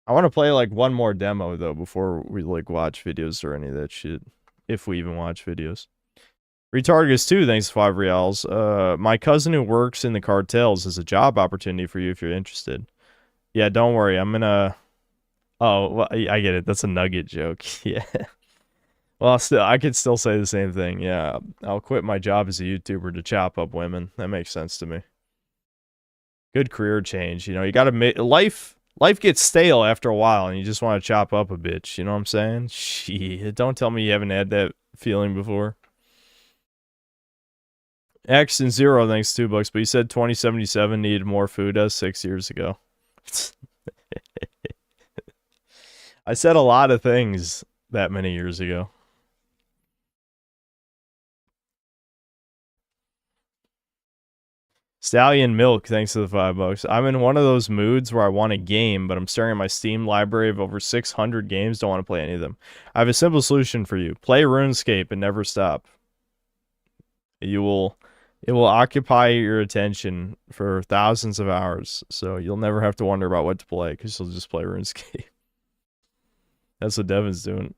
[SPEAKER 1] I want to play like one more demo though before we like watch videos or any of that shit. If we even watch videos. Retargus 2, thanks to 5 reals. My cousin who works in the cartels is a job opportunity for you if you're interested. Yeah, don't worry, I'm gonna... Oh, well, I get it, that's a nugget joke. Yeah. Well, still, I could still say the same thing. Yeah, I'll quit my job as a YouTuber to chop up women. That makes sense to me. Good career change. You know, you gotta make... Life gets stale after a while, and you just want to chop up a bitch. You know what I'm saying? Shit, don't tell me you haven't had that feeling before. X and Zero, thanks $2, but you said 2077 needed more food as 6 years ago. I said a lot of things that many years ago. Stallion Milk, thanks to the $5. I'm in one of those moods where I want a game, but I'm staring at my Steam library of over 600 games, don't want to play any of them. I have a simple solution for you. Play RuneScape and never stop. It will occupy your attention for thousands of hours, so you'll never have to wonder about what to play, because you'll just play RuneScape. That's what Devin's doing.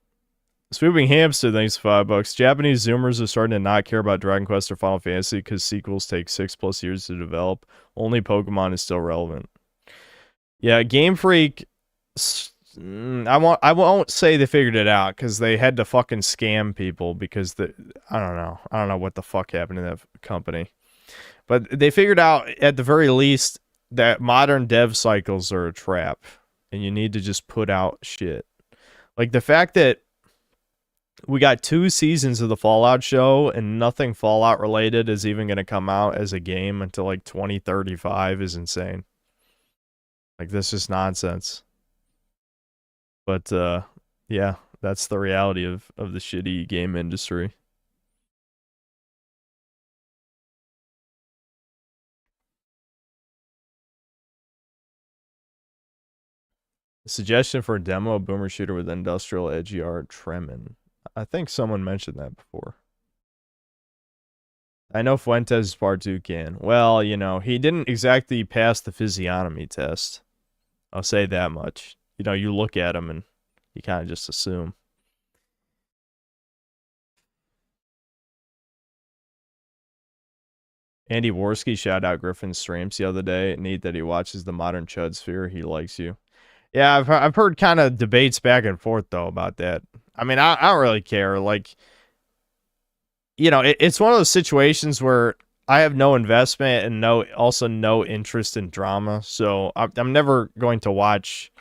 [SPEAKER 1] Swooping Hamster, thanks to $5. Japanese Zoomers are starting to not care about Dragon Quest or Final Fantasy because sequels take 6+ years to develop. Only Pokemon is still relevant. Yeah, Game Freak. I won't say they figured it out because they had to fucking scam people because I don't know what the fuck happened to that company, but they figured out at the very least that modern dev cycles are a trap and you need to just put out shit. Like the fact that we got 2 seasons of the Fallout show and nothing Fallout related is even going to come out as a game until like 2035 is insane. Like this is nonsense. But yeah, that's the reality of the shitty game industry. A suggestion for a demo of Boomer Shooter with industrial edgy art Tremin. I think someone mentioned that before. I know Fuentes Part 2 can. Well, you know, he didn't exactly pass the physiognomy test. I'll say that much. You know, you look at him and you kind of just assume. Andy Worski shout out Griffin's streams the other day. Neat that he watches the Modern Chud Sphere. He likes you. Yeah, I've heard kind of debates back and forth though about that. I mean, I don't really care. Like, you know, it's one of those situations where I have no investment and also no interest in drama. So I'm never going to watch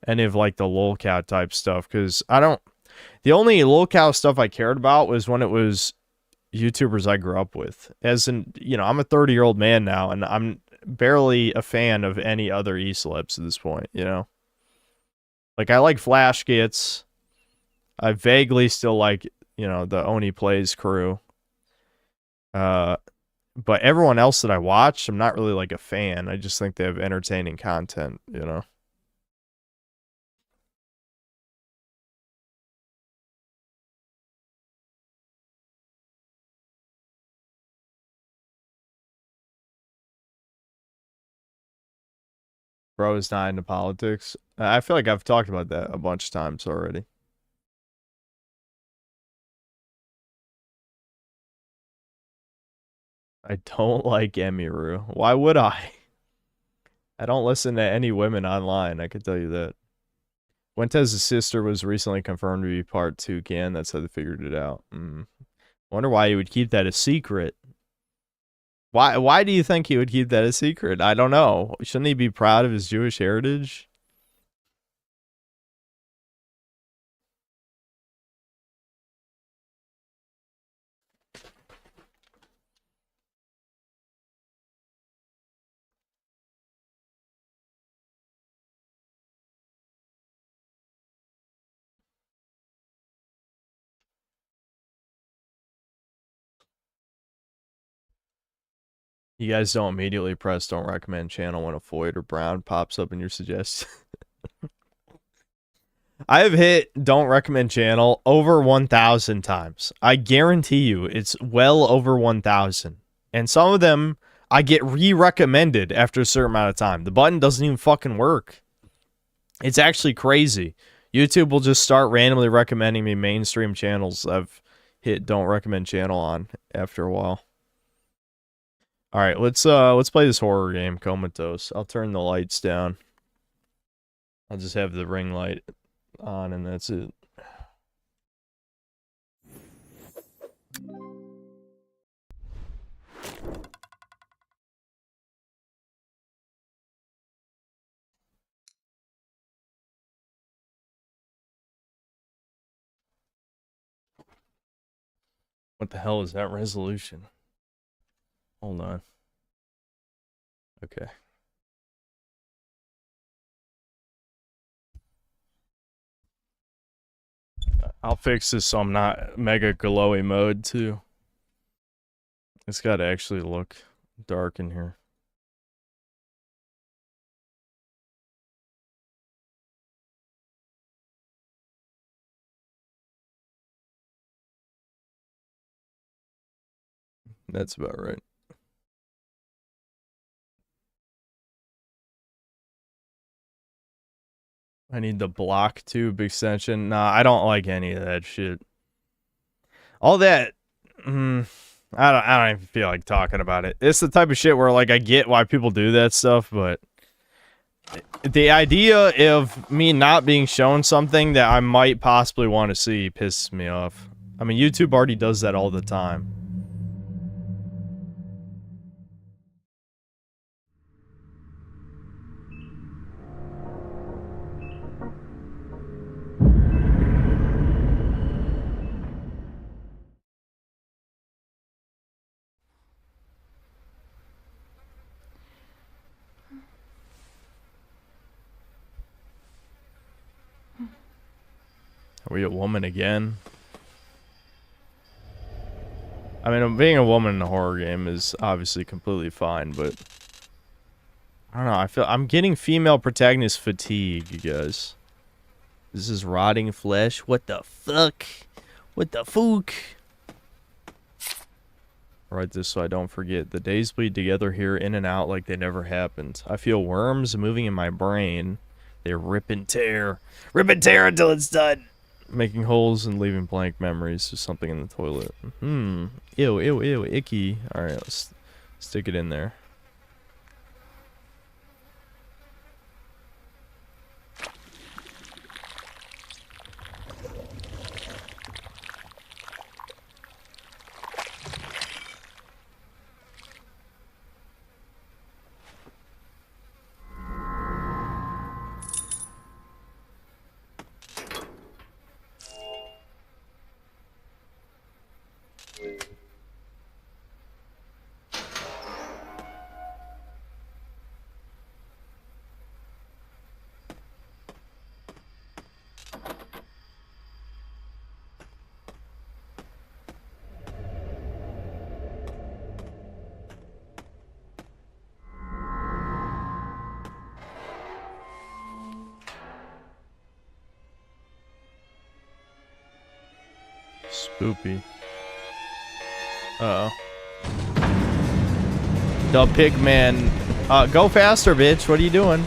[SPEAKER 1] any of like the lolcow type stuff because the only lolcow stuff I cared about was when it was YouTubers I grew up with. As in, you know, I'm a 30-year-old man now and I'm barely a fan of any other E-celebs at this point, you know? Like, I like Flash Gits. I vaguely still like, you know, the Oni Plays crew. But everyone else that I watch, I'm not really like a fan. I just think they have entertaining content, you know? Bro is not into politics. I feel like I've talked about that a bunch of times already. I don't like Emiru. Why would I? I don't listen to any women online, I can tell you that. Fuentes' sister was recently confirmed to be part 2 can. That's how they figured it out. Wonder why he would keep that a secret. Why do you think he would keep that a secret? I don't know. Shouldn't he be proud of his Jewish heritage? You guys don't immediately press don't recommend channel when a Floyd or Brown pops up in your suggestion. I have hit don't recommend channel over 1,000 times. I guarantee you it's well over 1,000. And some of them I get re-recommended after a certain amount of time. The button doesn't even fucking work. It's actually crazy. YouTube will just start randomly recommending me mainstream channels I've hit don't recommend channel on after a while. All right, let's play this horror game, Comatose. I'll turn the lights down. I'll just have the ring light on and that's it. What the hell is that resolution? Hold on. Okay. I'll fix this so I'm not mega glowy mode too. It's got to actually look dark in here. That's about right. I need the block tube extension. Nah, I don't like any of that shit. All that, I don't even feel like talking about it. It's the type of shit where like I get why people do that stuff, but the idea of me not being shown something that I might possibly want to see pisses me off. I mean, YouTube already does that all the time. Are we a woman again? I mean, being a woman in a horror game is obviously completely fine, but I don't know. I feel I'm getting female protagonist fatigue, you guys. This is rotting flesh. What the fuck? What the fuck? Write this so I don't forget. The days bleed together here, in and out like they never happened. I feel worms moving in my brain. They rip and tear. Rip and tear until it's done. Making holes and leaving blank memories. There's something in the toilet. Ew, ew, ew, icky. Alright, let's stick it in there. Spoopy. Uh-oh. The pigman. Go faster, bitch. What are you doing?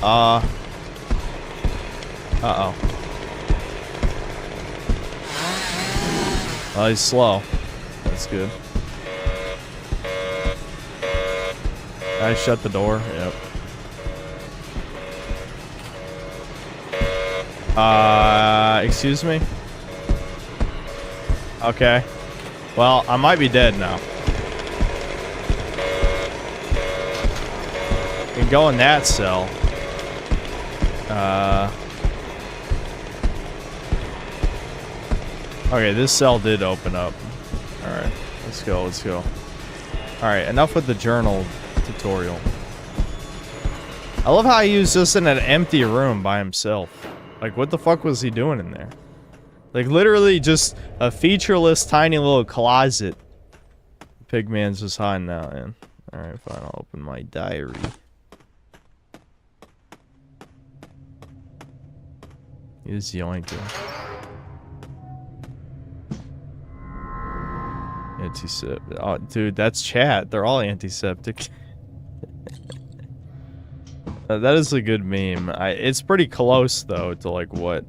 [SPEAKER 1] Uh-oh. Oh, he's slow. That's good. I shut the door. Yep. Excuse me? Okay. Well, I might be dead now. You can go in that cell. Okay, this cell did open up. Alright, let's go, let's go. Alright, enough with the journal tutorial. I love how he was just in an empty room by himself. Like, what the fuck was he doing in there? Like, literally just a featureless, tiny little closet. Pigman's just hiding out in. Alright, fine, I'll open my diary. He's yoinking. Antiseptic. Oh, dude, that's chat. They're all antiseptic. That is a good meme. It's pretty close though to like what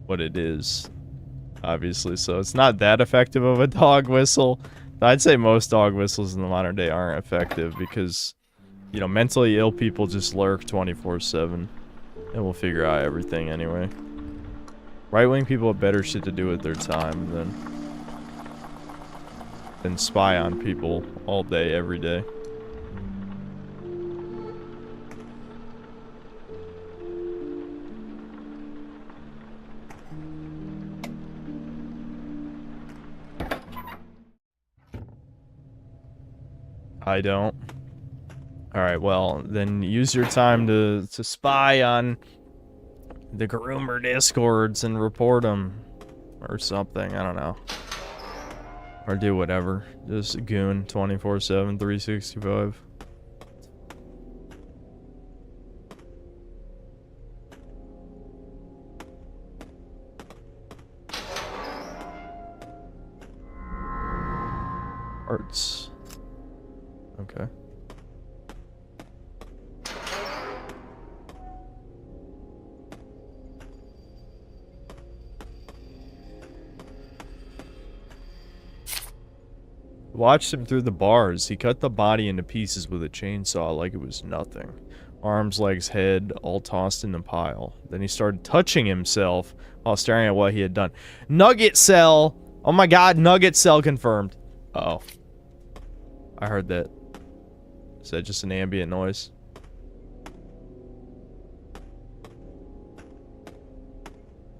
[SPEAKER 1] it is, obviously. So it's not that effective of a dog whistle. I'd say most dog whistles in the modern day aren't effective because, you know, mentally ill people just lurk 24/7, and will figure out everything anyway. Right-wing people have better shit to do with their time than spy on people all day, every day. I don't. Alright, well, then use your time to spy on the groomer discords and report them. Or something, I don't know. Or do whatever. Just goon 24/7, 365. Arts. Okay. Watched him through the bars. He cut the body into pieces with a chainsaw like it was nothing. Arms, legs, head, all tossed in a pile. Then he started touching himself while staring at what he had done. Nugget cell! Oh my god, nugget cell confirmed. Uh-oh. I heard that. Is that just an ambient noise?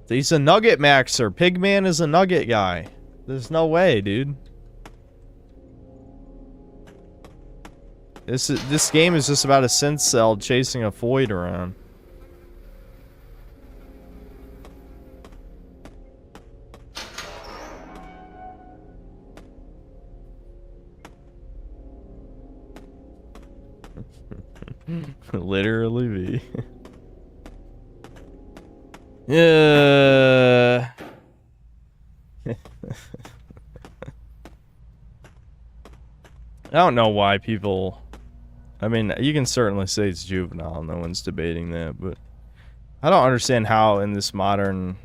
[SPEAKER 1] He's a nugget maxer. Pigman is a nugget guy. There's no way, dude. This game is just about a synth cell chasing a void around. Literally me. Yeah. I don't know why people... I mean, you can certainly say it's juvenile, no one's debating that, but I don't understand how in this modern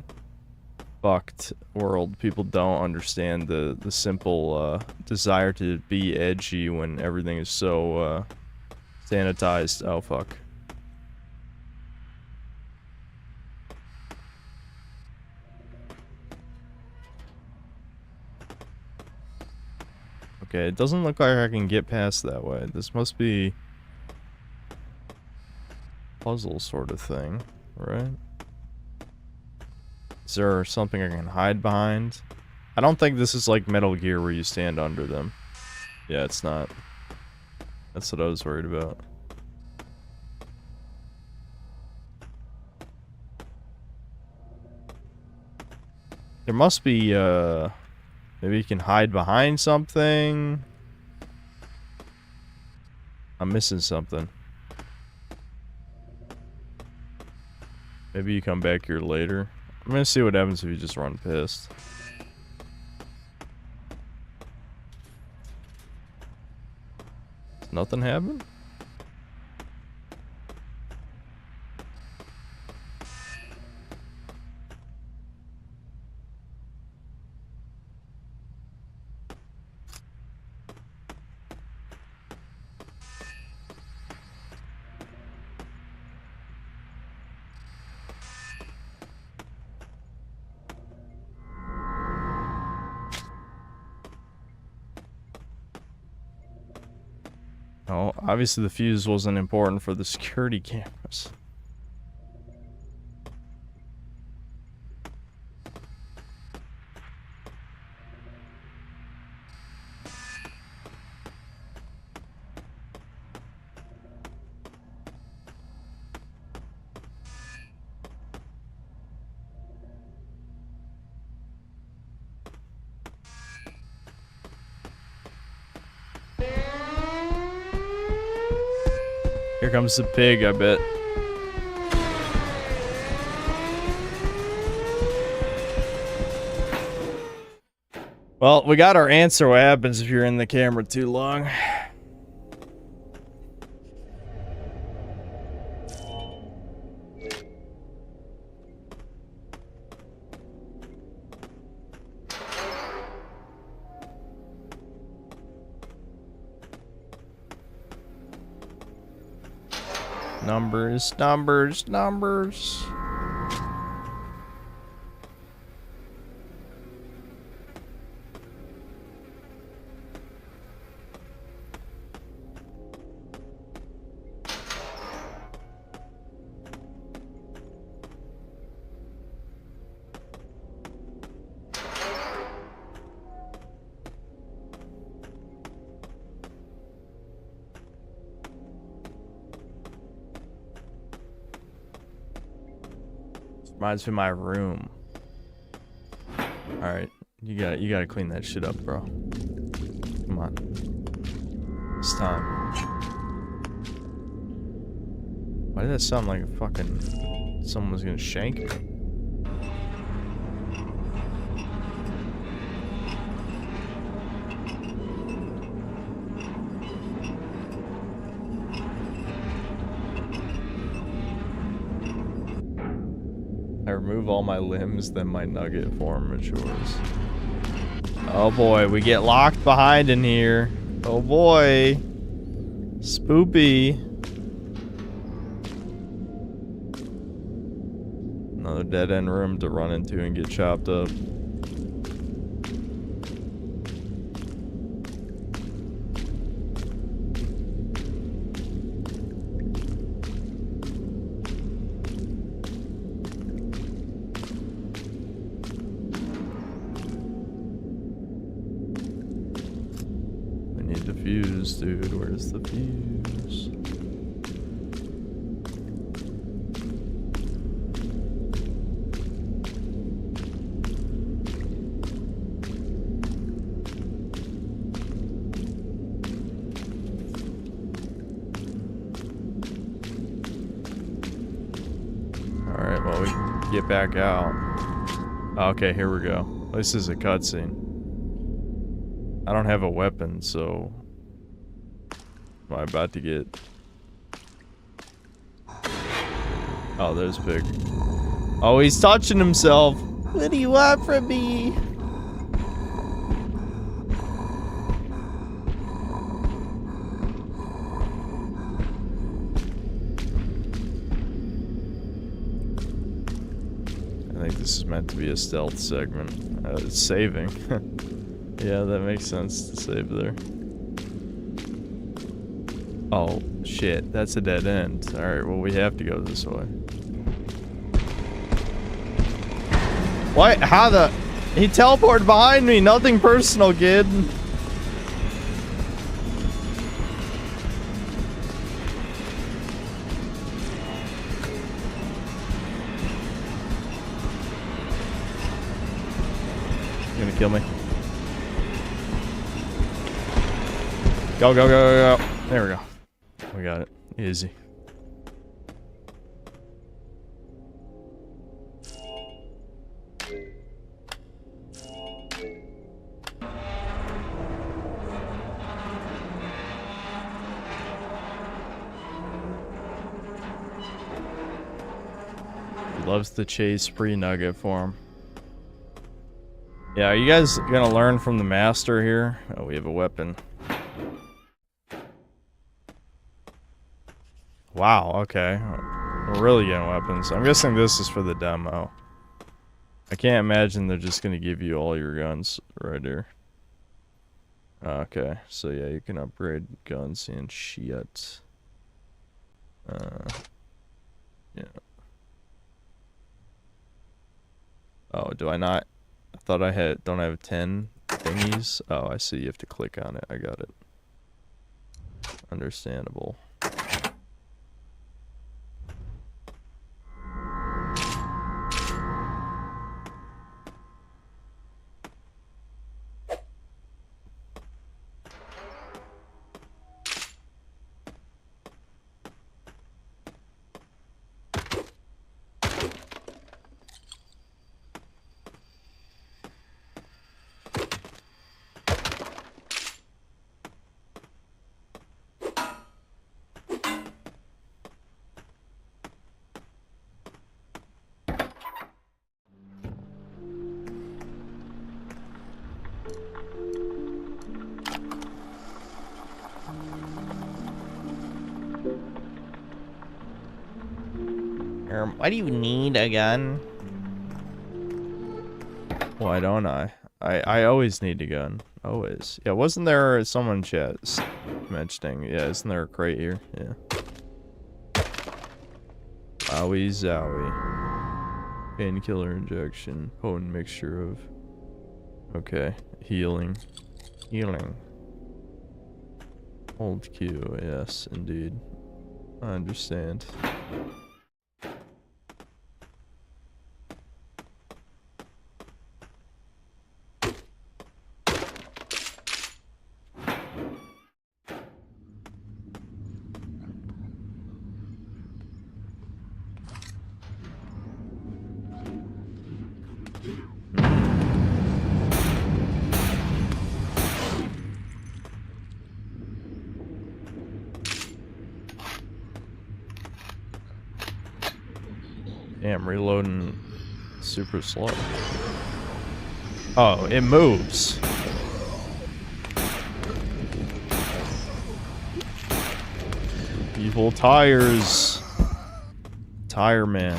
[SPEAKER 1] fucked world people don't understand the simple desire to be edgy when everything is so sanitized. Oh fuck. Okay, it doesn't look like I can get past that way. This must be puzzle sort of thing, right? Is there something I can hide behind? I don't think this is like Metal Gear where you stand under them. Yeah, it's not. That's what I was worried about. There must be, maybe you can hide behind something. I'm missing something. Maybe you come back here later. I'm gonna see what happens if you just run pissed. Does nothing happen? Oh, obviously the fuse wasn't important for the security cameras. Here comes the pig, I bet. Well, we got our answer. What happens if you're in the camera too long? Numbers, numbers, numbers. Reminds me of my room. Alright. You gotta clean that shit up, bro. Come on. It's time. Why did that sound like a fucking... someone was gonna shank me? I remove all my limbs, then my nugget form matures. Oh boy, we get locked behind in here. Oh boy. Spoopy. Another dead end room to run into and get chopped up. Dude, where's the fuse? Alright, well, we can get back out. Okay, here we go. This is a cutscene. I don't have a weapon, so... Am I about to get... Oh, there's Pig. Oh, he's touching himself. What do you want from me? I think this is meant to be a stealth segment. It's saving. Yeah, that makes sense to save there. Oh, shit. That's a dead end. Alright, well, we have to go this way. What? How the... He teleported behind me. Nothing personal, kid. He's gonna kill me. Go, go, go, go, go. There we go. We got it. Easy. Loves the chase free nugget form. Yeah, are you guys gonna learn from the master here? Oh, we have a weapon. Wow, okay. We're really getting weapons. I'm guessing this is for the demo. I can't imagine they're just gonna give you all your guns right here. Okay, so yeah, you can upgrade guns and shit. Yeah. Oh, do I not? I thought I had, don't I have 10 thingies? Oh, I see, you have to click on it. I got it. Understandable. Why do you need a gun? Why don't I? I always need a gun. Always. Yeah, wasn't there someone chat mentioning? Yeah, isn't there a crate here? Yeah. Wowie zowie. Painkiller injection. Potent mixture of... Okay. Healing. Healing. Hold Q. Yes, indeed. I understand. Damn, reloading super slow. Oh, it moves. Evil tires. Tire man.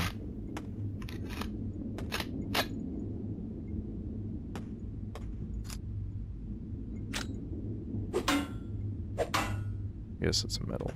[SPEAKER 1] I guess it's a metal.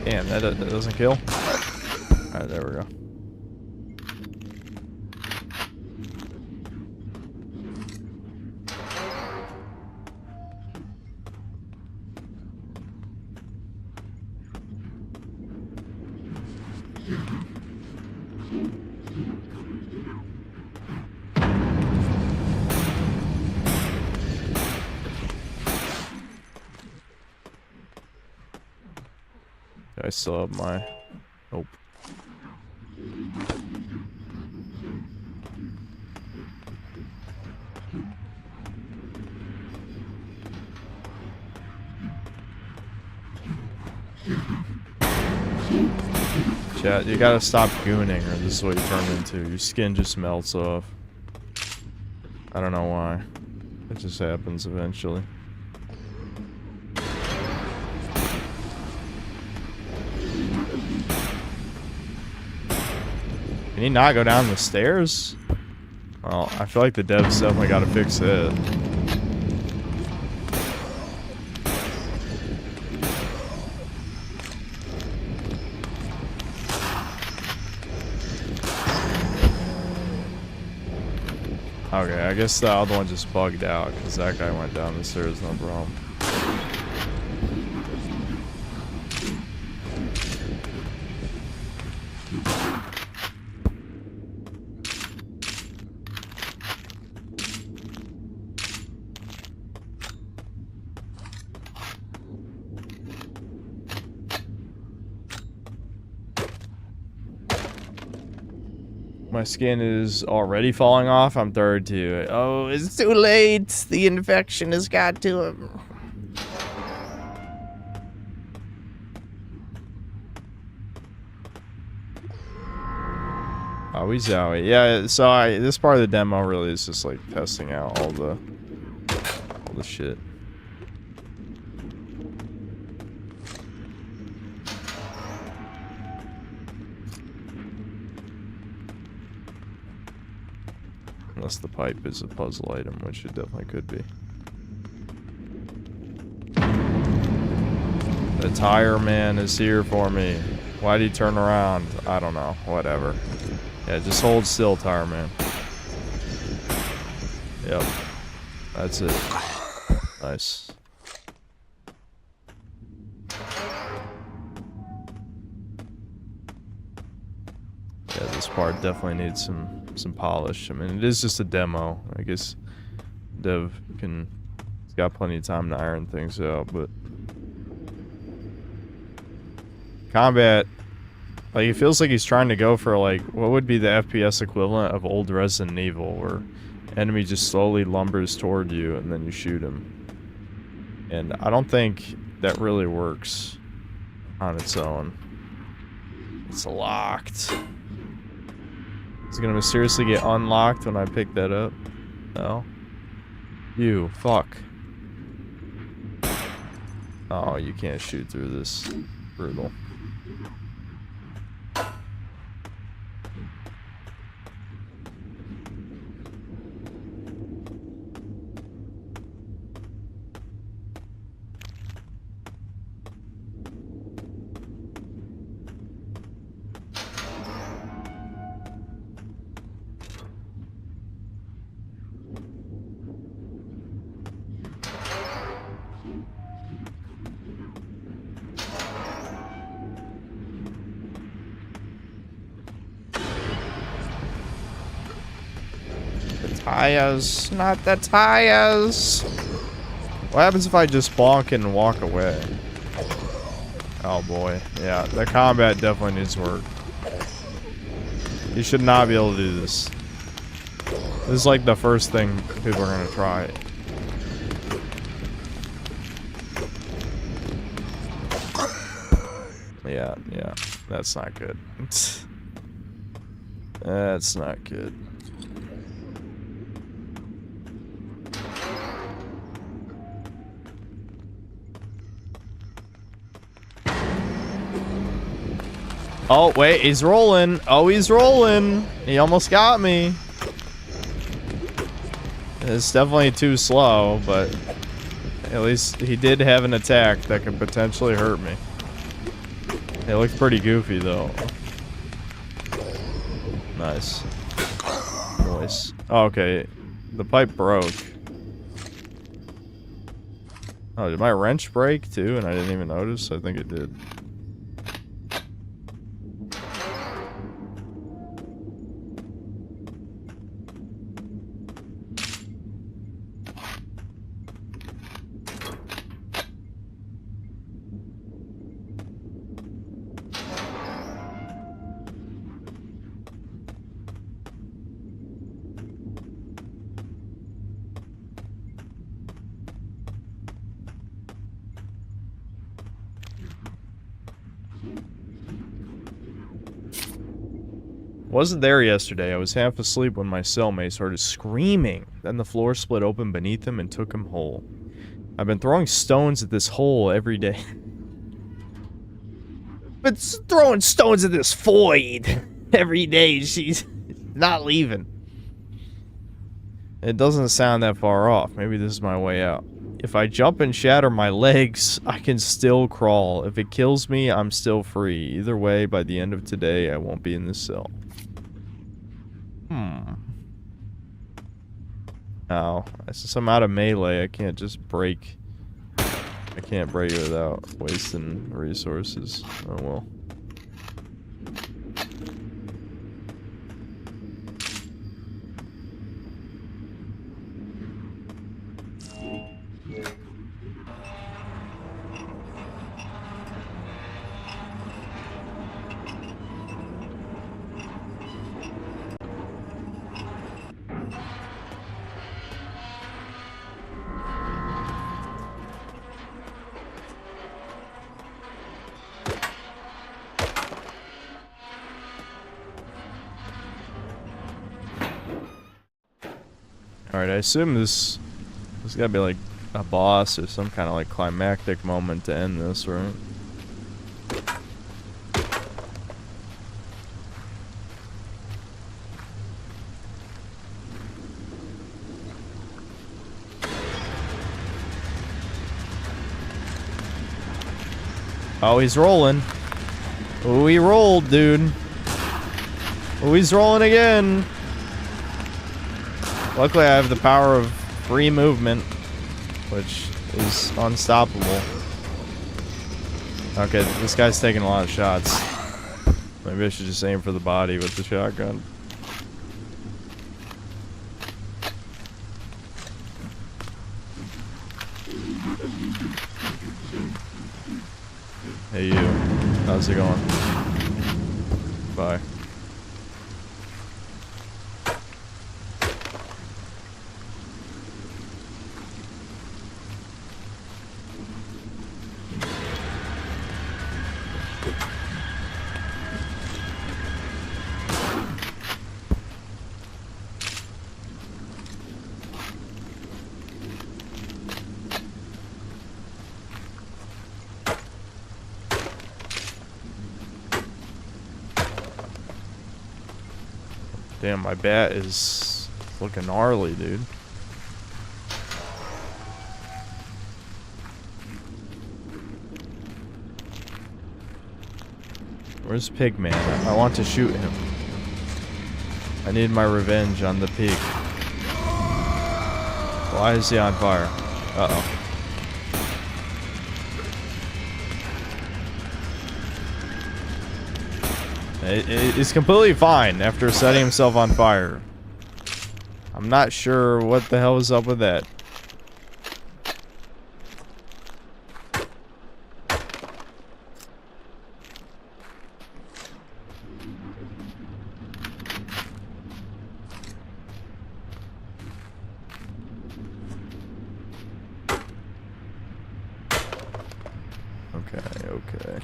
[SPEAKER 1] Damn, that doesn't kill. Alright, there we go. I still have my... Nope. Chat, you gotta stop gooning or this is what you turn into. Your skin just melts off. I don't know why. It just happens eventually. Can he not go down the stairs? Well, I feel like the devs definitely gotta fix it. Okay, I guess the other one just bugged out because that guy went down the stairs, no problem. My skin is already falling off. I'm third too. Oh, it's too late. The infection has got to him. Oh, he's out. Yeah, so this part of the demo really is just like testing out all the shit. Unless the pipe is a puzzle item, which it definitely could be. The tire man is here for me. Why'd he turn around? I don't know. Whatever. Yeah, just hold still, tire man. Yep. That's it. Nice. Yeah, this part definitely needs some polish. I mean, it is just a demo. I guess Dev he's got plenty of time to iron things out, but combat, like, it feels like he's trying to go for, like, what would be the FPS equivalent of old Resident Evil, where enemy just slowly lumbers toward you and then you shoot him. And I don't think that really works on its own. It's locked. Is it gonna mysteriously get unlocked when I pick that up? No. You, fuck. Oh, you can't shoot through this. Brutal. Tires, not the tires. What happens if I just bonk and walk away? Oh boy, yeah, the combat definitely needs work. You should not be able to do this. This is like the first thing people are gonna try. Yeah, that's not good. That's not good. Oh, wait, he's rolling. Oh, he's rolling. He almost got me. It's definitely too slow, but at least he did have an attack that could potentially hurt me. It looked pretty goofy, though. Nice. Nice. Oh, okay. The pipe broke. Oh, did my wrench break, too? And I didn't even notice? I think it did. Wasn't there yesterday. I was half asleep when my cellmate started screaming. Then the floor split open beneath him and took him whole. I've been throwing stones at this hole every day. But throwing stones at this void every day. She's not leaving. It doesn't sound that far off. Maybe this is my way out. If I jump and shatter my legs, I can still crawl. If it kills me, I'm still free. Either way, by the end of today, I won't be in this cell. Oh, since I'm out of melee, I can't just break. I can't break it without wasting resources. Oh well. Alright, I assume this gotta be like a boss or some kind of like climactic moment to end this, right? Oh, he's rolling. Oh, he rolled, dude. Oh, he's rolling again. Luckily, I have the power of free movement, which is unstoppable. Okay, this guy's taking a lot of shots. Maybe I should just aim for the body with the shotgun. Hey, you. How's it going? Bye. Damn, my bat is looking gnarly, dude. Where's Pigman? I want to shoot him. I need my revenge on the pig. Why is he on fire? Uh-oh. He's completely fine after setting himself on fire. I'm not sure what the hell is up with that. Okay.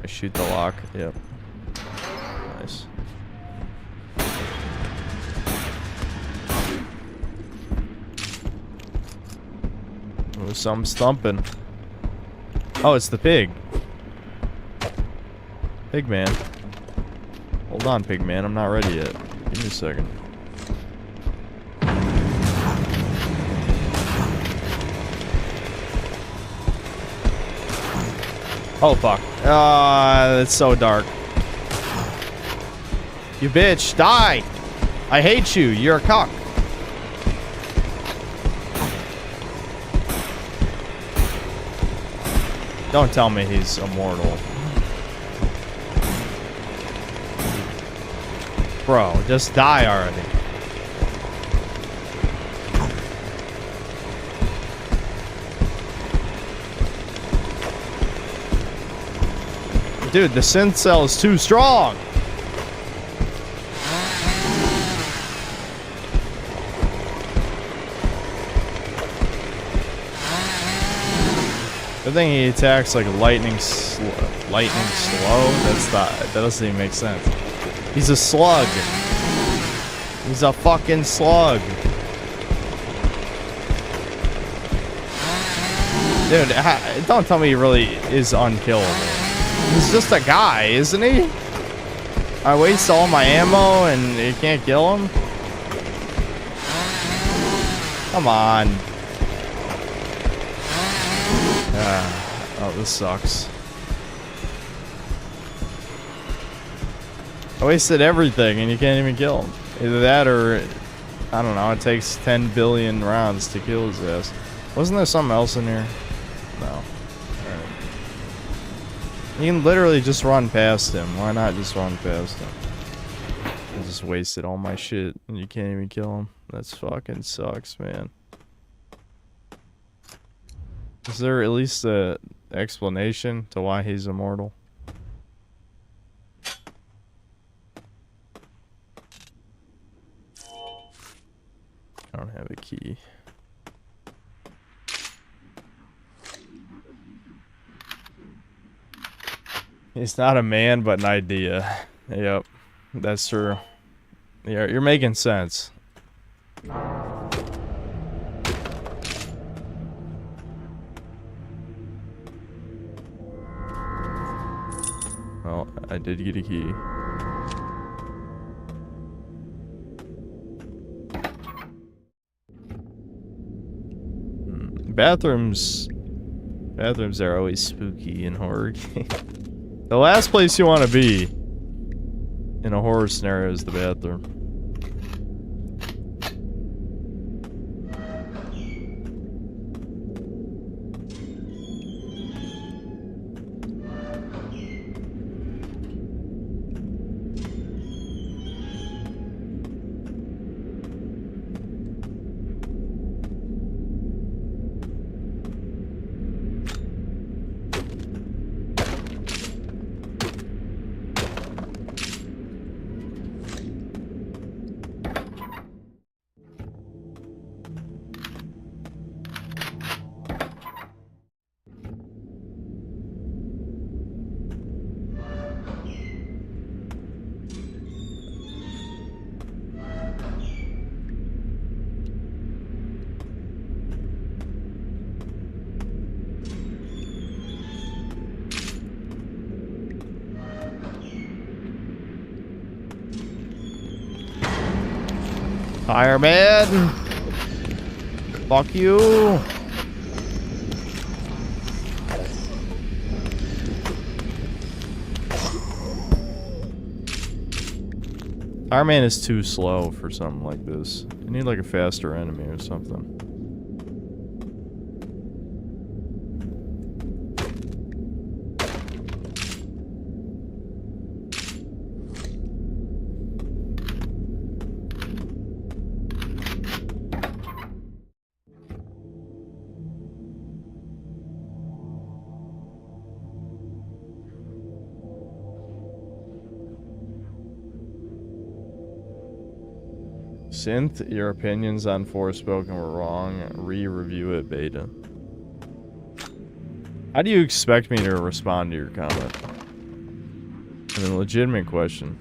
[SPEAKER 1] I shoot the lock. Yep. Nice. Oh, something stumping. Oh, it's the pig. Pig man. Hold on, pig man. I'm not ready yet. Give me a second. Oh, fuck. Ah, it's so dark. You bitch, die! I hate you, you're a cock. Don't tell me he's immortal. Bro, just die already. Dude, the synth cell is too strong. Good thing he attacks like lightning slow. That doesn't even make sense. He's a slug. He's a fucking slug. Dude, don't tell me he really is unkillable. He's just a guy, isn't he? I waste all my ammo and you can't kill him? Come on. Oh, this sucks. I wasted everything and you can't even kill him. Either that or, I don't know, it takes 10 billion rounds to kill his ass. Wasn't there something else in here? No. You can literally just run past him. Why not just run past him? I just wasted all my shit and you can't even kill him. That's fucking sucks, man. Is there at least a explanation to why he's immortal? I don't have a key. He's not a man, but an idea. Yep, that's true. Yeah, you're making sense. Well, I did get a key. Bathrooms are always spooky in horror games. The last place you want to be in a horror scenario is the bathroom. Fireman! Fuck you! Fireman is too slow for something like this. You need like a faster enemy or something. Synth, your opinions on Forspoken were wrong. Re-review it, beta. How do you expect me to respond to your comment? I mean, legitimate question.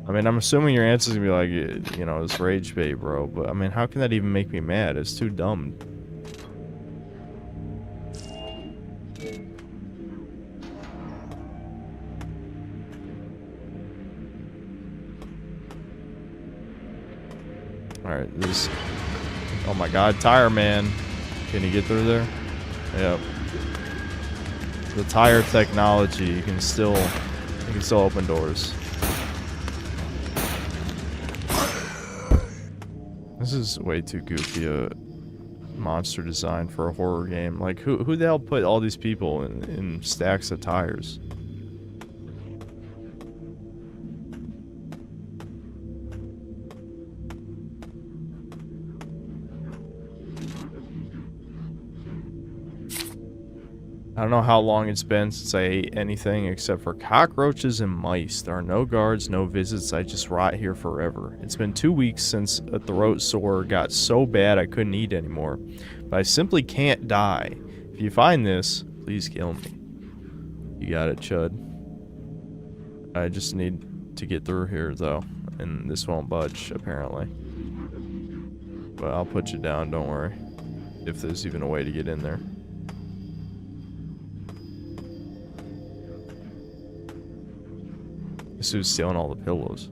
[SPEAKER 1] I mean, I'm assuming your answer's gonna be like, you know, it's rage bait, bro. But, I mean, how can that even make me mad? It's too dumb. Alright, this... Oh my god, tire man. Can you get through there? Yep. The tire technology, you can still open doors. This is way too goofy a monster design for a horror game. Like, who the hell put all these people in stacks of tires? I don't know how long it's been since I ate anything except for cockroaches and mice. There are no guards, no visits. I just rot here forever. It's been 2 weeks since a throat sore got so bad I couldn't eat anymore. But I simply can't die. If you find this, please kill me. You got it, Chud. I just need to get through here, though. And this won't budge, apparently. But I'll put you down, don't worry. If there's even a way to get in there. This dude's stealing all the pillows.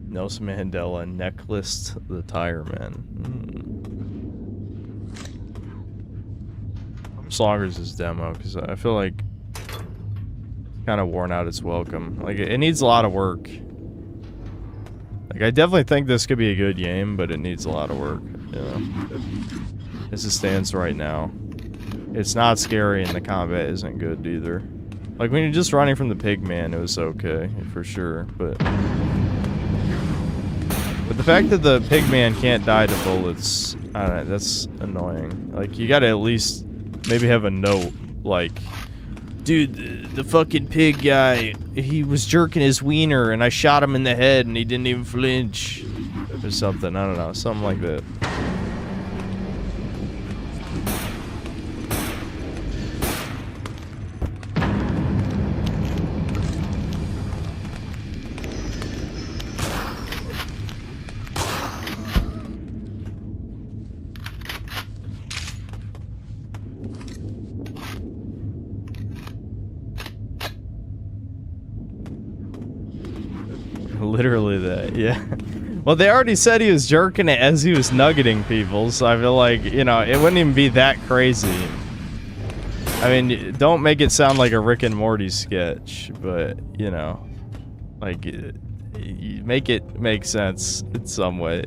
[SPEAKER 1] Nelson Mandela necklaced the tire man. Sloggers' demo, because I feel like it's kind of worn out its welcome. Like, it needs a lot of work. Like, I definitely think this could be a good game, but it needs a lot of work, you know. As it stands right now. It's not scary, and the combat isn't good either. Like, when you're just running from the pigman, it was okay, for sure, but the fact that the pigman can't die to bullets, I don't know, that's annoying. Like, you gotta at least maybe have a note, like, dude, the fucking pig guy, he was jerking his wiener and I shot him in the head and he didn't even flinch. Or something, I don't know, something like that. Literally that, yeah. Well, they already said he was jerking it as he was nuggeting people, so I feel like, you know, it wouldn't even be that crazy. I mean, don't make it sound like a Rick and Morty sketch, but, you know, like, make it make sense in some way.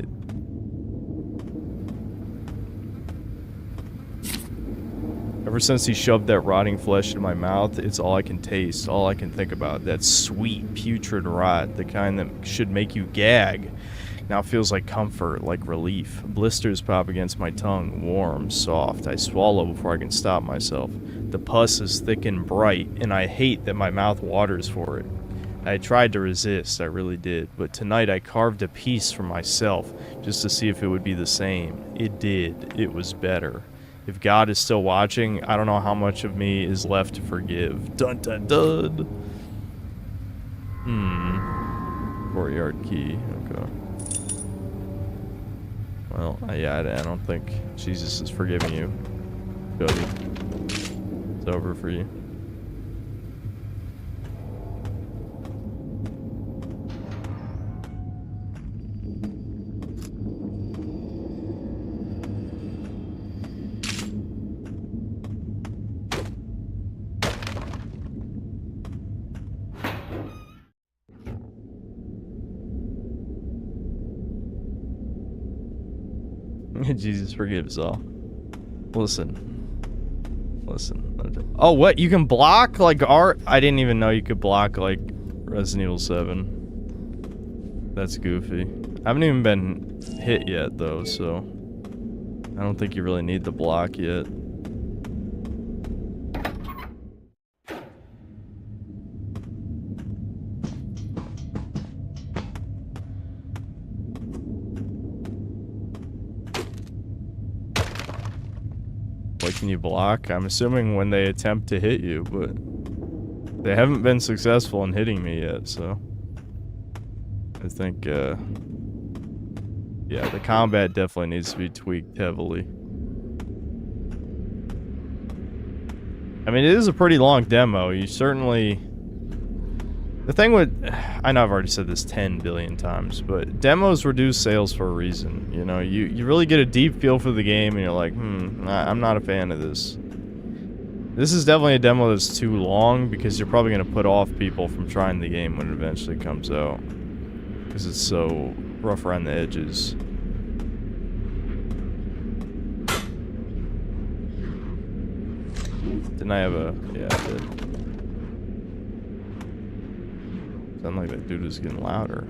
[SPEAKER 1] Ever since he shoved that rotting flesh into my mouth, it's all I can taste, all I can think about. That sweet, putrid rot, the kind that should make you gag. Now feels like comfort, like relief. Blisters pop against my tongue, warm, soft. I swallow before I can stop myself. The pus is thick and bright, and I hate that my mouth waters for it. I tried to resist, I really did, but tonight I carved a piece for myself, just to see if it would be the same. It did. It was better. If God is still watching, I don't know how much of me is left to forgive. Dun dun dun. Courtyard key. Okay. Well, yeah, I don't think Jesus is forgiving you, Cody. It's over for you. Jesus forgives all. Listen, Oh, what? You can block like art? I didn't even know you could block like Resident Evil 7. That's goofy. I haven't even been hit yet though, so I don't think you really need the block yet. What can you block? I'm assuming when they attempt to hit you, but they haven't been successful in hitting me yet, so I think, yeah, the combat definitely needs to be tweaked heavily. I mean, it is a pretty long demo. You certainly... The thing with... I know I've already said this 10 billion times, but demos reduce sales for a reason. You know, you really get a deep feel for the game, and you're like, I'm not a fan of this. This is definitely a demo that's too long, because you're probably going to put off people from trying the game when it eventually comes out. Because it's so rough around the edges. Didn't I have a... Yeah, I did. Sound like that dude is getting louder.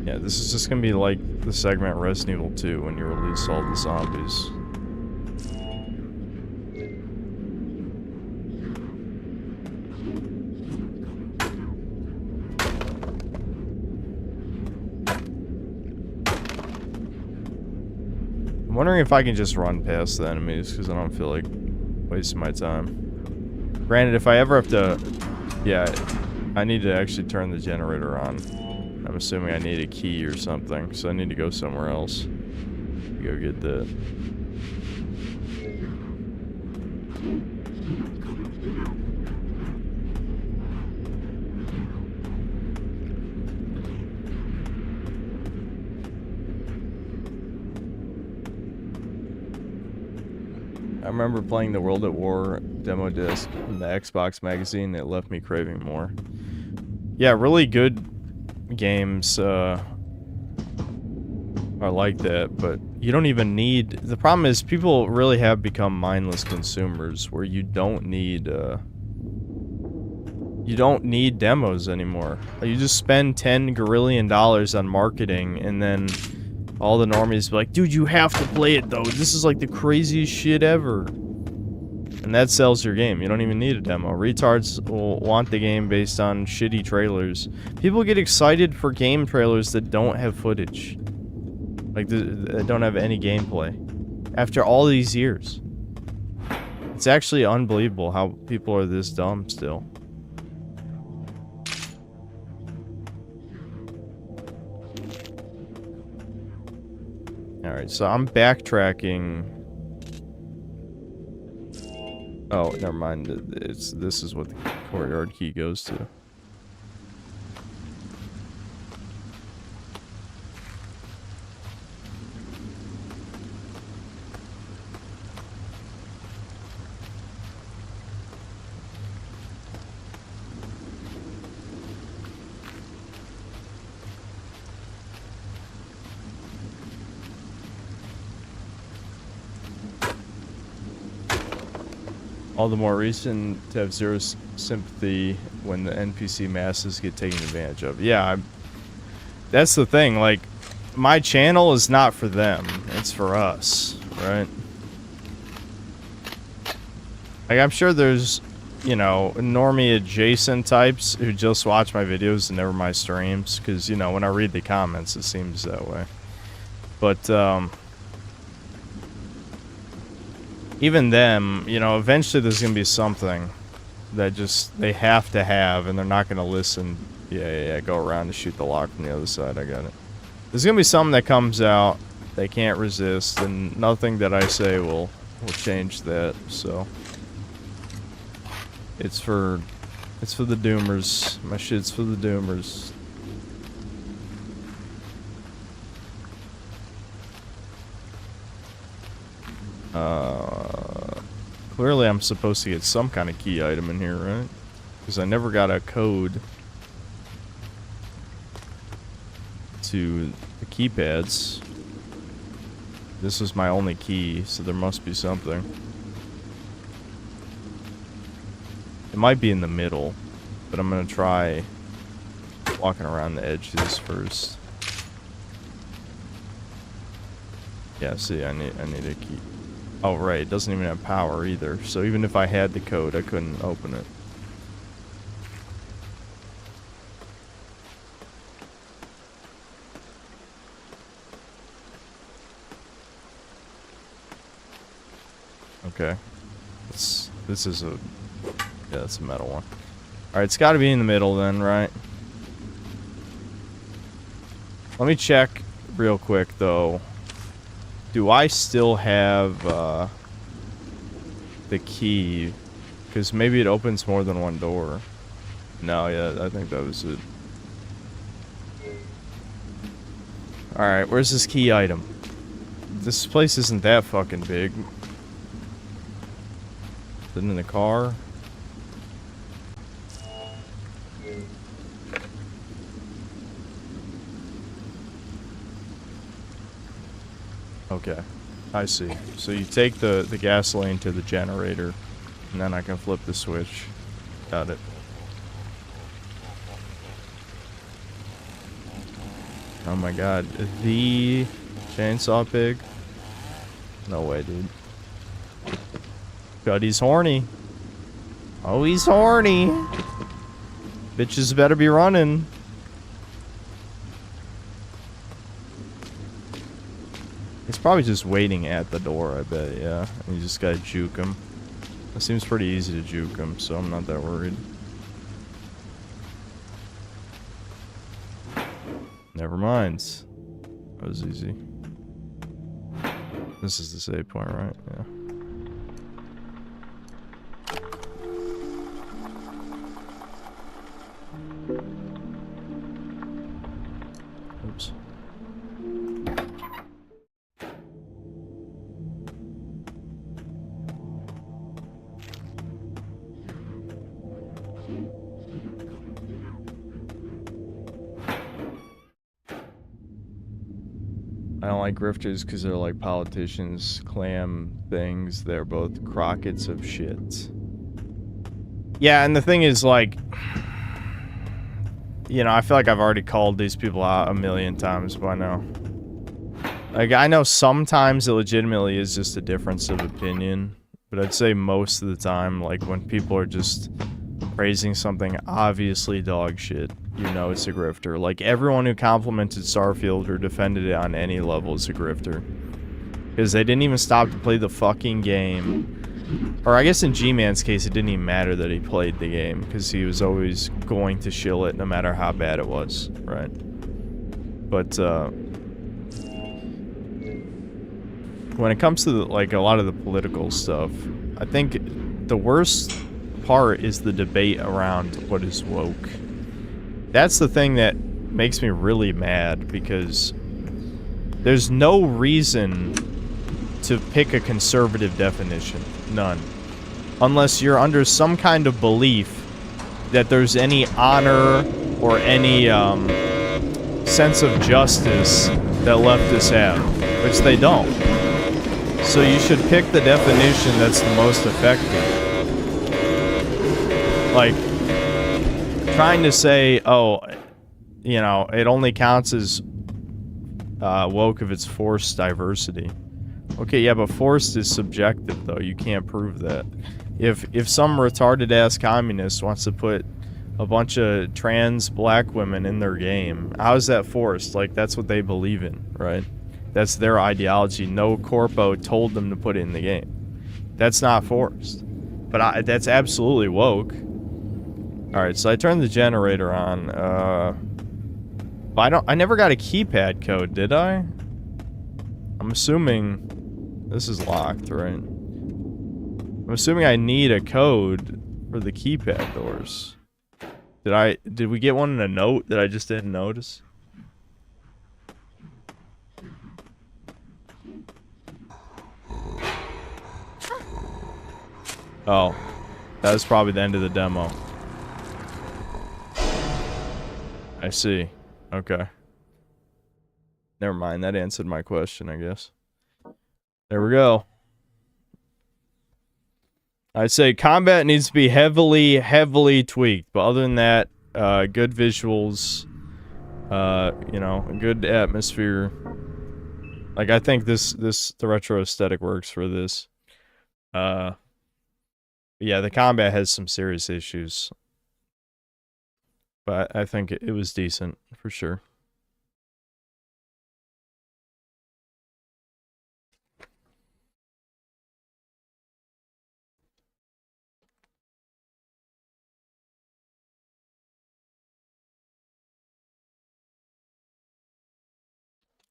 [SPEAKER 1] Yeah, this is just gonna be like the segment Resident Evil 2 when you release all the zombies. I'm wondering if I can just run past the enemies, because I don't feel like wasting my time. Granted, if I ever have to... Yeah, I need to actually turn the generator on. I'm assuming I need a key or something, so I need to go somewhere else. Go get that. I remember playing the World at War demo disc in the Xbox magazine. It left me craving more. Yeah, really good games are like that, but you don't even need... The problem is people really have become mindless consumers where you don't need demos anymore. You just spend $10 guillion on marketing, and then all the normies be like, dude, you have to play it though. This is like the craziest shit ever. And that sells your game. You don't even need a demo. Retards will want the game based on shitty trailers. People get excited for game trailers that don't have footage. Like, that don't have any gameplay. After all these years. It's actually unbelievable how people are this dumb still. Alright, so I'm backtracking. Oh, never mind. This is what the courtyard key goes to. All the more reason to have zero sympathy when the NPC masses get taken advantage of. Yeah, that's the thing. Like, my channel is not for them. It's for us, right? Like, I'm sure there's, you know, normie adjacent types who just watch my videos and never my streams. Because, you know, when I read the comments, it seems that way. But, even them, you know, eventually there's going to be something that just, they have to have, and they're not going to listen. Yeah, go around to shoot the lock from the other side, I got it. There's going to be something that comes out they can't resist, and nothing that I say will change that, so. It's for the doomers. My shit's for the doomers. Clearly I'm supposed to get some kind of key item in here, right? Because I never got a code. to the keypads. This was my only key, so there must be something. It might be in the middle, but I'm gonna try walking around the edges first. Yeah, see, I need a key. Oh, right, it doesn't even have power either, so even if I had the code, I couldn't open it. Okay. This is a... Yeah, that's a metal one. Alright, it's gotta be in the middle then, right? Let me check real quick, though. Do I still have, the key? Because maybe it opens more than one door. No, yeah, I think that was it. Alright, where's this key item? This place isn't that fucking big. Is it in the car? Okay, I see. So you take the gasoline to the generator, and then I can flip the switch. Got it. Oh my god, the chainsaw pig? No way, dude. God, he's horny. Oh, he's horny. Bitches better be running. He's probably just waiting at the door, I bet, yeah. And you just gotta juke him. It seems pretty easy to juke him, so I'm not that worried. Never mind. That was easy. This is the save point, right? Yeah. Oops. I don't like grifters because they're like politicians, clam things. They're both crockets of shit. Yeah, and the thing is, like, you know, I feel like I've already called these people out a million times by now. Like, I know sometimes it legitimately is just a difference of opinion, but I'd say most of the time, like, when people are just praising something obviously dog shit, you know it's a grifter. Like, everyone who complimented Starfield or defended it on any level is a grifter. Because they didn't even stop to play the fucking game. Or I guess in G-Man's case, it didn't even matter that he played the game, because he was always going to shill it no matter how bad it was, right? But, when it comes to, like, a lot of the political stuff, I think the worst part is the debate around what is woke. That's the thing that makes me really mad, because there's no reason to pick a conservative definition. None. Unless you're under some kind of belief that there's any honor or any sense of justice that leftists have, which they don't. So you should pick the definition that's the most effective. Like, trying to say, oh, you know, it only counts as woke if it's forced diversity. Okay, yeah, but forced is subjective, though. You can't prove that. If some retarded-ass communist wants to put a bunch of trans black women in their game, how is that forced? Like, that's what they believe in, right? That's their ideology. No corpo told them to put it in the game. That's not forced. But that's absolutely woke. Alright, so I turned the generator on. But I never got a keypad code, did I? I'm assuming this is locked, right? I'm assuming I need a code for the keypad doors. Did we get one in a note that I just didn't notice? Oh, that was probably the end of the demo. I see. Okay. Never mind, that answered my question, I guess. There we go. I'd say combat needs to be heavily tweaked, but other than that, good visuals, you know, a good atmosphere. Like, I think the retro aesthetic works for this. Yeah, the combat has some serious issues. But I think it was decent, for sure.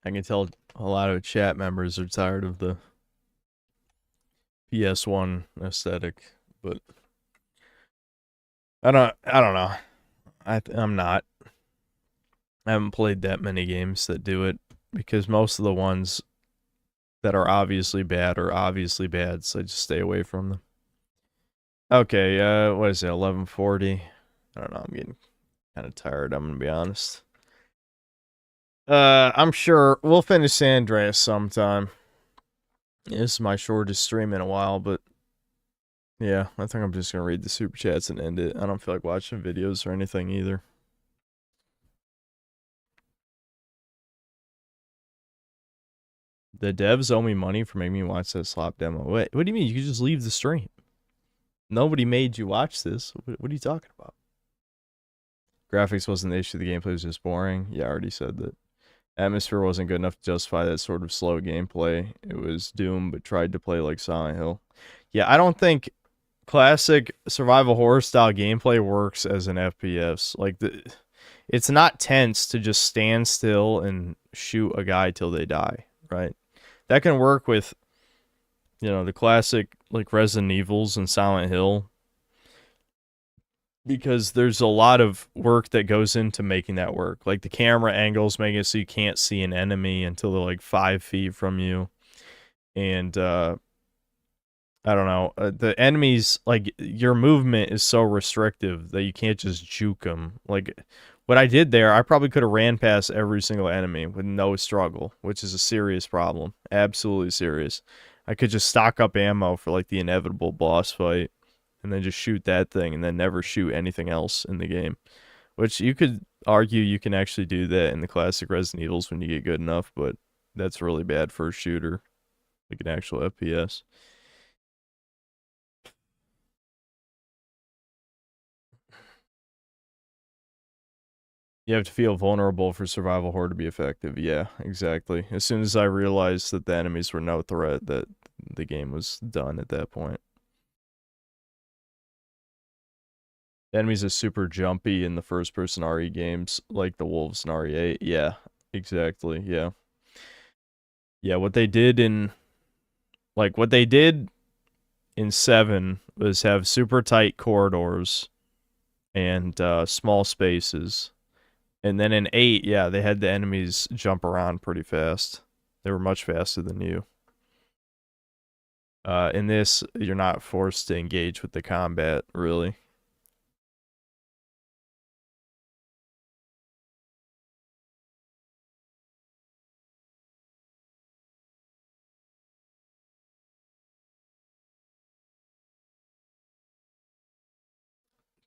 [SPEAKER 1] I can tell a lot of chat members are tired of the PS1 aesthetic, but I don't know. I'm not. I haven't played that many games that do it because most of the ones that are obviously bad are obviously bad, so I just stay away from them. Okay, what is it, 11:40? I don't know, I'm getting kind of tired, I'm gonna be honest. I'm sure we'll finish San Andreas sometime. This is my shortest stream in a while, but yeah, I think I'm just gonna read the super chats and end it. I don't feel like watching videos or anything either. The devs owe me money for making me watch that slop demo. Wait, what do you mean? You could just leave the stream. Nobody made you watch this. What are you talking about? Graphics wasn't the issue. The gameplay was just boring. Yeah, I already said that. Atmosphere wasn't good enough to justify that sort of slow gameplay. It was Doom, but tried to play like Silent Hill. Yeah, I don't think classic survival horror style gameplay works as an FPS. Like, it's not tense to just stand still and shoot a guy till they die, right? That can work with, you know, the classic, like, Resident Evils and Silent Hill, because there's a lot of work that goes into making that work. Like, the camera angles make it so you can't see an enemy until they're, like, 5 feet from you. And, I don't know, the enemies, like, your movement is so restrictive that you can't just juke them. Like, what I did there, I probably could have ran past every single enemy with no struggle, which is a serious problem. Absolutely serious. I could just stock up ammo for, like, the inevitable boss fight, and then just shoot that thing, and then never shoot anything else in the game. Which you could argue you can actually do that in the classic Resident Evils when you get good enough, but that's really bad for a shooter, like an actual FPS. You have to feel vulnerable for survival horror to be effective. Yeah, exactly. As soon as I realized that the enemies were no threat, that the game was done at that point. The enemies are super jumpy in the first-person RE games, like the wolves in RE8. Yeah, exactly, yeah. Yeah, what they did in 7 was have super tight corridors and small spaces. And then in 8, yeah, they had the enemies jump around pretty fast. They were much faster than you. In this, you're not forced to engage with the combat, really.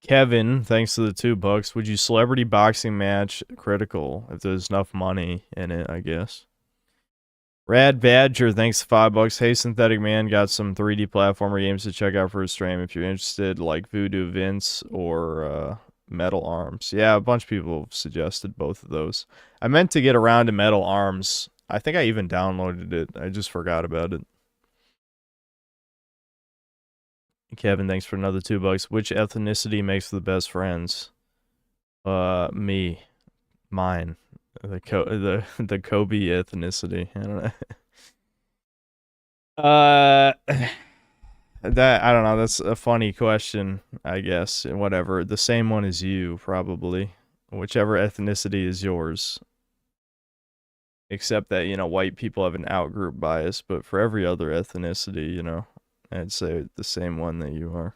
[SPEAKER 1] Kevin, thanks to the $2. Would you celebrity boxing match critical if there's enough money in it, I guess? Rad Badger, thanks to $5. Hey, Synthetic Man, got some 3D platformer games to check out for his stream if you're interested, like Voodoo Vince or Metal Arms. Yeah, a bunch of people have suggested both of those. I meant to get around to Metal Arms. I think I even downloaded it. I just forgot about it. Kevin, thanks for another $2. Which ethnicity makes the best friends? Me. Mine. The Kobe ethnicity. I don't know. That, I don't know, that's a funny question, I guess. Whatever. The same one as you, probably. Whichever ethnicity is yours. Except that, you know, white people have an out-group bias, but for every other ethnicity, you know, I'd say the same one that you are.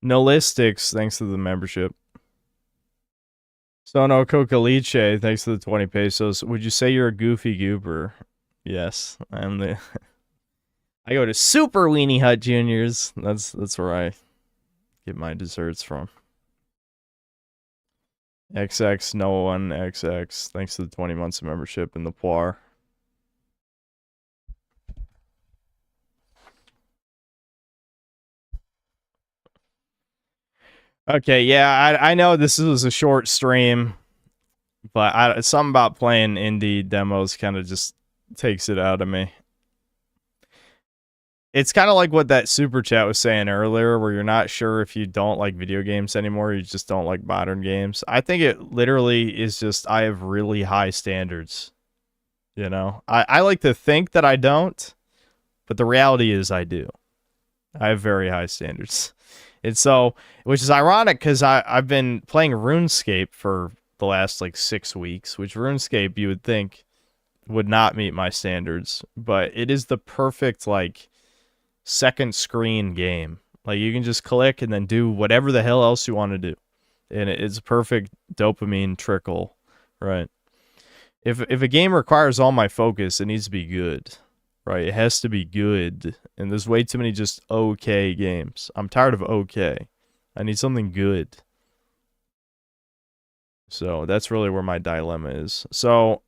[SPEAKER 1] Nolistics, thanks to the membership. Sono Cocaliche, thanks to the 20 pesos. Would you say you're a goofy goober? Yes, I'm the... I go to Super Weenie Hut Juniors. That's where I get my desserts from. XX, no one, XX, thanks to the 20 months of membership in the Poir. Okay, yeah, I know this was a short stream, but something about playing indie demos kind of just takes it out of me. It's kind of like what that super chat was saying earlier, where you're not sure if you don't like video games anymore, you just don't like modern games. I think it literally is just I have really high standards. You know, I like to think that I don't, but the reality is I do. I have very high standards. And so, which is ironic because I've been playing RuneScape for the last like 6 weeks, which RuneScape you would think would not meet my standards, but it is the perfect like second screen game. Like you can just click and then do whatever the hell else you want to do. And it's a perfect dopamine trickle, right? If a game requires all my focus, it needs to be good. Right, it has to be good, and there's way too many just okay games. I'm tired of okay. I need something good. So that's really where my dilemma is. So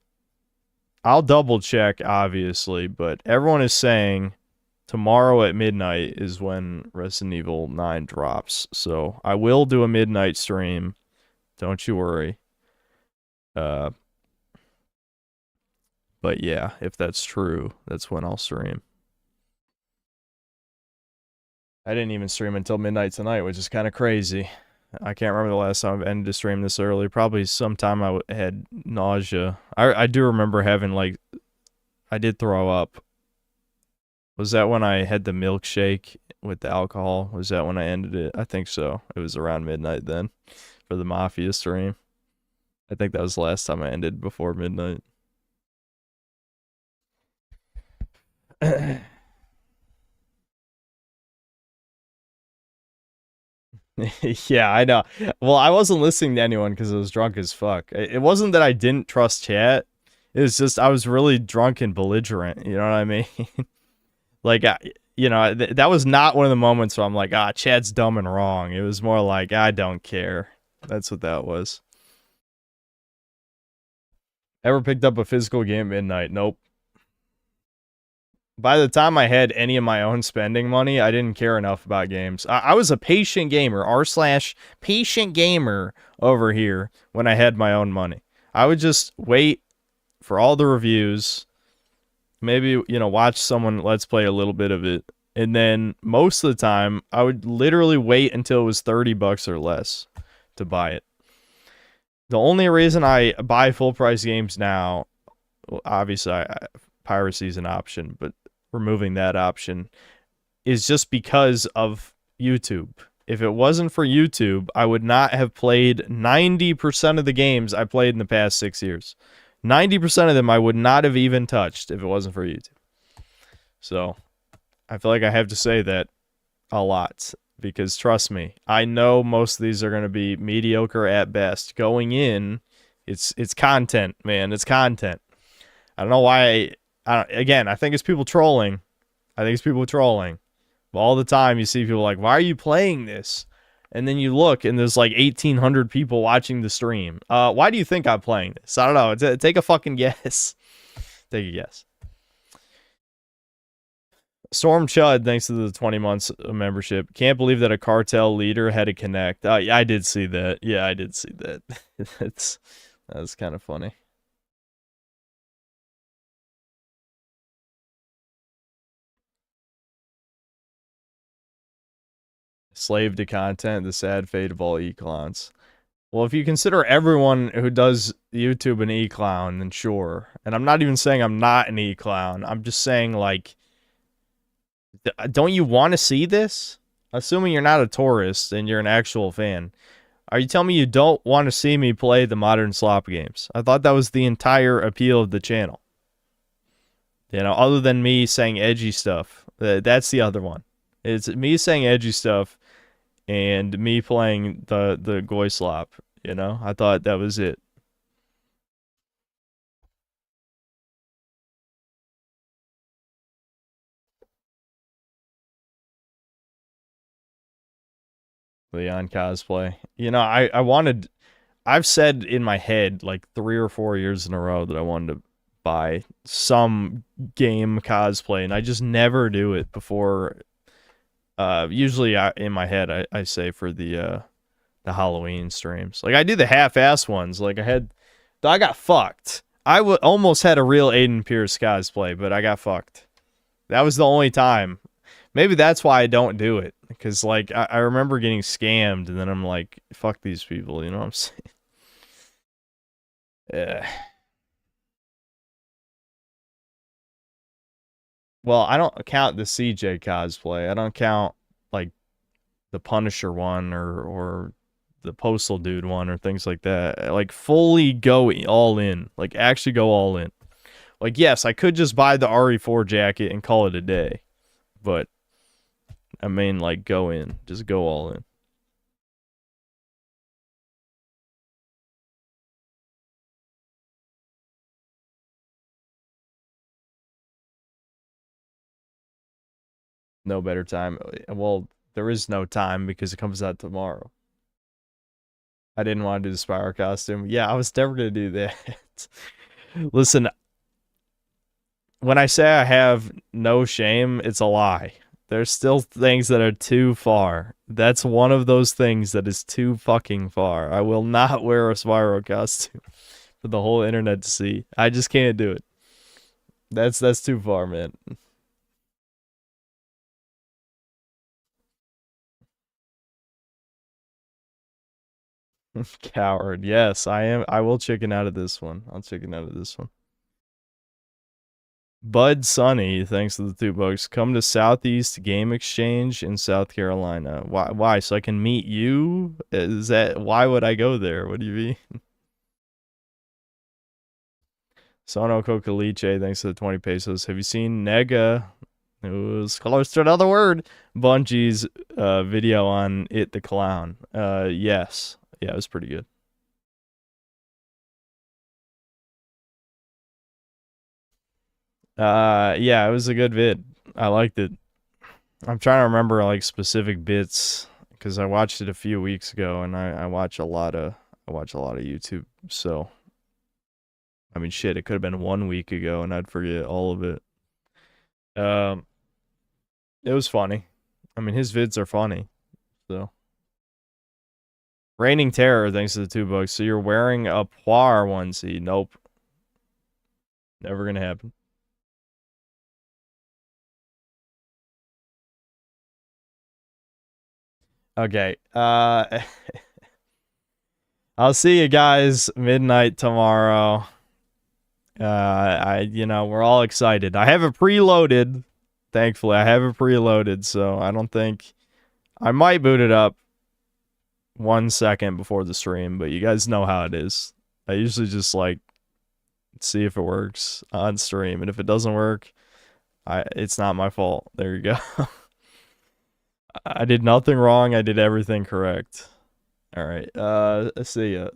[SPEAKER 1] I'll double check, obviously, but everyone is saying tomorrow at midnight is when Resident Evil 9 drops. So I will do a midnight stream. Don't you worry. But yeah, if that's true, that's when I'll stream. I didn't even stream until midnight tonight, which is kind of crazy. I can't remember the last time I've ended a stream this early. Probably sometime I had nausea. I do remember having, like, I did throw up. Was that when I had the milkshake with the alcohol? Was that when I ended it? I think so. It was around midnight then for the Mafia stream. I think that was the last time I ended before midnight. Yeah, I know. Well, I wasn't listening to anyone because I was drunk as fuck. It wasn't that I didn't trust chat. It was just I was really drunk and belligerent. You know what I mean? Like, you know, that was not one of the moments where I'm like, chat's dumb and wrong. It was more like, I don't care. That's what that was. Ever picked up a physical game at midnight? Nope. By the time I had any of my own spending money, I didn't care enough about games. I was a patient gamer, r/patient gamer over here when I had my own money. I would just wait for all the reviews, maybe, you know, watch someone let's play a little bit of it, and then most of the time, I would literally wait until it was $30 or less to buy it. The only reason I buy full-price games now, well, obviously, piracy is an option, but removing that option is just because of YouTube. If it wasn't for YouTube, I would not have played 90% of the games I played in the past 6 years. 90% of them I would not have even touched if it wasn't for YouTube. So I feel like I have to say that a lot because trust me, I know most of these are going to be mediocre at best. Going in, it's content, man. It's content. I don't know why. Again, I think it's people trolling. But all the time you see people like, why are you playing this? And then you look and there's like 1,800 people watching the stream. Why do you think I'm playing this? I don't know. Take a fucking guess. Take a guess. Storm Chud, thanks to the 20 months of membership. Can't believe that a cartel leader had to connect. Yeah, I did see that. Yeah, I did see that. That's kind of funny. Slave to content, the sad fate of all e-clowns. Well, if you consider everyone who does YouTube an e-clown, then sure. And I'm not even saying I'm not an e-clown. I'm just saying, like, don't you want to see this? Assuming you're not a tourist and you're an actual fan. Are you telling me you don't want to see me play the modern slop games? I thought that was the entire appeal of the channel. You know, other than me saying edgy stuff. That's the other one. It's me saying edgy stuff and me playing the Goyslop, you know? I thought that was it. Leon cosplay. You know, I've said in my head like 3 or 4 years in a row that I wanted to buy some game cosplay, and I just never do it before. Usually in my head, I say for the Halloween streams. Like, I do the half-ass ones. Like, I got fucked. I almost had a real Aiden Pierce cosplay, but I got fucked. That was the only time. Maybe that's why I don't do it. Because, like, I remember getting scammed, and then I'm like, fuck these people, you know what I'm saying? Yeah. Well, I don't count the CJ cosplay. I don't count, like, the Punisher one or the Postal Dude one or things like that. Like, fully go all in. Like, actually go all in. Like, yes, I could just buy the RE4 jacket and call it a day. But, I mean, like, go in. Just go all in. No better time. Well, there is no time because it comes out tomorrow. I didn't want to do the Spyro costume. Yeah, I was never going to do that. Listen, when I say I have no shame, it's a lie. There's still things that are too far. That's one of those things that is too fucking far. I will not wear a Spyro costume for the whole internet to see. I just can't do it. That's too far, man. Coward. Yes, I am. I will chicken out of this one. I'll chicken out of this one. Bud Sunny, thanks to the $2. Come to Southeast Game Exchange in South Carolina. Why? So I can meet you? Is that why would I go there? What do you mean? Sono Cocaliche, thanks to the 20 pesos. Have you seen Nega? It was close to another word. Bungie's video on It the Clown. Yes. Yeah, it was pretty good. Yeah, it was a good vid. I liked it. I'm trying to remember like specific bits because I watched it a few weeks ago, and I watch a lot of YouTube. So, I mean, shit, it could have been 1 week ago, and I'd forget all of it. It was funny. I mean, his vids are funny. So, Reigning Terror, thanks to the $2. So you're wearing a Poir onesie? Nope. Never gonna happen. Okay. I'll see you guys midnight tomorrow. We're all excited. I have it preloaded. Thankfully, I have it preloaded, so I don't think I might boot it up 1 second before the stream, but you guys know how it is. I usually just like see if it works on stream, and if it doesn't work, it's not my fault. There you go. I did nothing wrong. I did everything correct. All right. See ya.